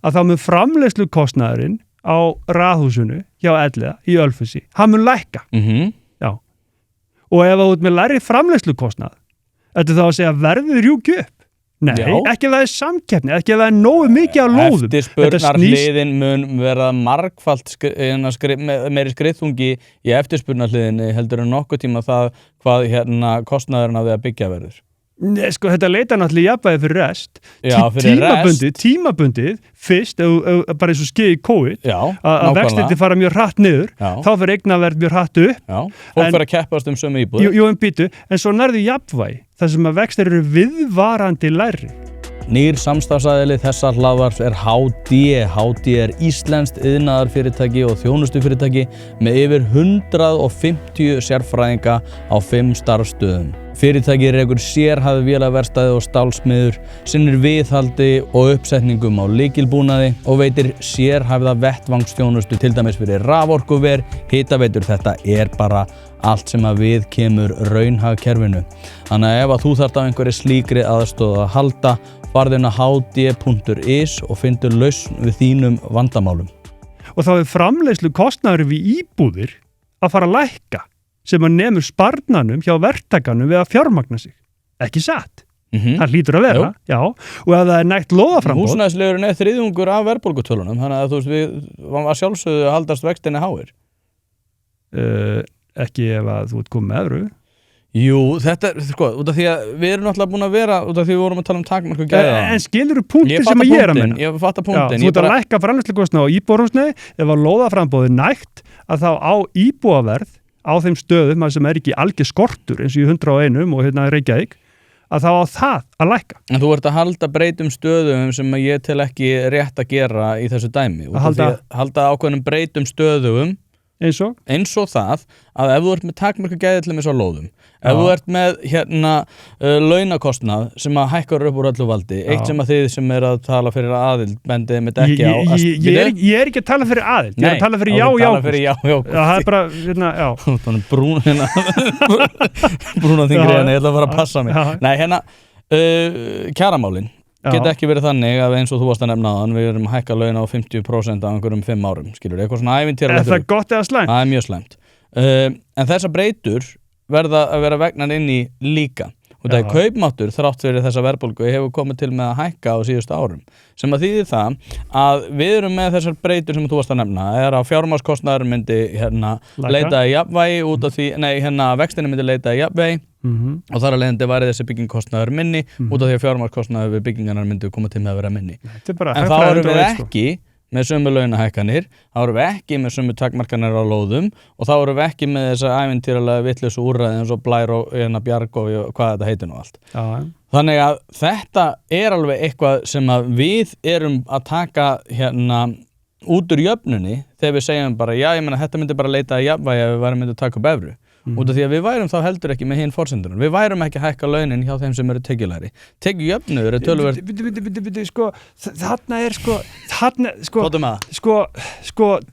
að þá mun framleiðslukostnaðurinn á raðhúsinu hjá Elliða í Ölfusi, hann mun lækka. Já. Og ef þú ert með lægri framleiðslukostnað, þetta þá að segja verðið rjúki upp. Nei, ekki ef það samkeppni, ekki ef það nógu mikið á lóðum. Eftirspurnarhliðin mun vera margfalt meiri skriðþungi í eftirspurnarhliðinni heldur en nokkuð tíma það hvað kostnaðurinn af því að byggja verður. Nei, sko, þetta leita náttúrulega jafnvægi fyrir rest. Tímabundið, fyrst, bara eins og skeið í COVID, að vextirnir fara mjög hratt niður, þá fyrir eignaverð mjög hratt upp. Já, fólk fyrir að keppast sömu íbúðir. Jú, býtu, en svo nærðu jafnvægi, þar sem að vextir eru viðvarandi lægri. Nýr samstarfsaðili þessa hlaðvarps er HD. HD er íslenskt iðnaðarfyrirtæki og þjónustufyrirtæki með yfir 150 sérfræðinga á 5 starfsstöðum. Fyrirtækið rekur sérhæfð vélaverkstæði og stálsmiður, sinnir viðhaldi og uppsetningum á lykilbúnaði og veitir sérhæfða vettvangsþjónustu til dæmis fyrir raforkuver, hitaveitur. Þetta er bara allt sem að við kemur raunhagkerfinu. Þannig að ef að þú þarft á einhverju slíkri aðstoð að halda, farðu inn á hd.is og fyndu lausn við þínum vandamálum. Og þá er framleiðslu kostnaður við íbúðir að fara að lækka, sem að nemur sparnanum hjá verktakanum við að fjármagna sig. Ekki satt. Það hlýtur að vera. Já. Og ef það er nægt lóðaframboð. Húsnæðisliðurinn er þriðjungur af verðbólgutölunum, þannig að þú veist við að sjálfsögðu haldast vextinni háir. Ekki ef að þú ert komið með evru. Jú, þetta er, sko, út af því að við erum náttúrulega búin að vera, út af því við vorum að tala takmark og gæða. En skilurðu punktin sem að ég er að menna? Ég fatta punktin. Þú ert að lækka framleiðslukostnað á íbúðarhúsnæði, ef að lóðaframboðið nægt, að þá á íbúðaverð á þeim stöðum sem er ekki algjör skortur eins og í 101 og hérna í Reykjavík, að þá á það að lækka. En þú ert að halda breytum stöðum sem ég tel ekki rétt að gera í þessu dæmi. Halda ákveðnum breytum stöðum eins og það að ef þú ert með takmarka gæði til með svo lóðum, ef þú ert með launakostnað sem að hækkar upp úr öllu valdi, eitt sem að þið sem er að tala fyrir aðild bendið mitt ekki á ég er ekki að tala fyrir aðild, ég er að tala fyrir já það er bara, brúna þingri ég ætla að fara að passa mig. Nei, kjaramálin geta ekki verið þannig að eins og þú varst að nefna áðan, við erum að hækka laun á 50% á einhverjum 5 árum, skilur, eitthvað svona ævintýralegt. Er það gott eða slæmt? Það er mjög slæmt. En þessar breytur verða að vera vegnar inn í líka. Og það er kaupmáttur þrátt fyrir þessa verðbólgu hefur komið til með að hækka á síðustu árum. Sem að þýðir það að við erum með þessar breytur sem þú varst að nefna, er að fjármagnskostnaður myndi leita í jafnvægi út af því, vextinni myndi leita í jafnvægi. Og þar að leiðandi væri þessi byggingkostnaður minni út af því að fjármagnskostnaður við byggingarnar myndi koma til með að vera minni. En þá erum við ekki með sömu launahækkanir, þá erum við ekki með sömu takmarkanir á lóðum og þá erum við ekki með þessa ævintýralega vitlausu úrræði eins og Blær og Bjarg og hvað þetta heitir nú allt. Þannig að þetta er alveg eitthvað sem að við erum að taka út úr jöfnunni þegar við segjum bara, já, ég meina, þetta myndi bara leita í jafnvægi ef við værum myndi að taka upp evru. Út af því að við værum þá heldur ekki með hinn forsendunum. Við værum ekki að hækka launin hjá þeim sem eru tekjulægri. Tekjujöfnuður er töluvert...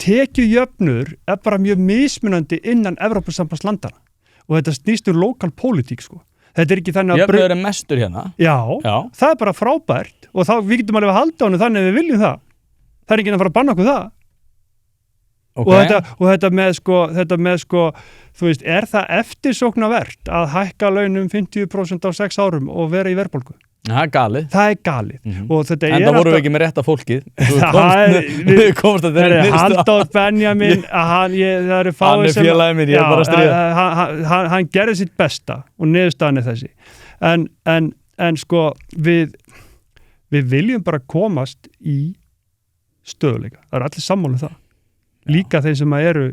Tekjujöfnuður er bara mjög mismunandi innan Evrópusambandslandana og þetta snýst lokal pólitík, sko. Þetta er ekki þannig að... Jöfnuður er mestur hérna. Já, það er bara frábært og þá við getum alveg að halda honum þannig að við viljum það. Það er ekki að fara að banna okkur það. Og þetta með þú veist, er það eftirsóknarvert að hækka launum 50% á 6 árum og vera í verðbólgu? Það er galið. Það er galið. En það vorum við ekki með rétta fólkið. Við komumst að þeirri nýrstu. Halldór Benjamin, það eru fáið sem... Hann er félagið minn, ég er bara að stríða. Hann gerði sitt besta og niðurstaðan er þessi. En sko, við viljum bara komast í stöðuleika. Það eru allir sammála það. Líka þeir sem eru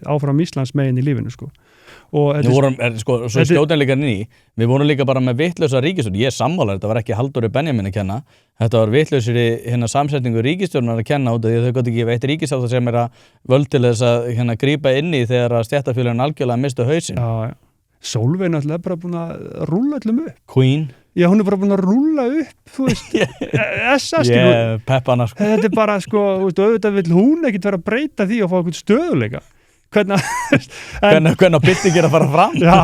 áfram Íslands megin í lífinu, sko. Við vorum, svo skjótanleika við vorum líka bara með vitlausa ríkisstjórn. Ég er sammála, þetta var ekki Halldóri Benjamin að kenna. Þetta var vitlausri samsetningu ríkisstjórnar að kenna út af því að þau gátu ekki veitt ríkisstjórn sem er að völd til þess að grípa inn í þegar að stéttarfélögin algjörlega mistu hausinn. Já. Sólveig náttúrulega bara búin að rúlla öllum upp. Queen. Já, hún er bara búin að rúlla upp, þú veist, peppana, sko. Þetta er bara, sko, auðvitað vill hún ekkert vera að breyta því og fá eitthvað stöðuleika. Hvernig á byltingin að fara fram? Já,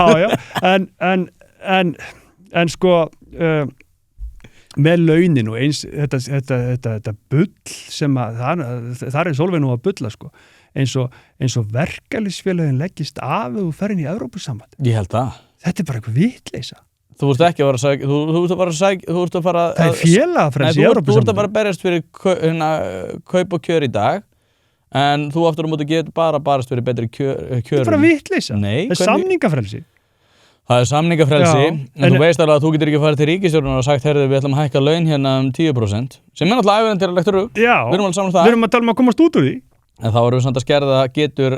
en sko, með launin og eins þetta bull sem að það Sólveig nú að bulla sko eins og verkalýðsfélögin leggist af og þú fer inn í Evrópusamband. Ég held það. Þetta bara eitthvað vitleysa. Þú ert ekki að fara það félagafrelsi í Evrópusambandi. Þú ert að fara að berjast fyrir kaup og kjör í dag en þú aftur á móti getur bara barast fyrir betri kjörum. Þetta er bara vitleysa. Nei. Það samningafrelsi. Það samningafrelsi, en þú veist alveg að þú getur ekki farið til ríkisstjórnar og sagt, heyrðu, við ætlum að hækka laun hérna 10%, sem náttúrulega ævintýralegt rugl. Já, við erum alveg saman það. Við erum að tala að komast út úr því. En þá erum við samt að skerða getur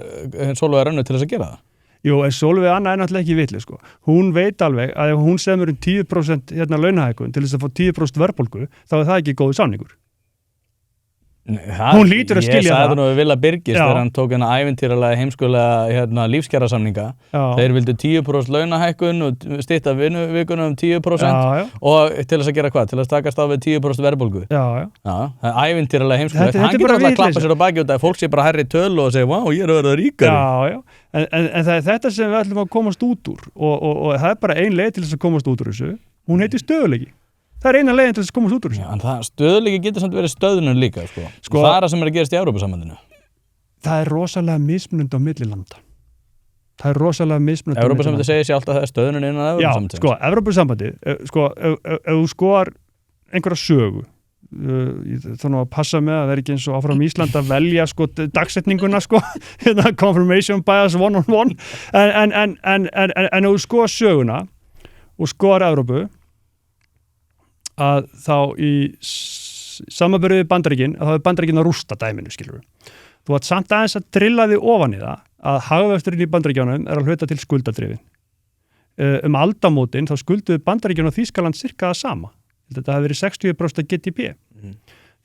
Sólveig Rönnu til þess að gera það. Jú, en Sólveig Anna náttúrulega ekki vitlaus sko. Hún veit alveg að ef hún semur 10% launahækkun til þess að fá 10% verðbólgu, þá það ekki góður samningur. Hún lítur að skilja það. Ég sagði nú við Villa Birgis þegar hann tók hérna ævintýralega heimskulega lífskjarasamninga. Þeir vildu 10% launahækkun og stytta vinnuvikuna 10% og til þess að gera hvað? Til þess að takast á við 10% verðbólgu. Já. Það er ævintýralega heimskulega. Hann getur alltaf að klappa sér á baki út að fólk sé bara hærri tölu og segja, vá, ég er að verða ríkari. Já. En það er þetta sem við ætlum að komast út úr og það er bara ein leið til þess að komast út úr þessu. Hún heitir stöðugleiki. Það er eina leiðin til þess að komast út úr þessu. Já, en stöðuleiki getur samt verið stöðnun líka, sko. Það er það sem er að gerast í Evrópusambandinu. Það er rosalega mismunandi á milli landa. Evrópusambandið segir sér alltaf að það er stöðnun innan Evrópusambandið. Já, sko, Evrópusambandið, ef þú skoðar einhverja sögu, þannig að passa með að það er ekki eins og áfram Ísland að velja sko dagsetninguna sko, confirmation bias one on one, en ef þú skoðar söguna og skoðar Evrópu, að þá í samanburði við Bandaríkin að það er Bandaríkin að rústa dæminu, skilur við. Þú átt samt aðeins að drilla því ofan í það að hagvöxturinn í Bandaríkjunum er að hluta til skuldadrifin. Aldamótin þá skulduðu Bandaríkjun og Þýskaland cirka það sama. Þetta hafi verið 60% GDP.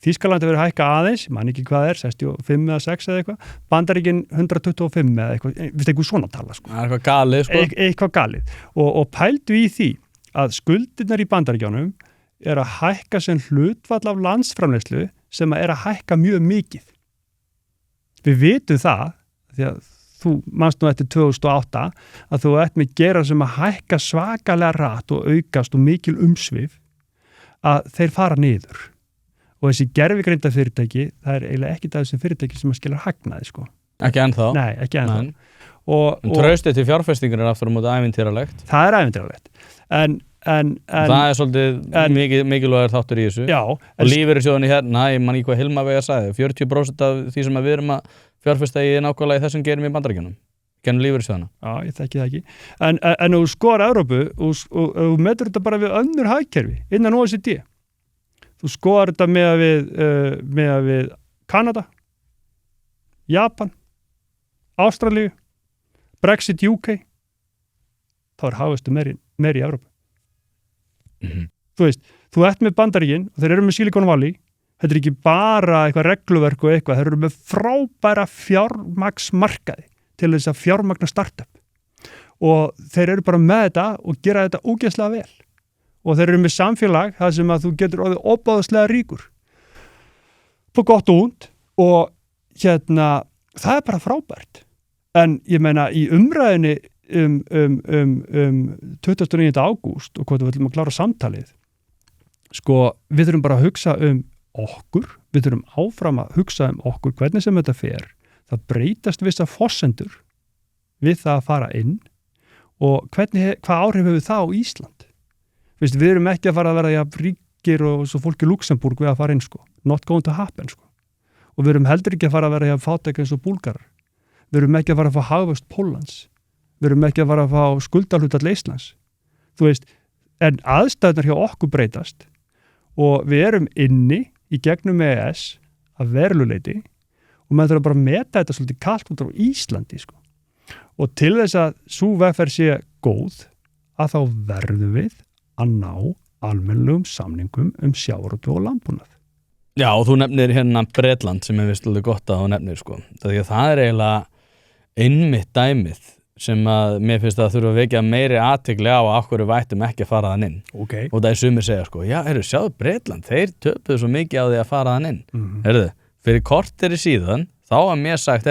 Þýskaland hefur verið hækka aðeins, man ekki hvað er, 65 eða 6 eða eitthvað, Bandaríkin 125 eða eitthvað, við eitthvað svona tala sko. Það er eitthvað galið sko. Eitthvað galið. Og pældu í því að skuldirnar í Bandaríkjunum er að hækka sem hlutfall af landsframleiðslu sem er að hækka mjög mikið. Við vitum það, því að þú manst nú eftir 2008, að þú ert með gera sem að hækka svakalega rætt og aukast og mikil umsvif, að þeir fara niður. Og þessi gervigreinda fyrirtæki, það er eiginlega ekki það sem fyrirtæki sem að skilja hagnaði, sko. Ekki ennþá? Nei, ekki ennþá. En traustið til fjárfestingur er aftur á móti ævintýralegt? Það er ævintýralegt. En það er svolítið mikilvægur þáttur í þessu. Já, og lífeyrissjóðinni hérna, ég man ekki hvað Hilma Veiga sagði, 40% af því sem við erum að fjárfesta í nákvæmlega í þessum gerum í Bandaríkjunum. Gennum lífeyrissjóðina. Já, ég þekki það ekki. En þú skoðar Evrópu og þú metur þetta bara við önnur hagkerfi innan OECD. Þú skoðar þetta með við Kanada, Japan, Ástralíu, Brexit UK, þá er hagvöxtur meiri í Evrópu. Þú veist, þú ert með Bandaríkin og þeir eru með Silicon Valley, þetta er ekki bara eitthvað regluverk og eitthvað, þeir eru með frábæra fjármagnsmarkaði til þess að fjármagna startup og þeir eru bara með þetta og gera þetta ógeðslega vel og þeir eru með samfélag þar sem að þú getur orðið óbáðslega ríkur på gott og und og það er bara frábært en ég meina í umræðinni 29. ágúst og hvað við viljum að klára samtalið sko, við þurfum bara að hugsa okkur, við þurfum áfram að hugsa okkur, hvernig sem þetta fer það breytast vissa forsendur við það að fara inn og hvað áhrif hefur það á Ísland við erum ekki að fara að vera ríkir og svo fólk í Luxemburg við að fara inn sko, not going to happen sko og við erum heldur ekki að fara að vera fátæk eins og Búlgarar, við erum ekki að fara að fá hagvöxt Póllands við erum ekki að fara að fá skuldahlutfall Íslands. Þú veist, en aðstæðunar hjá okkur breytast og við erum inni í gegnum EES að veruleiti og maður þarf bara að meta þetta svolítið kalt út á Íslandi sko. Og til þess að sú vegferð sé góð að þá verðum við að ná almennilegum samningum sjávarútveg og landbúnað. Já, og þú nefnir hérna Bretland sem er vist alveg gott að þú nefnir sko. Það er eiginlega einmitt dæmið sem að mér finnst að þurfa að vekja meiri athygli á að okkur við ættum ekki að fara þann inn. Okay. Og það er sumir segja sko, já, sjáðu Bretland, þeir töpuðu svo mikið á því að fara þann inn. Fyrir korteri síðan, þá var mér sagt,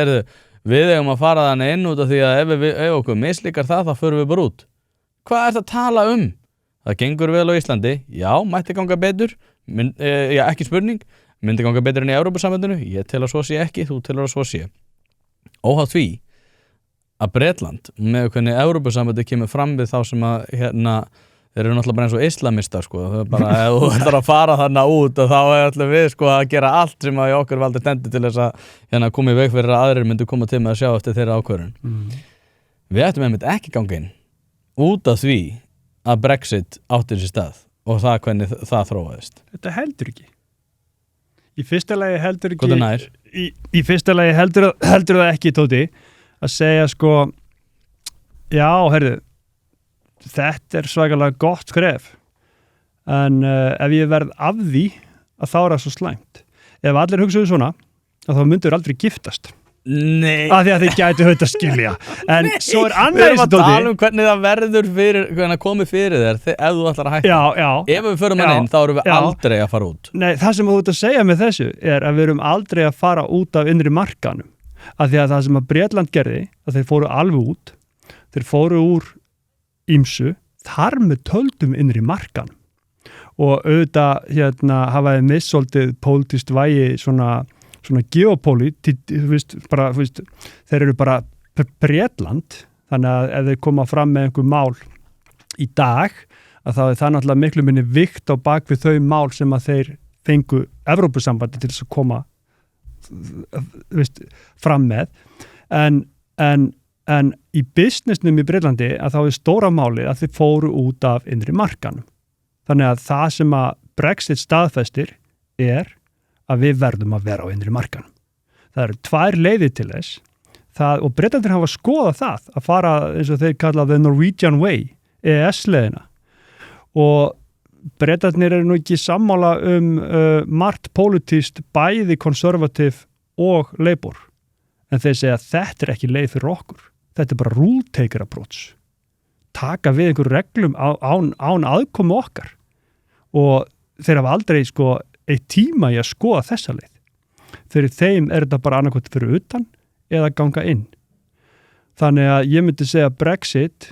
við eigum að fara þann inn út af því að ef okkur mislíkar það, þá förum við bara út. Hvað er það að tala um? það gengur vel á Íslandi, já, mætti ganga betur, já, ekki spurning, myndi ganga betur enn í Evrópusambandinu, ég tel að svo sé ekki, þú telur að svo sé. Óháð því að Bretland, með hvernig Evrópusambandi kemur fram við þá sem að þeir eru náttúrulega bara eins og islamistar sko. Það er bara, ef þú ætlar að fara þarna út og þá ætlum við sko að gera allt sem að í okkur valdi stendi til þess að koma í veg fyrir að aðrir myndu koma til með að sjá eftir þeirra ákvörðun. Við ættum einmitt ekki ganga inn út af því að Brexit átti sér stað og það hvernig það þróaðist. Þetta heldur ekki. Í fyrsta lagi heldur ekki. Hvað er nær? Í fyrsta lagi heldur það ekki, Tóti, að segja sko, já, heyrðu, þetta svakalega gott skref, en ef ég verð af því að þá það svo slæmt. Ef allir hugsaðu svona, að þá myndur aldrei giftast. Nei. Af því að þið gætu þetta að skilja. En nei, svo annað við erum að tala hvernig það verður fyrir, hvernig það komið fyrir þér ef þú ætlar að hætta. Já. Ef við förum inn, þá erum við aldrei að fara út. Nei, það sem þú ert að segja með þessu er að við erum aldrei að fara út af innri markanum. Af því að það sem að Bretland gerði, að þeir fóru alveg út, þeir fóru úr ýmsu, þar með töldum innri markanum. Og auðvitað hafaði missóltið pólitískt vægi svona geopóli, þeir eru bara Bretland, þannig að ef þeir koma fram með einhver mál í dag, að þá er það náttúrulega miklu minni vikt á bak við þau mál sem að þeir fengu Evrópusambandi til þess að koma fram með. En í businessnum í Bretlandi að þá er stóra máli að þeir fóru út af innri markanum. Þannig að það sem að Brexit staðfestir er að við verðum að vera á innri markanum. Það eru 2 leiðir til þess, og Bretandir hafa skoðað það, að fara eins og þeir kalla the Norwegian Way, EES-leiðina. Og Bretandir eru nú ekki sammála margt pólitískt bæði konservativ og Labour. En þeir segja að þetta er ekki leið fyrir okkur. Þetta er bara rule taker approach. Taka við einhver reglum án aðkomu okkar. Og þeir hafa aldrei eitt tíma í að skoða þessa leið. Fyrir þeim er þetta bara annarkvæmt fyrir utan eða ganga inn. Þannig að ég myndi segja að Brexit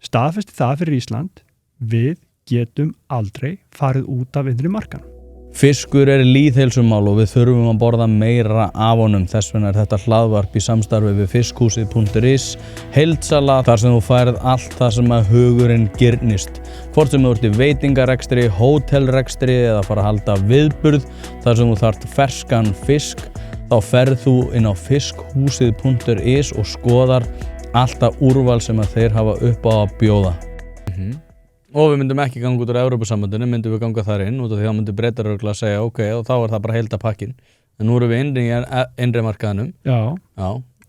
staðfesti það fyrir Ísland, við getum aldrei farið út af innri markanum. Fiskur er lýðheilsumál og við þurfum að borða meira af honum. Þess vegna er þetta hlaðvarp í samstarfi við fiskhúsið.is, heildsala þar sem þú færð allt það sem að hugurinn girnist. Hvort sem þú ert í veitingarekstri, hótelrekstri eða fara að halda viðburð þar sem þú þarft ferskan fisk, þá ferð þú inn á fiskhúsið.is og skoðar alltaf úrval sem að þeir hafa upp á að bjóða. Og við myndum ekki ganga út úr Evrópusambandinu, myndum við ganga þar inn út af því þá myndi Bretar örugglega að segja ok, og þá er það bara heildapakkin. En nú erum við innri markaðinum. Já.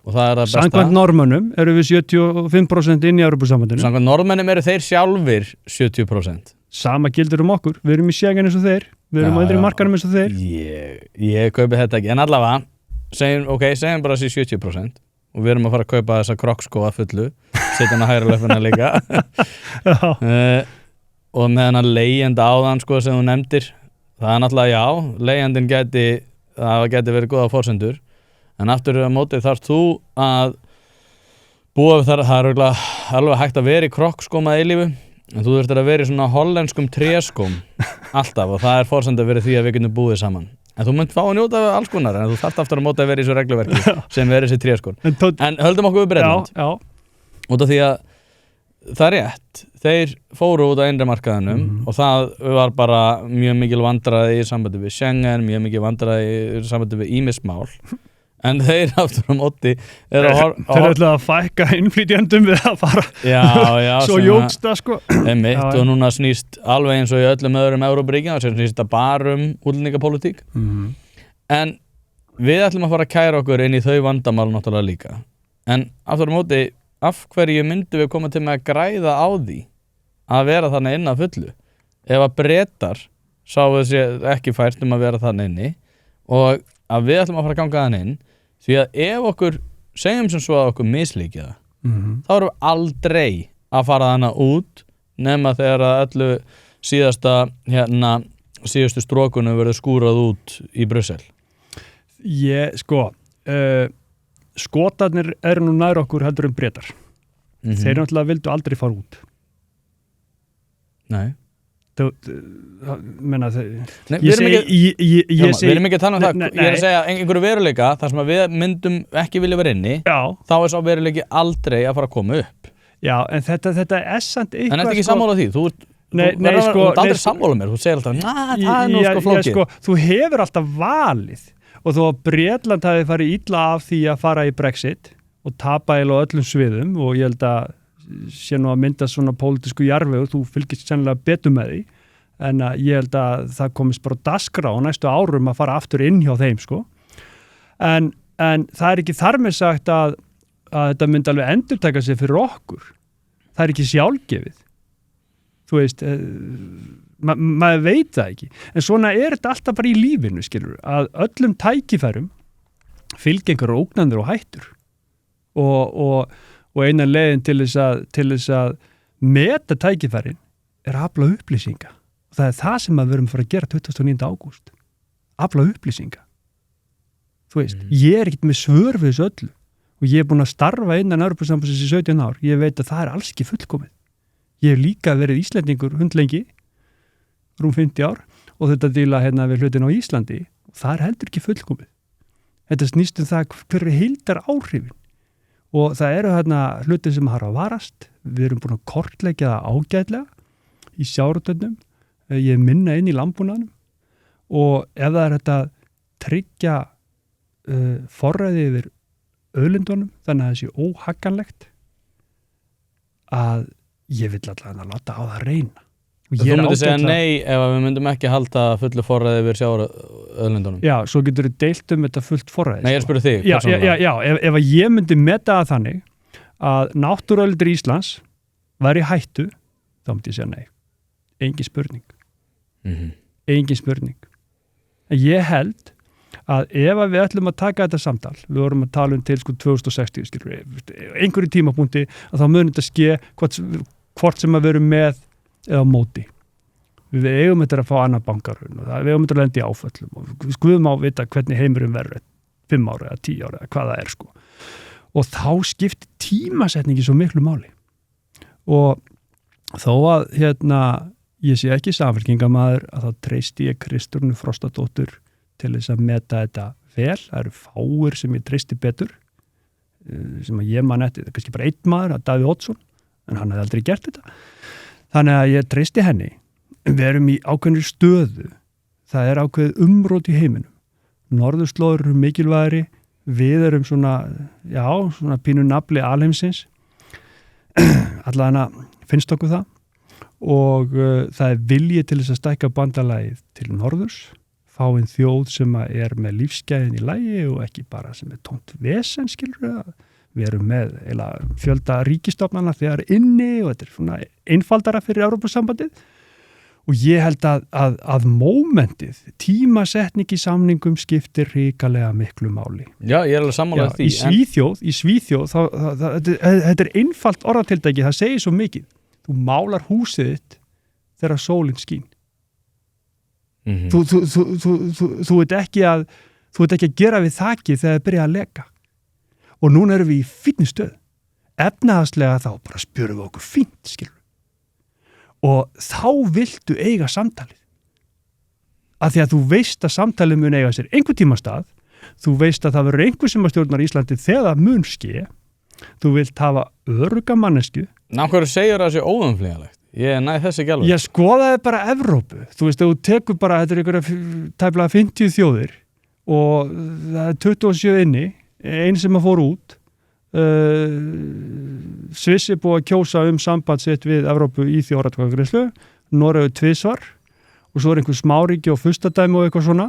Og það er það besta. Samkvæmt Norðmönnum eru við 75% inn í Evrópusambandinu. Samkvæmt Norðmönnum eru þeir sjálfir 70%. Sama gildur okkur. Við erum í Schengen eins og þeir. Við erum á innri markaðinum eins og þeir. Ég kaupi þetta ekki. En allavega, segjum bara þessi 70%. Og við erum að fara að kaupa þessa krokkskó að fullu. Setja hann að hægra löppina líka. Og með hann að leigjenda áðan sem þú nefndir, það er náttúrulega leigjandinn gæti verið góða forsendur, en aftur á móti þarft þú að búa við það er alveg hægt að vera í krokkskóm að eilífu, en þú þurftir að vera í svona hollenskum tréskóm alltaf og það er forsenda fyrir því að við getum búið saman. En þú munt fá að njóta alls konar, en þú þarft aftur á móti að vera í þessu regluverki sem er þessi tréskón. En höldum okkur við Bretland. Út af því að það er rétt, þeir fóru út á innri markaðinum og það var bara mjög mikil vandræði í sambandi við Schengen, mjög mikil vandræði í sambandi við ýmis mál. En þeir aftur á móti þeir ætlaðu að fækka innflytjendum við að fara svo jókst það einmitt og núna snýst alveg eins og í öllum öðrum Evrópuríkjum sem snýst það bara útlendingapólitík en við ætlum að fara að kæra okkur inn í þau vandamál náttúrulega líka en aftur á móti af hverju myndum við koma til með að græða á því að vera þannig inn að fullu ef að Bretar sáu þessi ekki fært að vera þannig inni og að við ætlum að fara að ganga þannig inn því að ef okkur, segjum sem svo að okkur mislíkja það, þá erum við aldrei að fara þannig út nema þegar að öllu síðustu strókunum verður skúrað út í Brussel. Skotarnir eru nú nær okkur heldur Bretar. Þeir náttúrulega vildu aldrei fara út. Nei. Menna Nei, við erum ekki að tala um það. Ég er að segja einhverju veruleika þar sem að við myndum ekki vilja vera inni, þá er sá veruleiki aldrei að fara að koma upp. Já, en þetta er samt eitthvað. En þetta ekki sammála því, þú ert aldrei sammála mér, þú segir alltaf, það er nú sko flókið. Þú hefur alltaf valið, og þó að Bretland hafi farið illa af því að fara í Brexit og tapa eiginlega á öllum sviðum, og ég held að sé nú að mynda svona pólitísku jarðvegu, þú fylgist sennilega betur með því, en ég held að það komist bara dagskrá á næstu árum að fara aftur inn hjá þeim, sko. En það er ekki þar með sagt að þetta myndi alveg endurtaka sig fyrir okkur. Það er ekki sjálfgefið. Þú veist, maður veit það ekki. En svona er þetta alltaf bara í lífinu, skilur, að öllum tækifærum fylgja einhverjar ógnanir og hættur. Og eina leiðin til þess að meta tækifærin er að afla upplýsinga. Og það er það sem við erum að fara að gera 29. ágúst. Afla upplýsinga. Þú veist, ég er ekkert með svör við þessu öllu. Og ég er búin að starfa innan Evrópusambandsins í 17 ár. Ég veit að það er alls ekki fullkomið. Ég hef líka verið Íslendingur hundlengi, rúm 50 ár, og þetta díla hérna við hlutin á Íslandi. Og það er heldur ekki fullkomið. Þetta snýst það hver er heildar áhrifin. Og það eru hérna hlutir sem har að varast. Við erum búin að kortleggja það ágætlega í sjávarútvegum. Ég er minna inn í landbúnaðinum. Og ef það er þetta tryggja forræði yfir auðlindunum, þannig að það sé óhagganlegt, að ég vill allavega að láta á það reyna. Þú myndir segja nei ef við myndum ekki halda fullu forræði yfir sjávarauðlindunum. Já, svo getur við deilt þetta fullt forræði. Nei, ég er að spyrja þig. Já, ef ég myndi meta það þannig að náttúruauðlindir Íslands væri í hættu, þá myndi ég segja nei. Engin spurning. Engin spurning. En ég held að ef við ætlum að taka þetta samtal, við vorum að tala til 2060, skilur við, einhverju tímapunkti, að þá mun þetta ske hvort sem að við erum með eða móti. Við eigum þetta að fá annað bankarun og við eigum þetta að lenda í áföllum og við skuðum á að vita hvernig heimurinn verður 5 ára eða 10 ára eða hvað það er, sko. Og þá skiptir tímasetningi svo miklu máli. Og þó að ég sé ekki samfélkingamaður að þá treysti ég Kristrúnu Frostadóttur til þess að meta þetta vel. Það eru fáir sem ég treysti betur, sem að ég man eftir, kannski bara einn maður, að Davíð Oddsson, en hann hefði aldrei gert þetta. Þannig að ég treysti henni. Við erum í ákveðnir stöðu. Það er ákveðið umrót í heiminum. Norðurslóðir eru mikilvægari, við erum svona pínu nafli alheimsins. Allavega finnst okkur það. Og það er vilji til þess að stækka bandalagið til norðurs, fáinn þjóð sem er með lífsgæðin í lagi og ekki bara sem er tómt vesen, skilur við. Við erum með fjölda ríkistofnana þegar inni og þetta er svona einfaldara fyrir Evrópusambandið. Og ég held að mómentið, tímasetning í samningum skiptir hrikalega miklu máli. Já, ég er alveg sammála því. Í Svíþjóð, þetta er einfalt orðatildæki, það segir svo mikið. Þú málar húsið þitt þegar sólin skín. Þú veit ekki að gera við þakið þegar það byrja að leka. Og núna erum við í fínni stöð. Efnahagslega þá bara spjörum við okkur fínt, skilur. Og þá viltu eiga samtalið. Af því að þú veist að samtalið mun eiga sér einhver tíma stað, þú veist að það verður einhver sem að stjórnar Íslandi þegar það mun ske, þú vilt hafa örugga mannesku. Ná, hverju segir það sé óumflýjanlegt? Ég næði þess ekki alveg. Ég skoðaði bara Evrópu. Þú veist, þú tekur bara, þetta er einhverja tæplega 50 þjóðir og það er 27 inni, einn sem að fór út. Sviss er búið að kjósa samband sitt við Evrópu í þjóðaratkvæðagreiðslu, Noregur 2 og svo er einhver smáríki og furstadæmi og eitthvað svona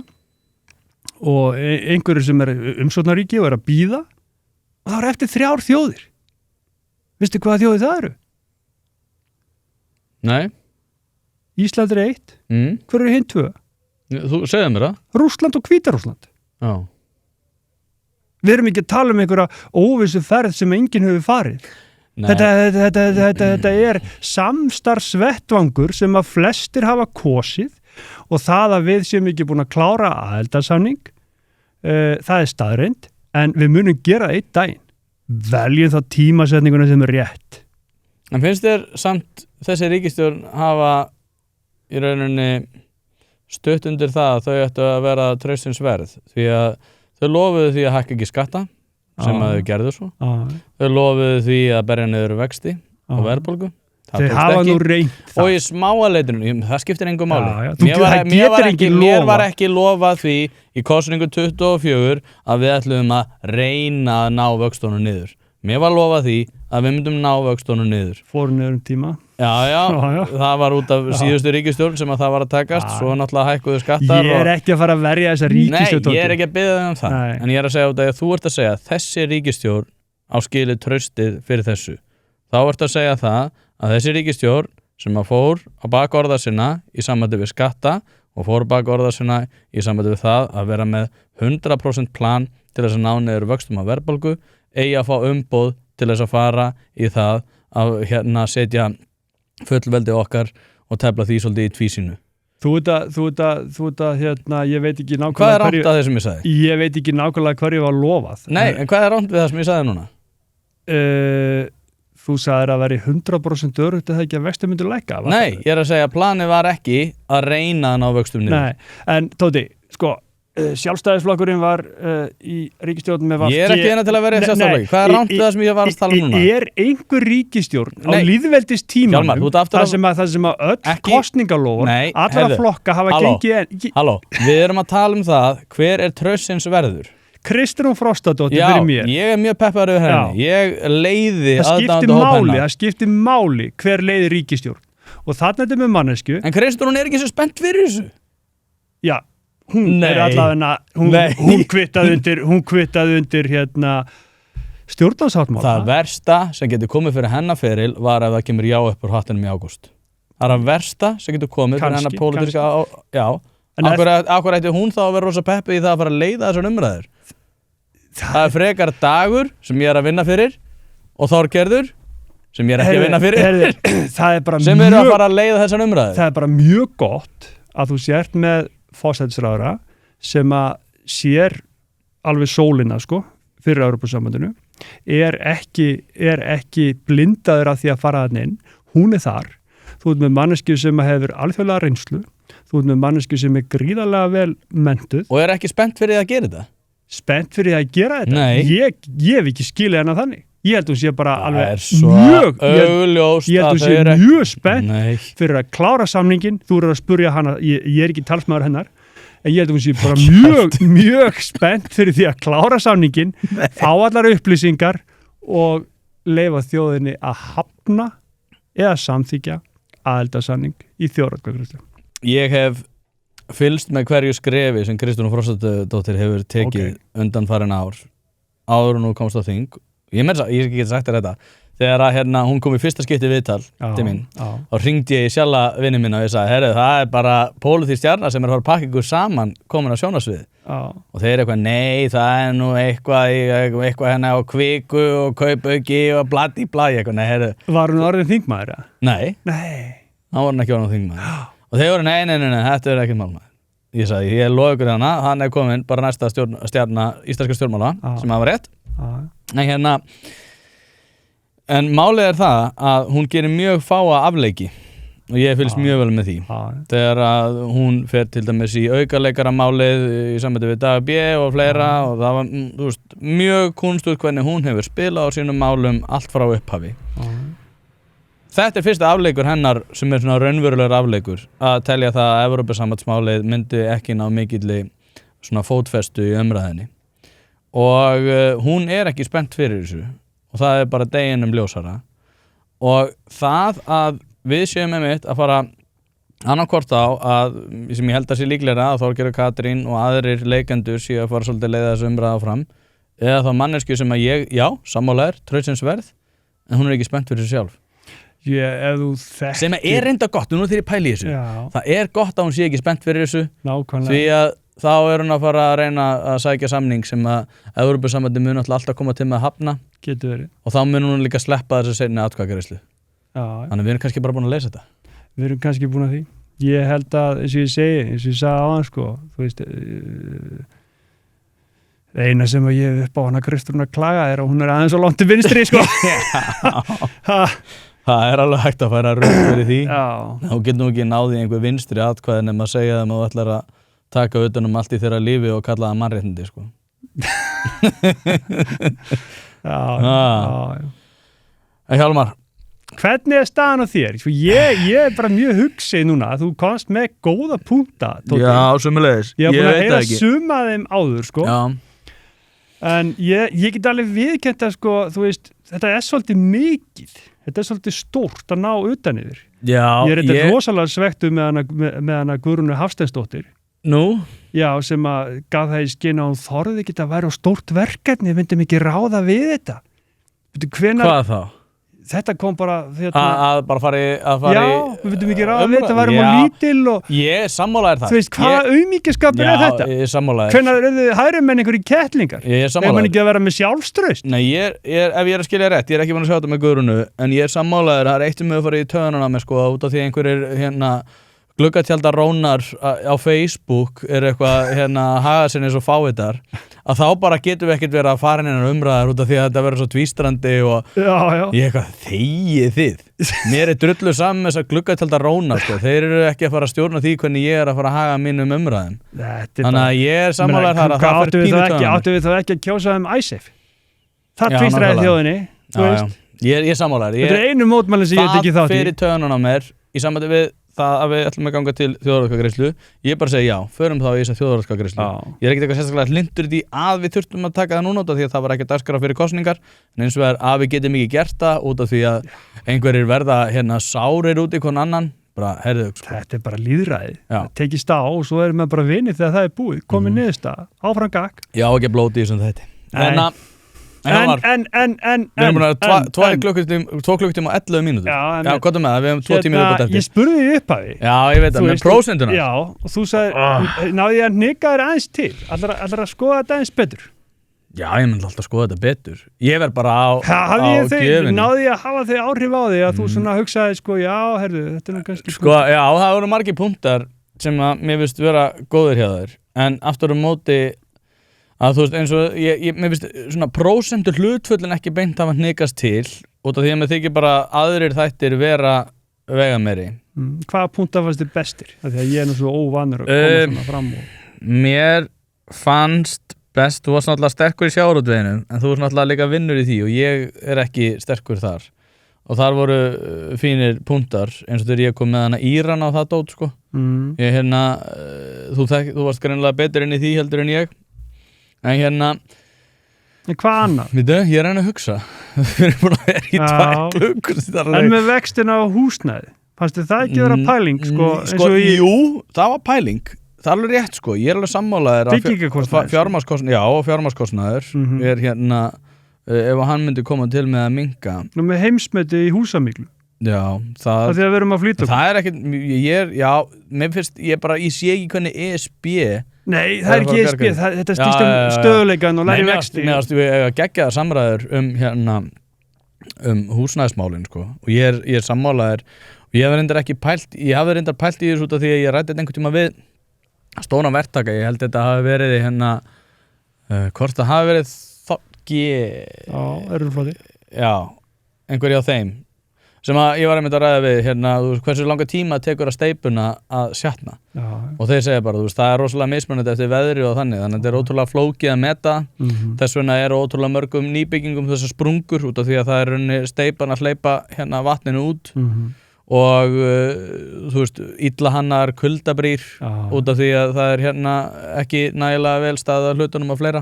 og einhverju sem er umsóknarríki og er að bíða og það er eftir 3 þjóðir. Vistu hvaða þjóðir það eru? Nei. Ísland er 1. Hver eru hinn 2? Þú segði mér það. Rússland og Hvíta-Rússland. Já. Við erum ekki að tala einhverja óvissu ferð sem enginn hefur farið. Þetta er samstarfsvettvangur sem að flestir hafa kosið og það að við séum ekki búin að klára aðildarsamning, það er staðreynd, en við munum gera einn daginn. Veljum þá tímasetninguna sem er rétt. En finnst þér samt þessi ríkisstjórn hafa í rauninni stutt undir það að þau ættu að vera traustsins verð því að þau lofuðu því að hækka ekki skatta sem að þau gerðu svo þau lofuðu því að berja niður vexti og verðbólgu Þau hafa nú reynt það og í smáaleitunum, það skiptir engu máli mér var ekki lofað því í kosningu 24 að við ætlum að reyna að ná vöxtunum niður mér var lofað því að við myndum ná vöxtunum niður fóru niður tíma já, það var út af síðustu ríkisstjórn sem að það var að takast svo náttúrulega hækkuðu skattar ég ekki að fara að verja þessa ríkisstjórn nei, ég ekki að biðja þig það en ég að segja út að þú ert að segja þessi ríkisstjórn á skilið traustið fyrir þessu þá ert að segja það að þessi ríkisstjórn sem að fór á bakorða sinna í sambandi við skatta og fór á bakorða sinna í sambandi við það að vera með 100% plan til þess að ná niður vöxtum af verðbólgu eigi að fá umboð til þess að fara í það að setja fullveldi okkar og tefla því svolítið í tvísínu Þú ert að ég veit ekki nákvæmlega Hvað er rámt að þeir sem ég sagði? Ég veit ekki nákvæmlega hverju var lofað Nei, en hvað er rámt við það sem ég sagði núna? Þú sagðir að veri 100% örugt að það ekki að vextum myndu lækka Nei, ég er að segja að planið var ekki að reyna að ná vöxtum niður Nei, en Tóti, sko Sjálfstæðisflokkurinn var í ríkisstjórn með Ég er ekki eina til að vera í sjálfstæðisflokki Hvað er rámt við það sem ég var að tala núna? Er einhver ríkisstjórn á lýðveldistímanum þar sem að öll kosningalofur allra flokka hafa gengið Halló, við erum að tala um það hver er traustsins verður Kristrún Frostadóttir fyrir mér ég er mjög peppaður yfir henni ég leiði aðdáanda hóp hennar það skiptir máli hver leiði ríkisstjórn og þarna þetta með mannesku en Kristrún er ekki svo spennt fyrir þessu já, hún er allavega hún kvittaði undir stjórnarsáttmála það versta sem getur komið fyrir hennar feril var að það kemur já upp úr hattinum í ágúst það er að versta sem getur komið fyrir hennar pólitíska Akkur ætti hún þá að vera rosa peppi í það að fara að leiða þessar umræður Það er frekar Dagur sem ég er að vinna fyrir og Þorgerður sem ég er ekki að vinna fyrir sem eru að fara að leiða þessar umræður Það er bara mjög gott að þú sért með forsætisráðherra sem að sér alveg sólina fyrir Evrópusambandinu er ekki blindaður af því að fara þarna inn hún er þar þú ert með manneskju sem hefur alþjóðlega reynslu þú ert með mannesku sem er gríðarlega vel mentuð og er ekki spennt fyrir að gera þetta? Spennt fyrir að gera þetta? Nei. Ég hef ekki skilið hana þannig ég held hún sé bara alveg mjög spennt fyrir að klára samningin þú eru að spurja hana, ég er ekki talsmaður hennar en ég held hún sé bara mjög spennt fyrir því að klára samningin fá allar upplýsingar og leyfa þjóðinni að hafna eða samþykja aðildarsamning í þjóðaratkvæðagreiðslu Ég hef fylgst með hverju skrefi sem Kristrún Frostadóttir hefur tekið undanfarin ár áður hún komst á þing ég get sagt þér þetta þegar að hún kom í fyrsta skipti viðtal til mín og hringdi ég í sjálfa vinni minna og ég sagði, herru, það er bara pólitísk stjarna sem er að fara að pakka ykkur saman komin á sjónarsvið og þeir eitthvað, nei, það er nú eitthvað hérna á Kviku og Kaupauki og bladi bladi eitthvað, nei, herru Var hún orðin þingmaður? Nei, hann var hann ekki orðin þingmaður og þeir voru, nei, þetta er ekkert málmaður ég sagði, ég loði ykkur hann er komin bara næsta stjarna íslenska stjórnmála sem hafa rétt en málið er það að hún gerir mjög fáa afleiki og ég fylgst mjög vel með því þegar að hún fer til dæmis í aukaleikaramálið í sambandi við Dag B og fleira og það var mjög kunstugt hvernig hún hefur spilað á sínum málum allt frá upphafi Þetta er fyrsta afleikur hennar sem er svona raunverulegur afleikur að telja það að Evrópusambandsmálið myndi ekki ná mikilli svona fótfestu í umræðinni og hún er ekki spennt fyrir þessu og það er bara deginum ljósara og það að við séum einmitt að fara annarkvort á að sem ég held að sé líklega að Þorgerður Katrín og aðrir leikendur séu að fara svolítið leiða þessu umræða fram eða þá manneskju sem að ég, já, sammála er traustsins verð en hún er ekki spennt fyrir þessu sjálf sem er reynda gott og nú þegar ég pæli í þessu það er gott að hún sé ekki spennt fyrir þessu því að þá er hún að fara að reyna að sækja samning sem að Evrópusambandið mun alltaf koma til með að hafna og þá mun hún líka sleppa þessu seinni atkvæðagreiðslu þannig við erum kannski bara búin að lesa þetta Við erum kannski búin að því ég held að, eins og ég sagði áðan þú veist eina sem ég hef upp á hana Kristrún að klaga er að hún er aðeins og langt til vinstri Það alveg hægt að færa rödd fyrir því. Já. Þá getum ekki náði einhver vinstri atkvæði nema að segja þeim að þú ætlar að taka utan allt í þeirra lífi og kalla það mannréttindi, sko. Já. En Hjálmar, hvernig staðan á þér? Svo ég bara mjög hugsið núna að þú komst með góða punkta, Tóti. Já, sömuleiðis. Ég hef búin að heyra suma þeim áður, sko. Já. En ég get alveg viðkennt að, sko, þú veist, þetta svolítið mikið. Þetta svolítið stórt að ná utan yfir. Já, ég þetta rosalega svektu með hana Guðrúnu Hafsteinsdóttir. Nú? Já, sem að gaf það í skyn að hún þorði ekki að vera á stórt verkefni, við myndum ekki ráða við þetta. Hvað þá? Þetta kom bara að bara fari já, við myndum ekki ráða við þetta, varum á lítil og ég sammálaðir það. Þú veist, hvaða auðmýkjaskapur þetta? Já, ég sammálaðir. Hvenær eru þið hægri menn einhverjir kettlingar? Ég sammálaðir. Ef mann ekki að vera með sjálfstraust? Nei, ef ég að skilja rétt, ég ekki búin að sjá þetta með Guðrúnu, en ég sammálaðir, það eitt með að fara í töðununa með, sko, út af því einhverjir, gluggatjaldarónar á Facebook eitthvað haga sér eins og fávitar að þá bara getum við ekkert verið að fara inn í umræðar út af því að þetta verður svo tvístrandi og ég eitthvað, þegið þið mér drullu saman með þessar gluggatjaldarónar, sko. Þeir eru ekki að fara að stjórna því hvernig ég að fara að haga mínum umræðum þannig að ég sammálaður þar að það fyrir pínu töðan. Áttu við þá ekki að kjósa ISAF? Það tvístraði þjóðinni, þú veist. Ég sammálaður. Þetta einu mótmælinn sem ég tekið þátt í. Það fyrir töðunum á mér í sambandi við það að við ætlum að ganga til þjóðaratkvæðagreiðslu. Ég bara segi já, förum þá í þessa þjóðaratkvæðagreiðslu. Ég ekkert eitthvað sérstaklega hlindur í því að við þurftum að taka það núna út af því að það var ekki dagskrá fyrir kosningar, en eins og að við getum ekki gert það út af því að einhverjir verða sárir út í hvern annan. Bara, heyrðu, sko. Þetta bara lýðræði. Tekist á og svo erum við bara vinir þegar það búið. Komið niðurstaða, áfram gakk. Já, ekki blóti í þessum þetta. Við erum búin að 2 klukkutíma og 11 mínútur. Já, hvað með það? Við hefum 2 tíma upp á þetta. Ég spurði þig upphafi. Já, ég veit það, með prósentuna. Já, og þú sagði, náði ég að hnika þér aðeins til. Allar að skoða þetta aðeins betur. Já, ég myndi alltaf að skoða þetta betur. Ég verð bara á gjöfinni. Náði ég að hafa þau áhrif á þig að þú svona hugsaði, sko, já, herðu, þetta nú kannski... Sko, já, það voru margir punktar sem að mér finnst vera góðir hjá þér. En aftur á móti að þú veist eins og mér finnst svona prósentur hlutföllin ekki beint hafa hnikast til út af því að mér þykir bara aðrir þættir vera vegameiri. Hvaða punktar fannst þið bestir? Því að ég nú svo óvanur að koma svona fram og... Mér fannst best, þú varst náttúrulega sterkur í sjávarútveginum en þú varst náttúrulega líka vinnur í því og ég ekki sterkur þar og þar voru fínir punktar eins og þegar ég kom með hana Íran á það dót, sko. Ég þú varst greinilega betur inn í því heldur en ég. En hvað annað? Ég reyna að hugsa. Við erum búin að vera í 2 klukkur. En með vextina á húsnæði, fannst þið það ekki vera pæling? Jú, það var pæling. Það er alveg rétt, sko. Ég alveg sammálaður Byggingarkostnaður. Já, fjármagnskostnaður ef hann myndi koma til með að minnka. Nú með heimsmeti í húsamíklu. Já, það því að við erum að flýta. Það er ekkert, mér finnst, ég sé ekki hvernig ESB. Nei, það er ekki ESB, þetta stýst stöðuleikan og læri vexti. Mér finnst við geggjaðar samræður húsnæðismálin, sko. Og ég er sammálaður og ég hafði reyndar pælt í þessu út af því að ég rætti einhvern tíma við stóran verktaka. Ég held þetta hafi verið hvort það hafi verið Já, einhverja á þeim sem að ég var einmitt að ræða við hversu langa tíma tekur að steipuna að sjatna. Og þeir segja bara, það er rosalega mismunandi eftir veðri og þannig að þetta er ótrúlega flókið að meta. Þess vegna eru ótrúlega mörgum nýbyggingum þessar sprungur út af því að það er steipan að hleypa vatninu út og illa hannar kuldabrýr út af því að það er ekki nægilega vel staðað hlutunum og fleira.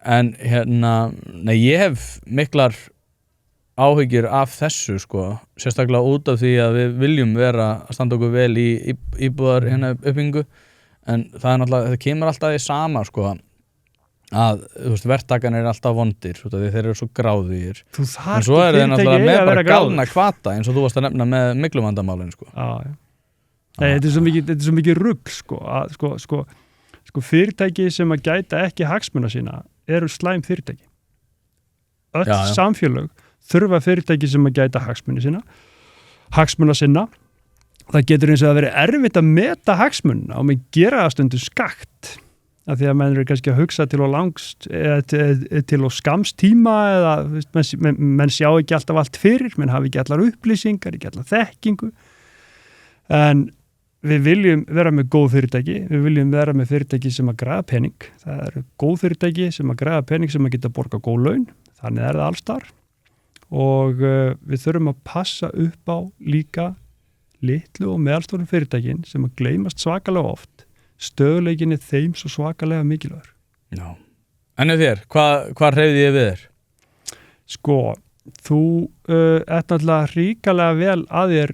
En nei, ég hef miklar áhyggjur af þessu, sko, sérstaklega út af því að við viljum vera að standa okkur vel í íbúðar uppbyggingu, en það kemur alltaf í sama, sko, að verktakan er alltaf vondir, því þeir eru svo gráðugir. En svo er þeir náttúrulega með bara galna hvata eins og þú varst að nefna með mikluvandamálin, sko. Nei, þetta er svo mikið rugl, sko, fyrirtæki sem að gæta ekki hagsmuna sína eru slæm fyrirtæki. Öll samfélög þurfa fyrirtæki sem að gæta hagsmuna sinna. Það getur eins og að vera erfitt að meta hagsmunna og með gera það stundum skakt. af því að menn eru kannski að hugsa til og skamms tíma eða menn sjá ekki alltaf allt fyrir, menn hafi ekki allar upplýsingar, ekki allar þekkingu, en við viljum vera með góð fyrirtæki, við viljum vera með fyrirtæki sem að græða pening, það eru góð fyrirtæki sem að græða pening sem að geta borga góð laun, þannig það allstar og við þurfum að passa upp á líka litlu og meðalstórum fyrirtækin sem að gleymast svakalega oft, stöðuleikin þeim svo svakalega mikilvægur. Já. En þér, hvað hreyfði ég við þér? Sko, þú ert náttúrulega hrikalega vel að þér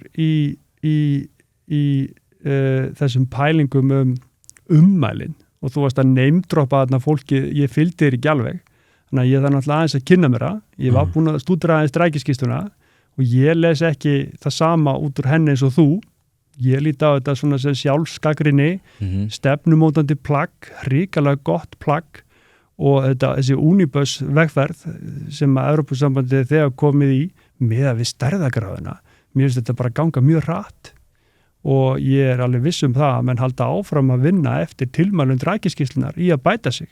í þessum pælingum ummælin og þú varst að neymdroppa þarna fólki, ég fylgdi þér ekki alveg, þannig að ég þarf náttúrulega aðeins að kynna mér það, ég var búin að stúdera aðeins rækiskistuna og ég les ekki það sama út úr henni eins og þú, ég líti á þetta svona sem sjálfsgagnrýni, stefnumótandi plagg, hrikalega gott plagg og þessi Unibus vegferð sem að Evrópusambandið þegar komið í með við stærðagráðuna, mér finnst þetta bara ganga mjög hratt og ég alveg viss það að menn halda áfram að vinna eftir tilmælum rækiskíslunar í að bæta sig.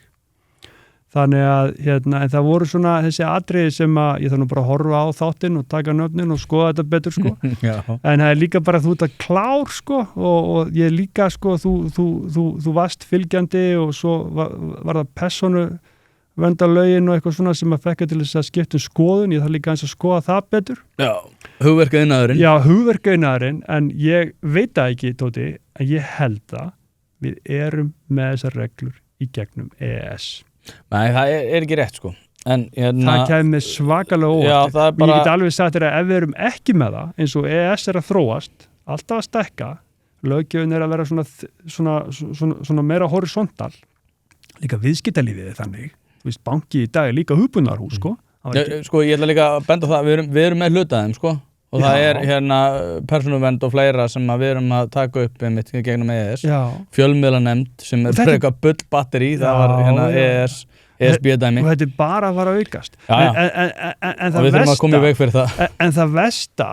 Þannig að en það voru svona þessi atriði sem að ég þarf nú bara að horfa á þáttinn og taka nöfnin og skoða þetta betur sko. En það er líka bara þú ert að klár sko og ég líka sko þú varst fylgjandi og svo var það persónu verndarlögin og eitthvað svona sem að fekka til þess að skipta skoðun, ég þarf líka eins að skoða það betur. Já, hugverkaiðnaðurinn. Já, hugverkaiðnaðurinn, en ég veit það ekki, Tóti, en ég held að við erum með þessar reglur í gegnum EES. Nei, það er ekki rétt sko. En, það kemur svakalega óvart. Ég get alveg sagt þér að ef við erum ekki með það, eins og EES er að þróast, alltaf að stekka, löggjöfin er að vera svona meira horisontal, líka viðskiptalífið þannig, þú veist, banki í dag er líka hugbúnaðarhús sko. Sko, ég ætla líka að benda það, við erum með hlutaðum sko. Og það er persónuvernd og fleira sem við erum að taka upp einmitt gegnum EES. Fjölmiðlanemnd sem er frekar bull batteri, það var ESB-dæmi. Og þetta er bara að fara að aukast. Og við þurfum að koma í veg fyrir það. En það versta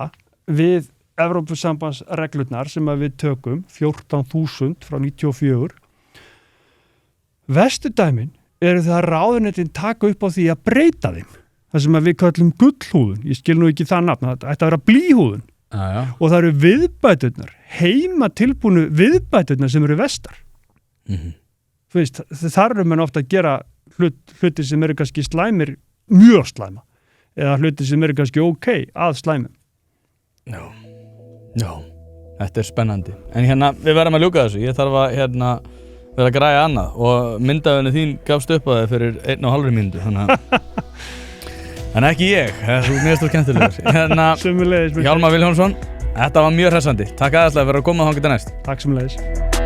við Evrópusambandsreglurnar sem við tökum, 14.000 frá 94, verstu dæmin eru það að ráðuneytin taka upp á því að breyta þeim. Það sem við köllum gullhúðun, ég skil nú ekki það nafn, það ætti að vera blýhúðun. Og það eru viðbæturnar, heima tilbúnu viðbæturnar sem eru vestar. Þú veist, þar eru menn ofta að gera hluti sem eru kannski slæmir, mjög slæma, eða hluti sem eru kannski að slæmum. Já, þetta er spennandi. En við verðum að ljúka þessu, ég þarf að vera að græja annað og myndaðunni þín gafst upp að það fyrir 1,5 mínútu, þannig að en ekki ég, þú er mjög stór skemmtilegur. Hjálmar Vilhjálmsson, þetta var mjög hressandi. Takk aðeinslega fyrir að koma þangað næst. Takk sömuleiðis.